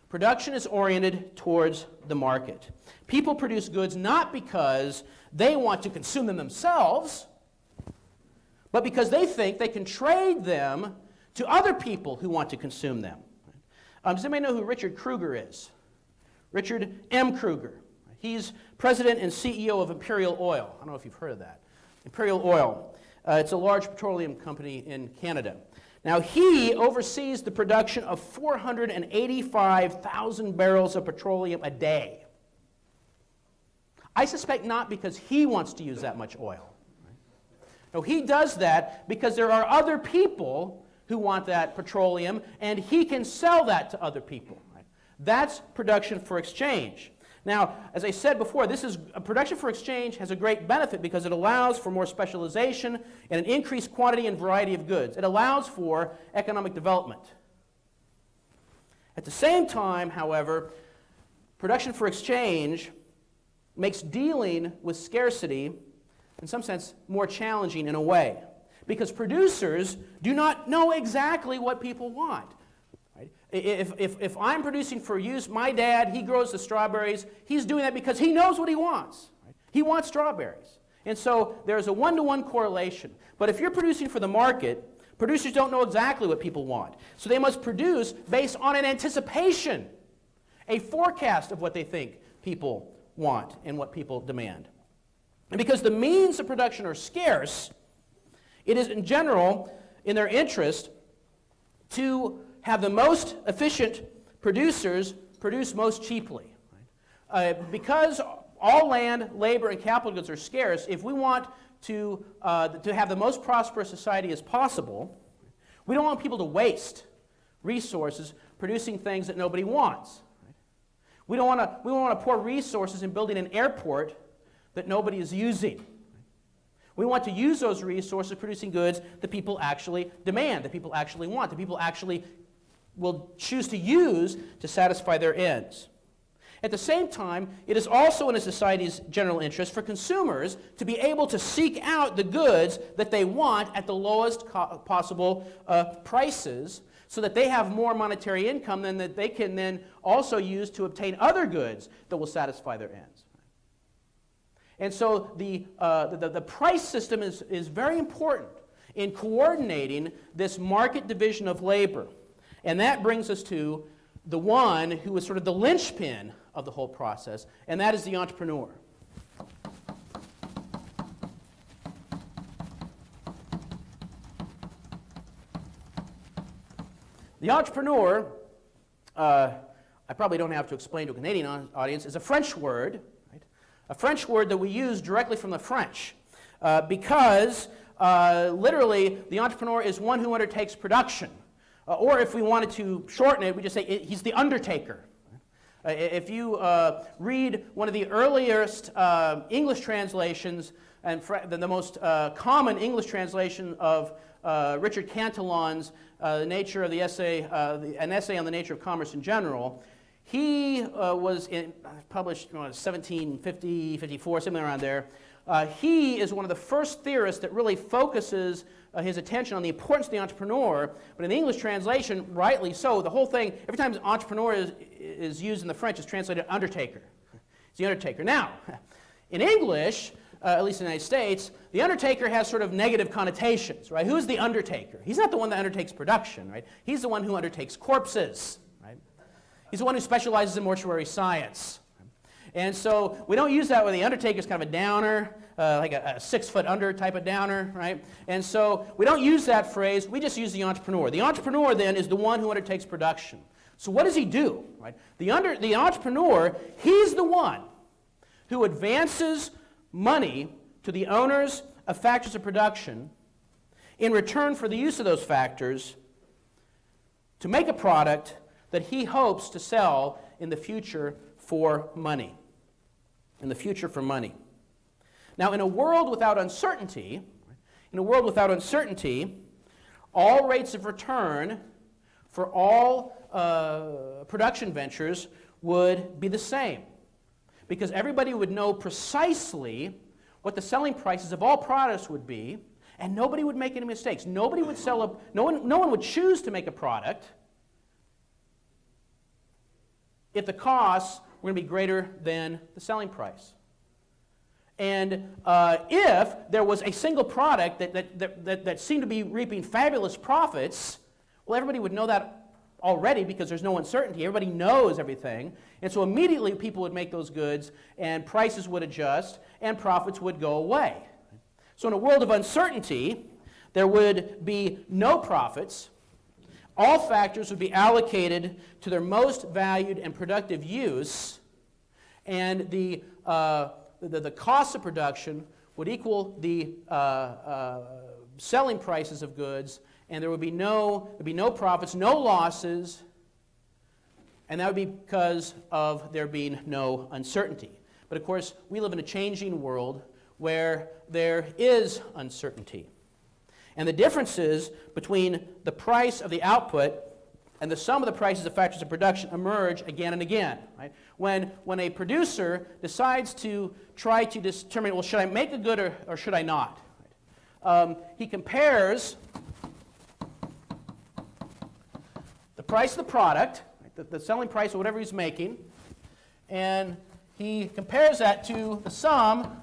Speaker 10: Production is oriented towards the market. People produce goods not because they want to consume them themselves, but because they think they can trade them to other people who want to consume them. Does anybody know who Richard Kruger is? Richard M. Kruger. He's president and CEO of Imperial Oil. I don't know if you've heard of that. Imperial Oil. It's a large petroleum company in Canada. Now, he oversees the production of 485,000 barrels of petroleum a day. I suspect not because he wants to use that much oil. No, he does that because there are other people who want that petroleum, and he can sell that to other people. Right? That's production for exchange. Now, as I said before, production for exchange has a great benefit because it allows for more specialization and an increased quantity and variety of goods. It allows for economic development. At the same time, however, production for exchange makes dealing with scarcity, in some sense, more challenging in a way, because producers do not know exactly what people want. Right? If I'm producing for use, my dad, he grows the strawberries. He's doing that because he knows what he wants. Right? He wants strawberries. And so there's a one-to-one correlation. But if you're producing for the market, producers don't know exactly what people want. So they must produce based on an anticipation, a forecast of what they think people want and what people demand. And because the means of production are scarce, it is in general in their interest to have the most efficient producers produce most cheaply. Because all land, labor, and capital goods are scarce, if we want to have the most prosperous society as possible, we don't want people to waste resources producing things that nobody wants. We don't want to pour resources in building an airport that nobody is using. We want to use those resources producing goods that people actually demand, that people actually want, that people actually will choose to use to satisfy their ends. At the same time, it is also in a society's general interest for consumers to be able to seek out the goods that they want at the lowest possible prices, so that they have more monetary income than that they can then also use to obtain other goods that will satisfy their ends. And so the price system is very important in coordinating this market division of labor. And that brings us to the one who is sort of the linchpin of the whole process, and that is the entrepreneur. The entrepreneur, I probably don't have to explain to a Canadian audience, is a French word, right? A French word that we use directly from the French, because literally the entrepreneur is one who undertakes production. Or if we wanted to shorten it, we just say he's the undertaker. If you read one of the earliest English translations, and the most common English translation of Richard Cantillon's The Nature of the Essay, an essay on the nature of commerce in general, he was published in 1750, 54, something around there. He is one of the first theorists that really focuses his attention on the importance of the entrepreneur, but in the English translation, rightly so, the whole thing, every time entrepreneur is used in the French, it's translated undertaker. It's the undertaker. Now, in English, at least in the United States, the undertaker has sort of negative connotations, right? Who's the undertaker? He's not the one that undertakes production, right? He's the one who undertakes corpses, right? He's the one who specializes in mortuary science. And so we don't use that when the undertaker's kind of a downer, like a 6-foot under type of downer, right? And so we don't use that phrase, we just use the entrepreneur. The entrepreneur then is the one who undertakes production. So what does he do, right? The entrepreneur, he's the one who advances money to the owners of factors of production in return for the use of those factors to make a product that he hopes to sell in the future for money. In the future for money. Now, in a world without uncertainty, all rates of return for all production ventures would be the same, because everybody would know precisely what the selling prices of all products would be, and nobody would make any mistakes. Nobody would no one would choose to make a product if the costs were going to be greater than the selling price. And if there was a single product that seemed to be reaping fabulous profits, well, everybody would know that already because there's no uncertainty. Everybody knows everything. And so immediately people would make those goods, and prices would adjust, and profits would go away. So in a world of uncertainty, there would be no profits. All factors would be allocated to their most valued and productive use, and the cost of production would equal the selling prices of goods, and there would be no profits, no losses, And that would be because of there being no uncertainty. But of course, we live in a changing world where there is uncertainty. And the differences between the price of the output and the sum of the prices of factors of production emerge again and again. Right? When a producer decides to try to determine, well, should I make a good or should I not? Right? He compares the price of the product, right, the selling price of whatever he's making, and he compares that to the sum,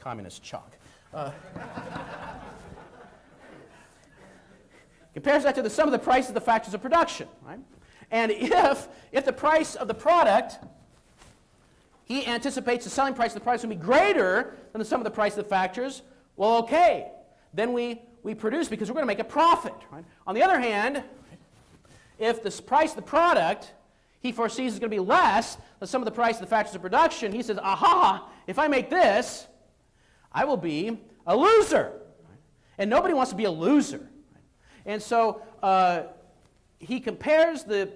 Speaker 10: communist chalk. Compares that to the sum of the price of the factors of production. Right? And if the price of the product, he anticipates the selling price of the product is going to be greater than the sum of the price of the factors, well, okay. Then we produce because we're going to make a profit. Right? On the other hand, if the price of the product he foresees is going to be less than some of the price of the factors of production, he says, aha, if I make this, I will be a loser. And nobody wants to be a loser. And so he compares the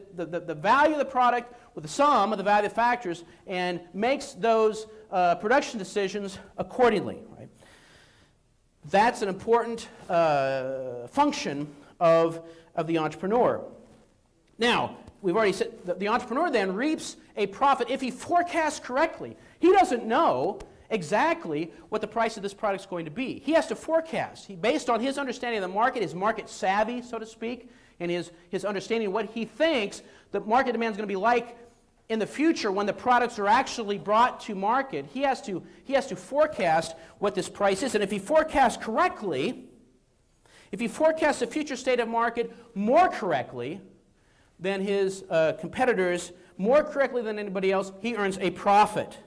Speaker 10: value of the product with the sum of the value of the factors and makes those production decisions accordingly. Right? That's an important function of the entrepreneur. Now, we've already said that the entrepreneur then reaps a profit if he forecasts correctly. He doesn't know exactly what the price of this product is going to be. He has to forecast. Based on his understanding of the market, his market savvy, so to speak, and his understanding of what he thinks the market demand is going to be like in the future when the products are actually brought to market, he has to forecast what this price is. And if he forecasts correctly, if he forecasts the future state of market more correctly than his competitors, more correctly than anybody else, he earns a profit.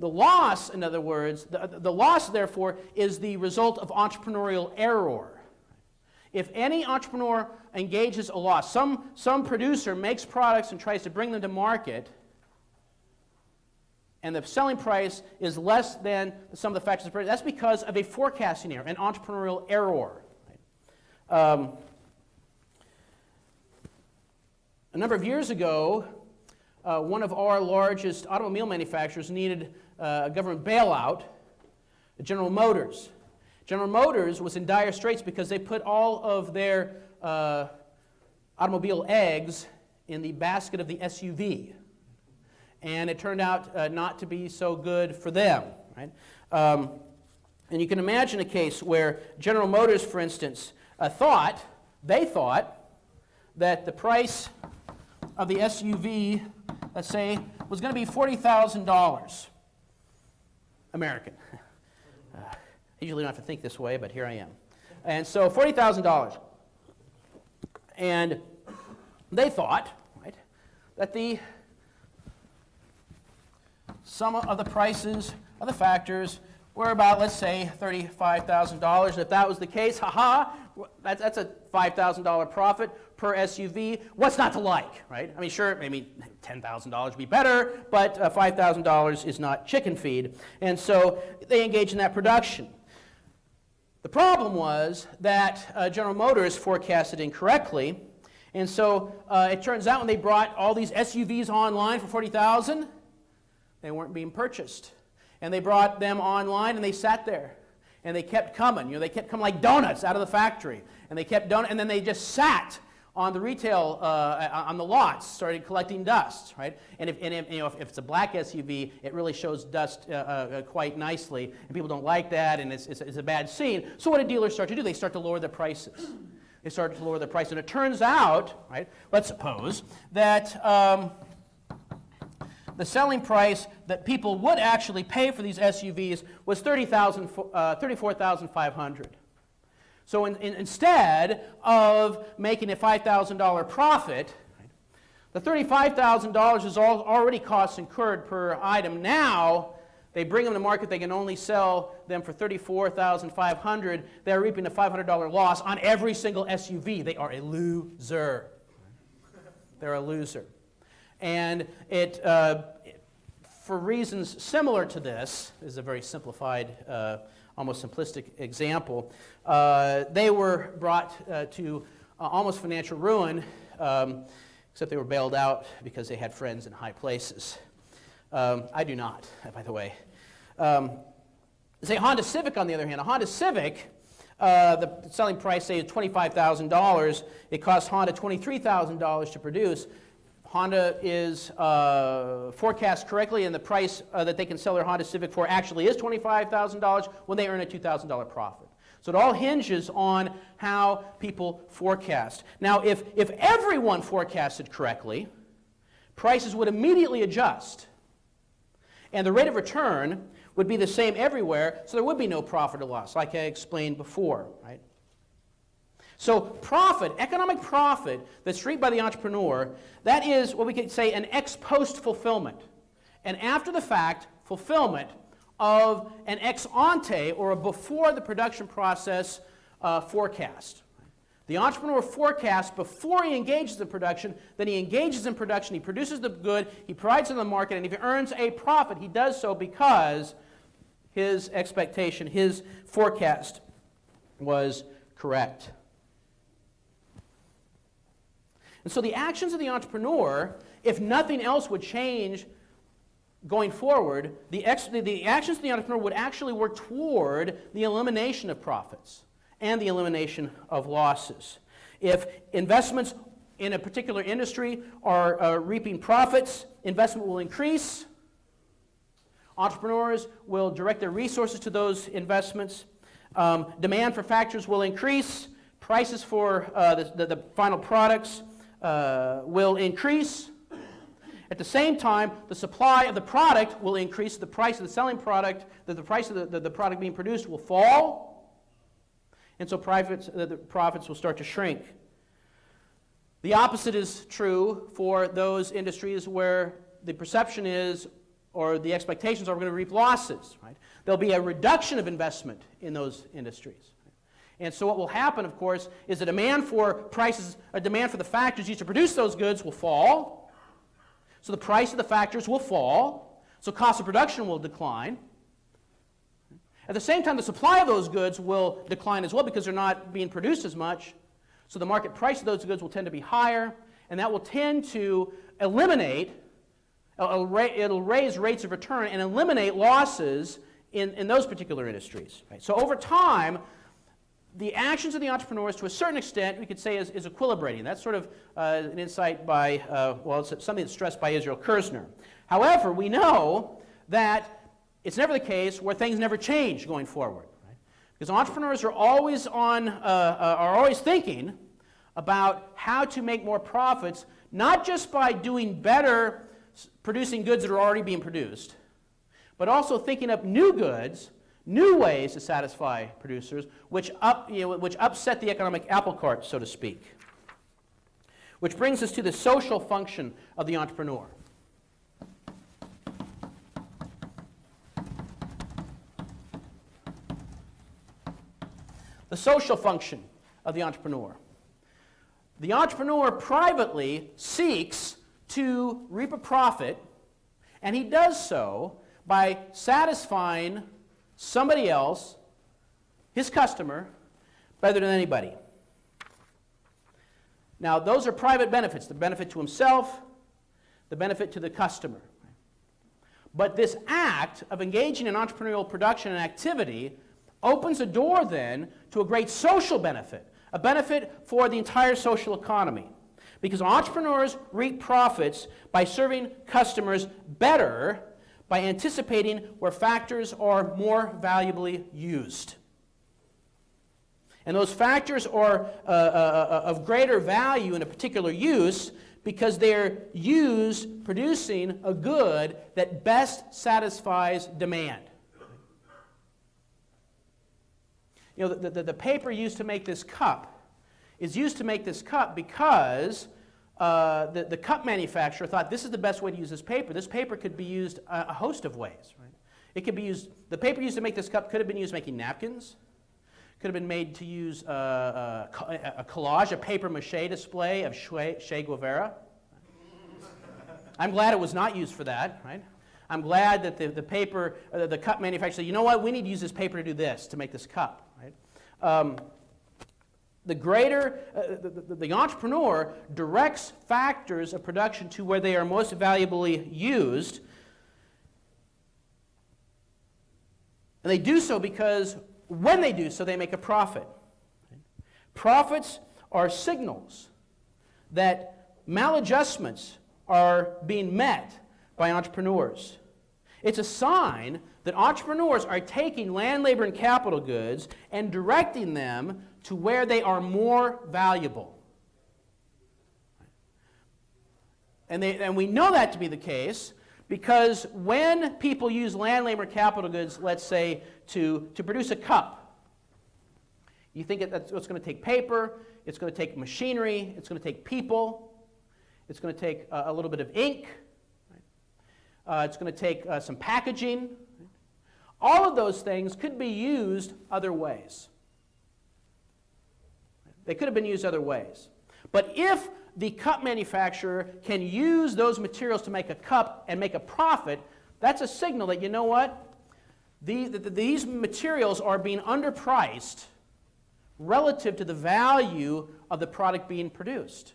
Speaker 10: The loss, in other words, the loss, therefore, is the result of entrepreneurial error. If any entrepreneur engages a loss, some producer makes products and tries to bring them to market, and the selling price is less than the sum of the factors of production, that's because of a forecasting error, an entrepreneurial error. A number of years ago, one of our largest automobile manufacturers needed a government bailout, General Motors. General Motors was in dire straits because they put all of their automobile eggs in the basket of the SUV. And it turned out not to be so good for them. Right? And you can imagine a case where General Motors, for instance, thought that the price of the SUV, let's say, was going to be $40,000 American. I usually don't have to think this way, but here I am. And so $40,000. And they thought, right, that the sum of the prices of the factors were about, let's say, $35,000. And if that was the case, that's a $5,000 profit per SUV. What's not to like, right? I mean, sure, maybe $10,000 would be better, but $5,000 is not chicken feed. And so they engaged in that production. The problem was that General Motors forecasted incorrectly. And so it turns out when they brought all these SUVs online for $40,000, they weren't being purchased. And they brought them online and they sat there. And they kept coming. They kept coming like donuts out of the factory. And they kept and then they just sat on the retail, on the lots, started collecting dust, right? And if it's a black SUV, it really shows dust quite nicely. And people don't like that, and it's a bad scene. So what do dealers start to do? They start to lower their prices. They start to lower their price. And it turns out, right, let's suppose, that the selling price that people would actually pay for these SUVs was $34,500. So instead of making a $5,000 profit, right, the $35,000 is already costs incurred per item. Now they bring them to market. They can only sell them for $34,500. They're reaping a $500 loss on every single SUV. They are a loser. They're a loser. And for reasons similar to this is a very simplified, almost simplistic example. They were brought to almost financial ruin, except they were bailed out because they had friends in high places. I do not, by the way. Say Honda Civic, on the other hand. A Honda Civic, the selling price, say, is $25,000. It costs Honda $23,000 to produce. Honda is forecast correctly, and the price that they can sell their Honda Civic for actually is $25,000 when they earn a $2,000 profit. So it all hinges on how people forecast. Now, if everyone forecasted correctly, prices would immediately adjust, and the rate of return would be the same everywhere, so there would be no profit or loss, like I explained before, right? So profit, economic profit that's reaped by the entrepreneur, that is what we could say an ex post fulfillment, an after the fact fulfillment of an ex ante, or a before the production process forecast. The entrepreneur forecasts before he engages in production, then he engages in production, he produces the good, he provides it to the market, and if he earns a profit, he does so because his expectation, his forecast was correct. And so the actions of the entrepreneur, if nothing else would change going forward, the actions of the entrepreneur would actually work toward the elimination of profits and the elimination of losses. If investments in a particular industry are reaping profits, investment will increase. Entrepreneurs will direct their resources to those investments. Demand for factors will increase. Prices for the final products will increase. At the same time, the supply of the product will increase. The price of the selling product, the price of the product being produced will fall. And so the profits will start to shrink. The opposite is true for those industries where the perception is, or the expectations are, we're going to reap losses. Right? There'll be a reduction of investment in those industries. And so what will happen, of course, is the demand for the factors used to produce those goods will fall. So the price of the factors will fall. So cost of production will decline. At the same time, the supply of those goods will decline as well because they're not being produced as much. So the market price of those goods will tend to be higher, and that will tend to eliminate, it'll raise rates of return and eliminate losses in those particular industries. Right? So over time, the actions of the entrepreneurs, to a certain extent, we could say is equilibrating. That's sort of an insight by, it's something that's stressed by Israel Kirzner. However, we know that it's never the case where things never change going forward. Right? Because entrepreneurs are always thinking about how to make more profits, not just by doing better producing goods that are already being produced, but also thinking up new goods, new ways to satisfy producers, which upset the economic apple cart, so to speak. Which brings us to the social function of the entrepreneur. The social function of the entrepreneur. The entrepreneur privately seeks to reap a profit, and he does so by satisfying somebody else, his customer, better than anybody. Now, those are private benefits, the benefit to himself, the benefit to the customer. But this act of engaging in entrepreneurial production and activity opens a door then to a great social benefit, a benefit for the entire social economy. Because entrepreneurs reap profits by serving customers better, by anticipating where factors are more valuably used. And those factors are of greater value in a particular use because they're used producing a good that best satisfies demand. You know, the paper used to make this cup is used to make this cup because the cup manufacturer thought this is the best way to use this paper. This paper could be used a host of ways. Right? It could be used. The paper used to make this cup could have been used making napkins. Could have been made to use a collage, a paper mache display of Che Guevara. I'm glad it was not used for that. Right? I'm glad that the cup manufacturer said, you know what, we need to use this paper to do this, to make this cup. Right? the greater the entrepreneur directs factors of production to where they are most valuably used. And they do so because when they do so, they make a profit. Profits are signals that maladjustments are being met by entrepreneurs. It's a sign that entrepreneurs are taking land, labor, and capital goods and directing them to where they are more valuable. And we know that to be the case because when people use land, labor, and capital goods, let's say, to produce a cup, you think it's going to take paper, it's going to take machinery, it's going to take people, it's going to take a little bit of ink, it's going to take some packaging. All of those things could be used other ways. They could have been used other ways. But if the cup manufacturer can use those materials to make a cup and make a profit, that's a signal that, you know what? These materials are being underpriced relative to the value of the product being produced.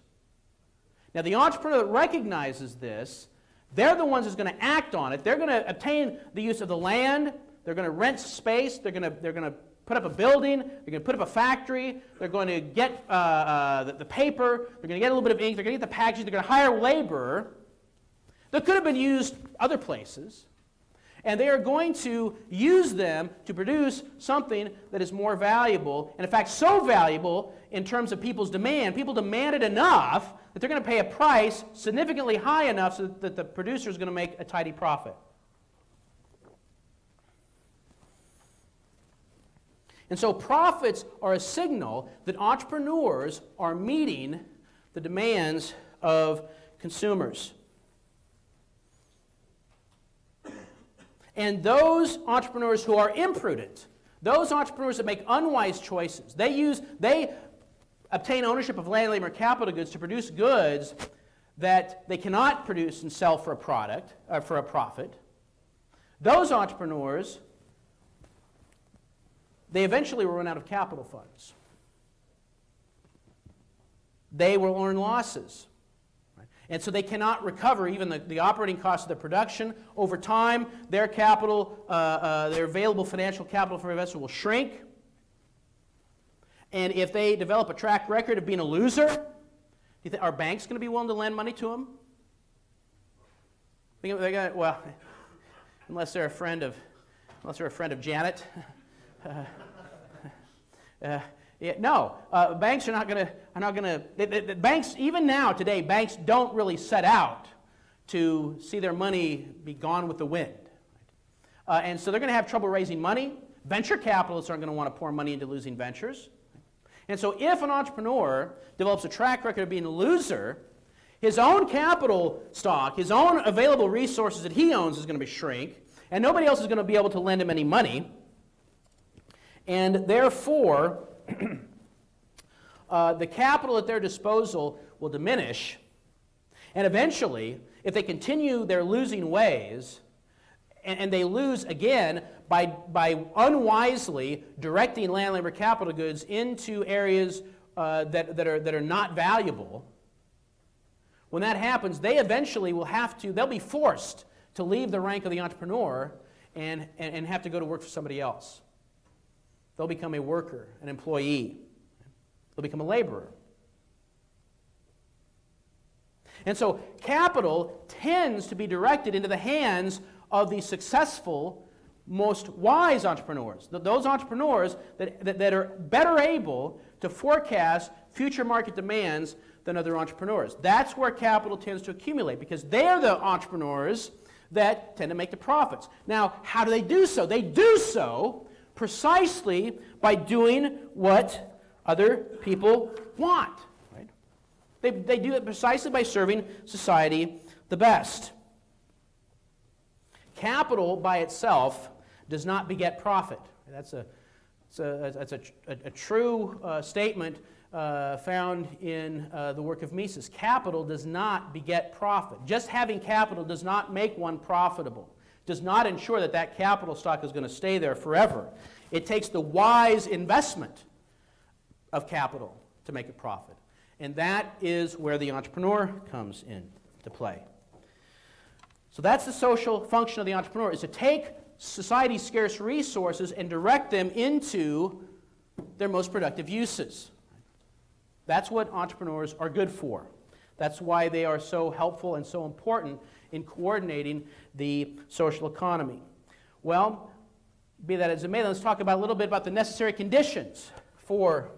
Speaker 10: Now, the entrepreneur that recognizes this, they're the ones who's going to act on it. They're going to obtain the use of the land. They're going to rent space. They're going to put up a building. They're going to put up a factory. They're going to get the paper. They're going to get a little bit of ink. They're going to get the packaging. They're going to hire labor that could have been used other places. And they are going to use them to produce something that is more valuable, and in fact so valuable in terms of people's demand. People demand it enough that they're going to pay a price significantly high enough so that the producer is going to make a tidy profit. And so profits are a signal that entrepreneurs are meeting the demands of consumers. And those entrepreneurs who are imprudent, those entrepreneurs that make unwise choices, they obtain ownership of land, labor, and capital goods to produce goods that they cannot produce and sell for a product, for a profit. Those entrepreneurs, they eventually will run out of capital funds. They will earn losses. And so they cannot recover even the operating costs of their production. Over time, their capital, their available financial capital for investment will shrink. And if they develop a track record of being a loser, are banks going to be willing to lend money to them? Well, unless they're a friend of Janet. No, banks are not going to. Banks, even now today, banks don't really set out to see their money be gone with the wind, and so they're going to have trouble raising money. Venture capitalists aren't going to want to pour money into losing ventures, and so if an entrepreneur develops a track record of being a loser, his own capital stock, his own available resources that he owns is going to be shrink, and nobody else is going to be able to lend him any money, and therefore the capital at their disposal will diminish, and eventually, if they continue their losing ways, and they lose again by unwisely directing land, labor, capital goods into areas that are not valuable, when that happens, they eventually they'll be forced to leave the rank of the entrepreneur and have to go to work for somebody else. They'll become a worker, an employee. They'll become a laborer. And so capital tends to be directed into the hands of the successful, most wise entrepreneurs. Those entrepreneurs that are better able to forecast future market demands than other entrepreneurs. That's where capital tends to accumulate because they're the entrepreneurs that tend to make the profits. Now, how do they do so? They do so precisely by doing what other people want. Right? They do it precisely by serving society the best. Capital by itself does not beget profit. That's a true statement found in the work of Mises. Capital does not beget profit. Just having capital does not make one profitable. Does not ensure that that capital stock is going to stay there forever. It takes the wise investment of capital to make a profit. And that is where the entrepreneur comes in to play. So that's the social function of the entrepreneur, is to take society's scarce resources and direct them into their most productive uses. That's what entrepreneurs are good for. That's why they are so helpful and so important in coordinating the social economy. Well, be that as it may, let's talk about a little bit about the necessary conditions for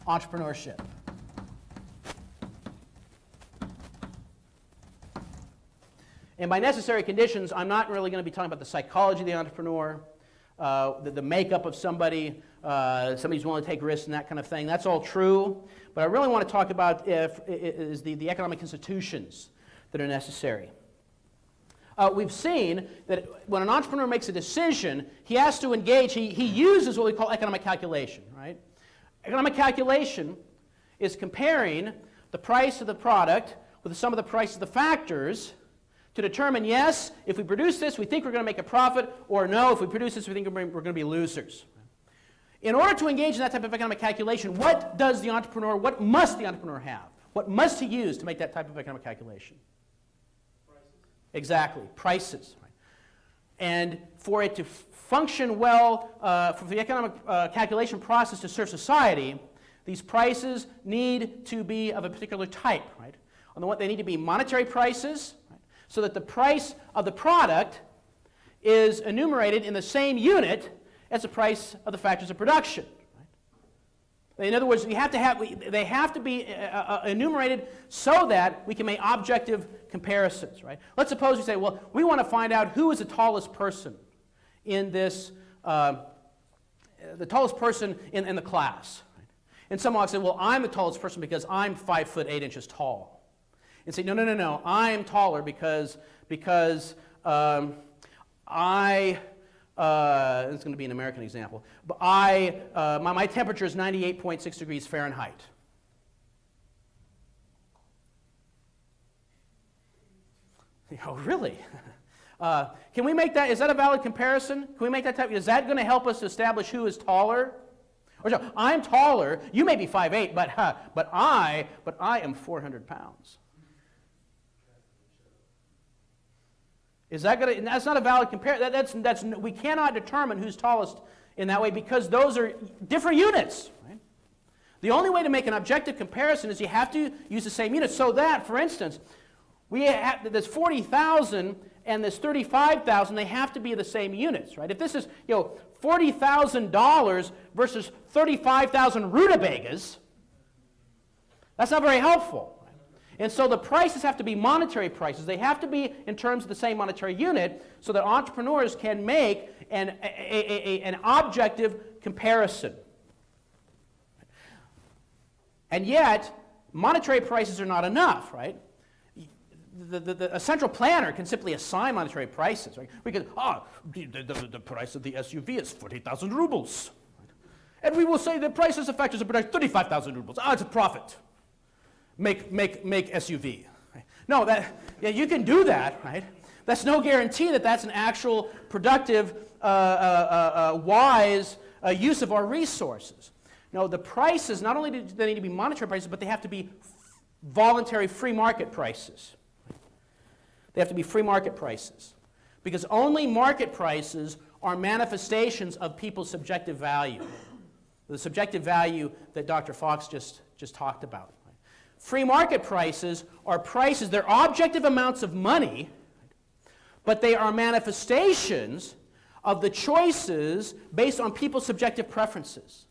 Speaker 10: entrepreneurship. And by necessary conditions, I'm not really going to be talking about the psychology of the entrepreneur, the makeup of somebody, somebody's willing to take risks and that kind of thing. That's all true. But I really want to talk about is the economic institutions that are necessary. We've seen that when an entrepreneur makes a decision, he has to engage, he uses what we call economic calculation, right? Economic calculation is comparing the price of the product with the sum of the price of the factors to determine, yes, if we produce this, we think we're going to make a profit, or no, if we produce this, we think we're going to be losers. In order to engage in that type of economic calculation, what must the entrepreneur have? What must he use to make that type of economic calculation?
Speaker 6: Prices.
Speaker 10: Exactly, prices. Right? And for it to function well, for the economic calculation process to serve society, these prices need to be of a particular type. Right? On the one, they need to be monetary prices, right? So that the price of the product is enumerated in the same unit as the price of the factors of production. Right? In other words, they have to be enumerated so that we can make objective comparisons. Right? Let's suppose we say, well, we want to find out who is the tallest person in this, the tallest person in the class. Right? And someone will say, well, I'm the tallest person because I'm 5 foot 8 inches tall. And say, no, I'm taller because I, it's going to be an American example, but my temperature is 98.6 degrees Fahrenheit. Oh, really? Can we make that, is that a valid comparison? Can we make that type, is that going to help us establish who is taller? Or so, I'm taller, you may be 5'8", but I am 400 pounds. Is that going to? That's not a valid comparison. We cannot determine who's tallest in that way because those are different units. Right? The only way to make an objective comparison is you have to use the same units. So that, for instance, there's 40,000 and there's 35,000. They have to be the same units, right? If this is $40,000 versus 35,000 rutabagas, that's not very helpful. And so the prices have to be monetary prices. They have to be in terms of the same monetary unit so that entrepreneurs can make an objective comparison. And yet, monetary prices are not enough, right? A central planner can simply assign monetary prices, right? We can, the price of the SUV is 40,000 rubles. And we will say the prices of factors of production 35,000 rubles. It's a profit. Make SUV. Right? No, you can do that, right? That's no guarantee that that's an actual productive, wise use of our resources. No, the prices, not only do they need to be monetary prices, but they have to be voluntary free market prices. They have to be free market prices. Because only market prices are manifestations of people's subjective value. The subjective value that Dr. Fox just talked about. Free market prices are prices, they're objective amounts of money, but they are manifestations of the choices based on people's subjective preferences.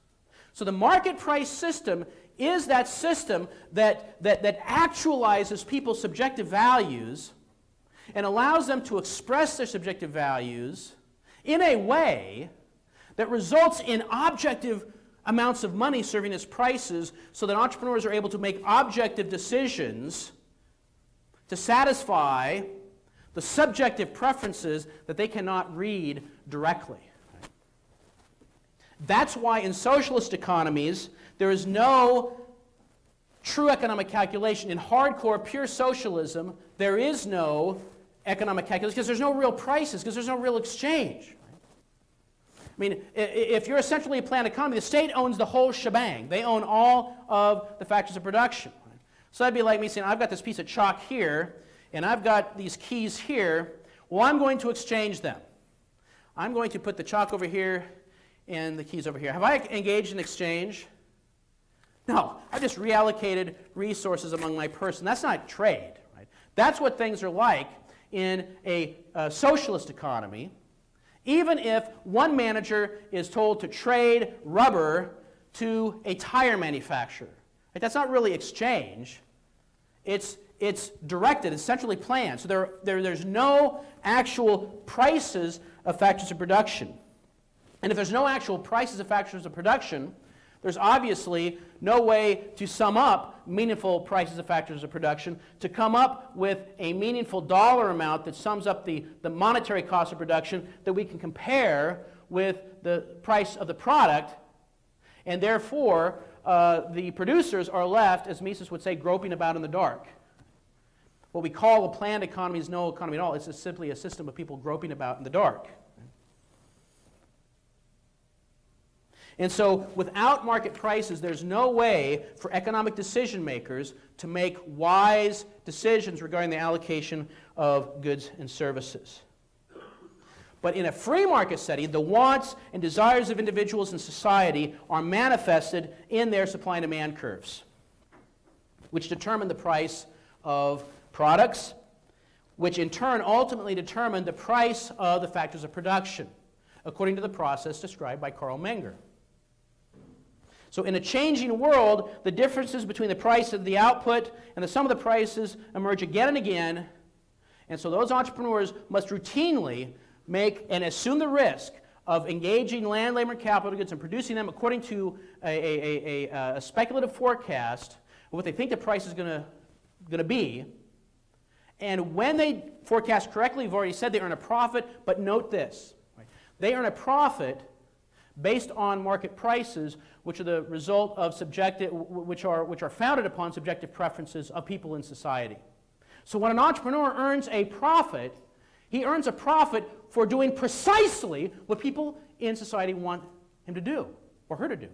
Speaker 10: So the market price system is that system that actualizes people's subjective values and allows them to express their subjective values in a way that results in objective amounts of money serving as prices so that entrepreneurs are able to make objective decisions to satisfy the subjective preferences that they cannot read directly. That's why in socialist economies there is no true economic calculation. In hardcore, pure socialism, there is no economic calculation because there's no real prices, because there's no real exchange. mean, if you're essentially a planned economy, the state owns the whole shebang. They own all of the factors of production. So that'd be like me saying, I've got this piece of chalk here, and I've got these keys here. Well, I'm going to exchange them. I'm going to put the chalk over here and the keys over here. Have I engaged in exchange? No. I've just reallocated resources among my person. That's not trade. Right? That's what things are like in a socialist economy. Even if one manager is told to trade rubber to a tire manufacturer. Right? That's not really exchange. It's directed, it's centrally planned. So there's no actual prices of factors of production. And if there's no actual prices of factors of production, there's obviously no way to sum up meaningful prices of factors of production, to come up with a meaningful dollar amount that sums up the monetary cost of production that we can compare with the price of the product. And therefore, the producers are left, as Mises would say, groping about in the dark. What we call a planned economy is no economy at all. It's just simply a system of people groping about in the dark. And so without market prices, there's no way for economic decision makers to make wise decisions regarding the allocation of goods and services. But in a free market setting, the wants and desires of individuals in society are manifested in their supply and demand curves, which determine the price of products, which in turn ultimately determine the price of the factors of production, according to the process described by Carl Menger. So in a changing world, the differences between the price of the output and the sum of the prices emerge again and again. And so those entrepreneurs must routinely make and assume the risk of engaging land, labor, and capital goods and producing them according to a speculative forecast of what they think the price is going to be. And when they forecast correctly, we've already said they earn a profit, but note this. Right? They earn a profit based on market prices, which are the result of which are founded upon subjective preferences of people in society. So when an entrepreneur earns a profit, he earns a profit for doing precisely what people in society want him to do, or her to do.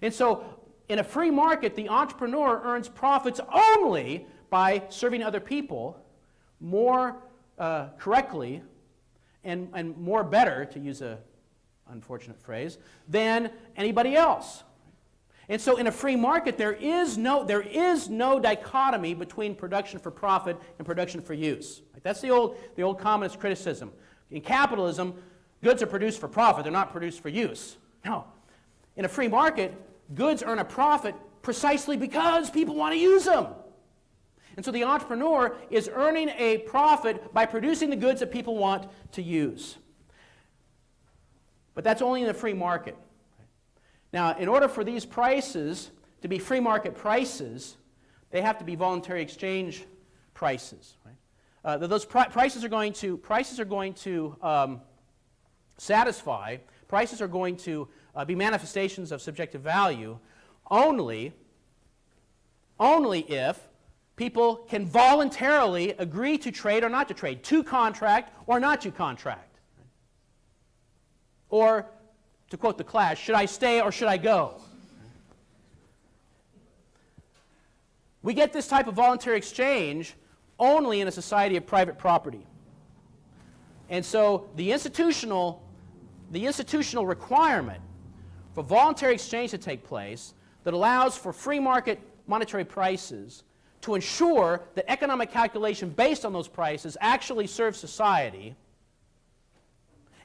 Speaker 10: And so in a free market, the entrepreneur earns profits only by serving other people more correctly and more better, to use a unfortunate phrase, than anybody else. And so in a free market, there is no dichotomy between production for profit and production for use. That's the old communist criticism. In capitalism, goods are produced for profit, they're not produced for use. No. In a free market, goods earn a profit precisely because people want to use them. And so the entrepreneur is earning a profit by producing the goods that people want to use. But that's only in the free market. Now, in order for these prices to be free market prices, they have to be voluntary exchange prices. Right? Those prices are going to satisfy. Prices are going to be manifestations of subjective value only if people can voluntarily agree to trade or not to trade, to contract or not to contract. Or, to quote The Clash, should I stay or should I go? We get this type of voluntary exchange only in a society of private property. And so the institutional requirement for voluntary exchange to take place that allows for free market monetary prices to ensure that economic calculation based on those prices actually serves society,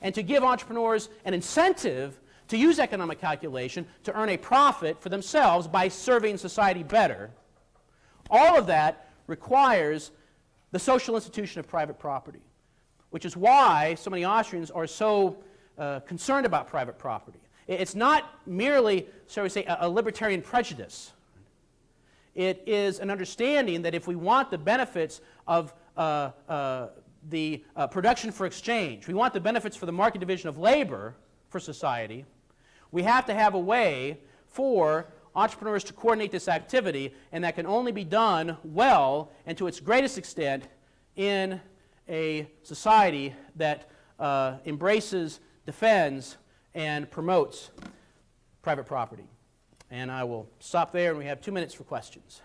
Speaker 10: and to give entrepreneurs an incentive to use economic calculation to earn a profit for themselves by serving society better, all of that requires the social institution of private property, which is why so many Austrians are so concerned about private property. It's not merely, shall we say, a libertarian prejudice. It is an understanding that if we want the benefits of the production for exchange, we want the benefits for the market division of labor for society, we have to have a way for entrepreneurs to coordinate this activity, and that can only be done well and to its greatest extent in a society that embraces defends and promotes private property. And I will stop there, and we have 2 minutes for questions.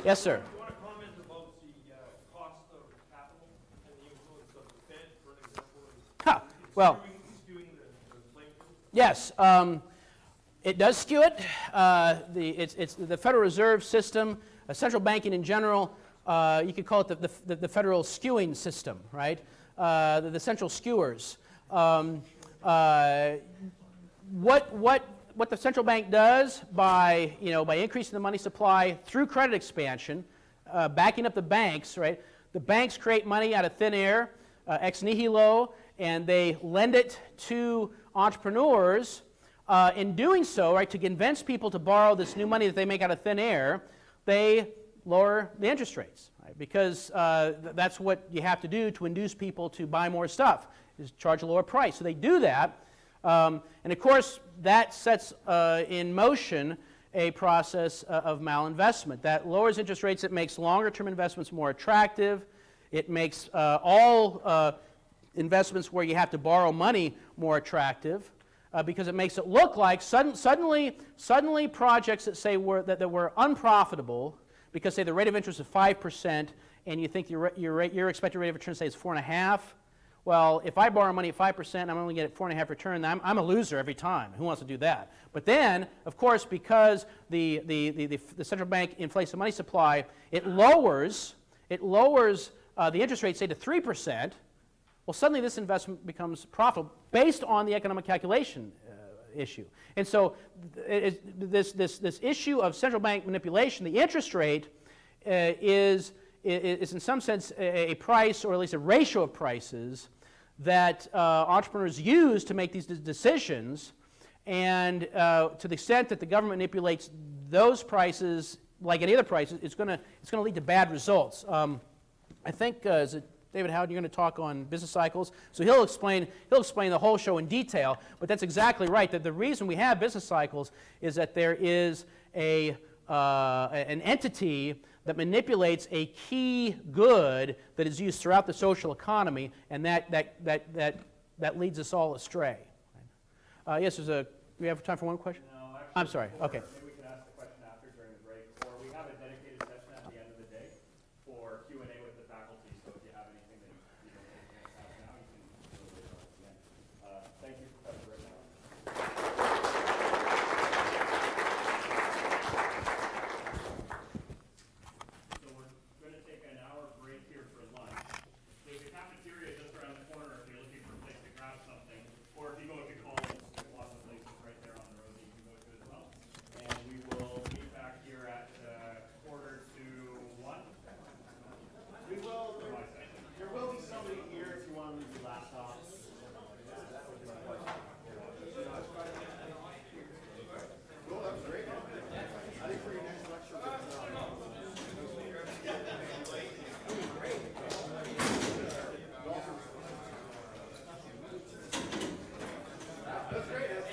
Speaker 10: Yes, sir.
Speaker 11: Do you want to comment about the cost of capital and the influence of the Fed, for example?
Speaker 10: Well,
Speaker 11: Skewing the labor?
Speaker 10: yes, it does skew it. It's the Federal Reserve System, central banking in general. You could call it the federal skewing system, right? The central skewers. What the central bank does by increasing the money supply through credit expansion, backing up the banks, right? The banks create money out of thin air, ex nihilo, and they lend it to entrepreneurs. In doing so, right, to convince people to borrow this new money that they make out of thin air, they lower the interest rates, right? Because that's what you have to do to induce people to buy more stuff, is charge a lower price. So they do that. And of course, that sets in motion a process of malinvestment. That lowers interest rates. It makes longer-term investments more attractive. It makes all investments where you have to borrow money more attractive because it makes it look like suddenly projects that say that were unprofitable because, say, the rate of interest is 5% and you think your expected rate of return, say, is 4.5%. Well, if I borrow money at 5% and I'm only getting 4.5% return, I'm a loser every time. Who wants to do that? But then, of course, because the central bank inflates the money supply, it lowers the interest rate, say, to 3%. Well, suddenly this investment becomes profitable based on the economic calculation issue. And so this issue of central bank manipulation, the interest rate is in some sense a price, or at least a ratio of prices, that entrepreneurs use to make these decisions. And to the extent that the government manipulates those prices, like any other prices, it's going to lead to bad results. I think is it David Howden, you're going to talk on business cycles. So he'll explain the whole show in detail. But that's exactly right. That the reason we have business cycles is that there is an entity that manipulates a key good that is used throughout the social economy, and that leads us all astray. Yes, we have time for one question?
Speaker 4: No, actually,
Speaker 10: I'm sorry. Okay.
Speaker 4: Maybe we can ask the question after during the break, or we have a dedicated session at the end of the day for Q&A with the faculty. So if you have anything that you don't get a chance to ask now, you can do it later on at the end. Thank you, Professor Ritenour. So we're going to take an hour break here for lunch. There's a cafeteria just around the corner if you're looking for a place to grab something, or if you go to college, there's lots of places right there on the road that you can go to as well. And we will meet back here at 1:45.
Speaker 3: We will. There will be somebody here if you want to leave your laptop. Cool, that was great. I think for your next lecture, that's great.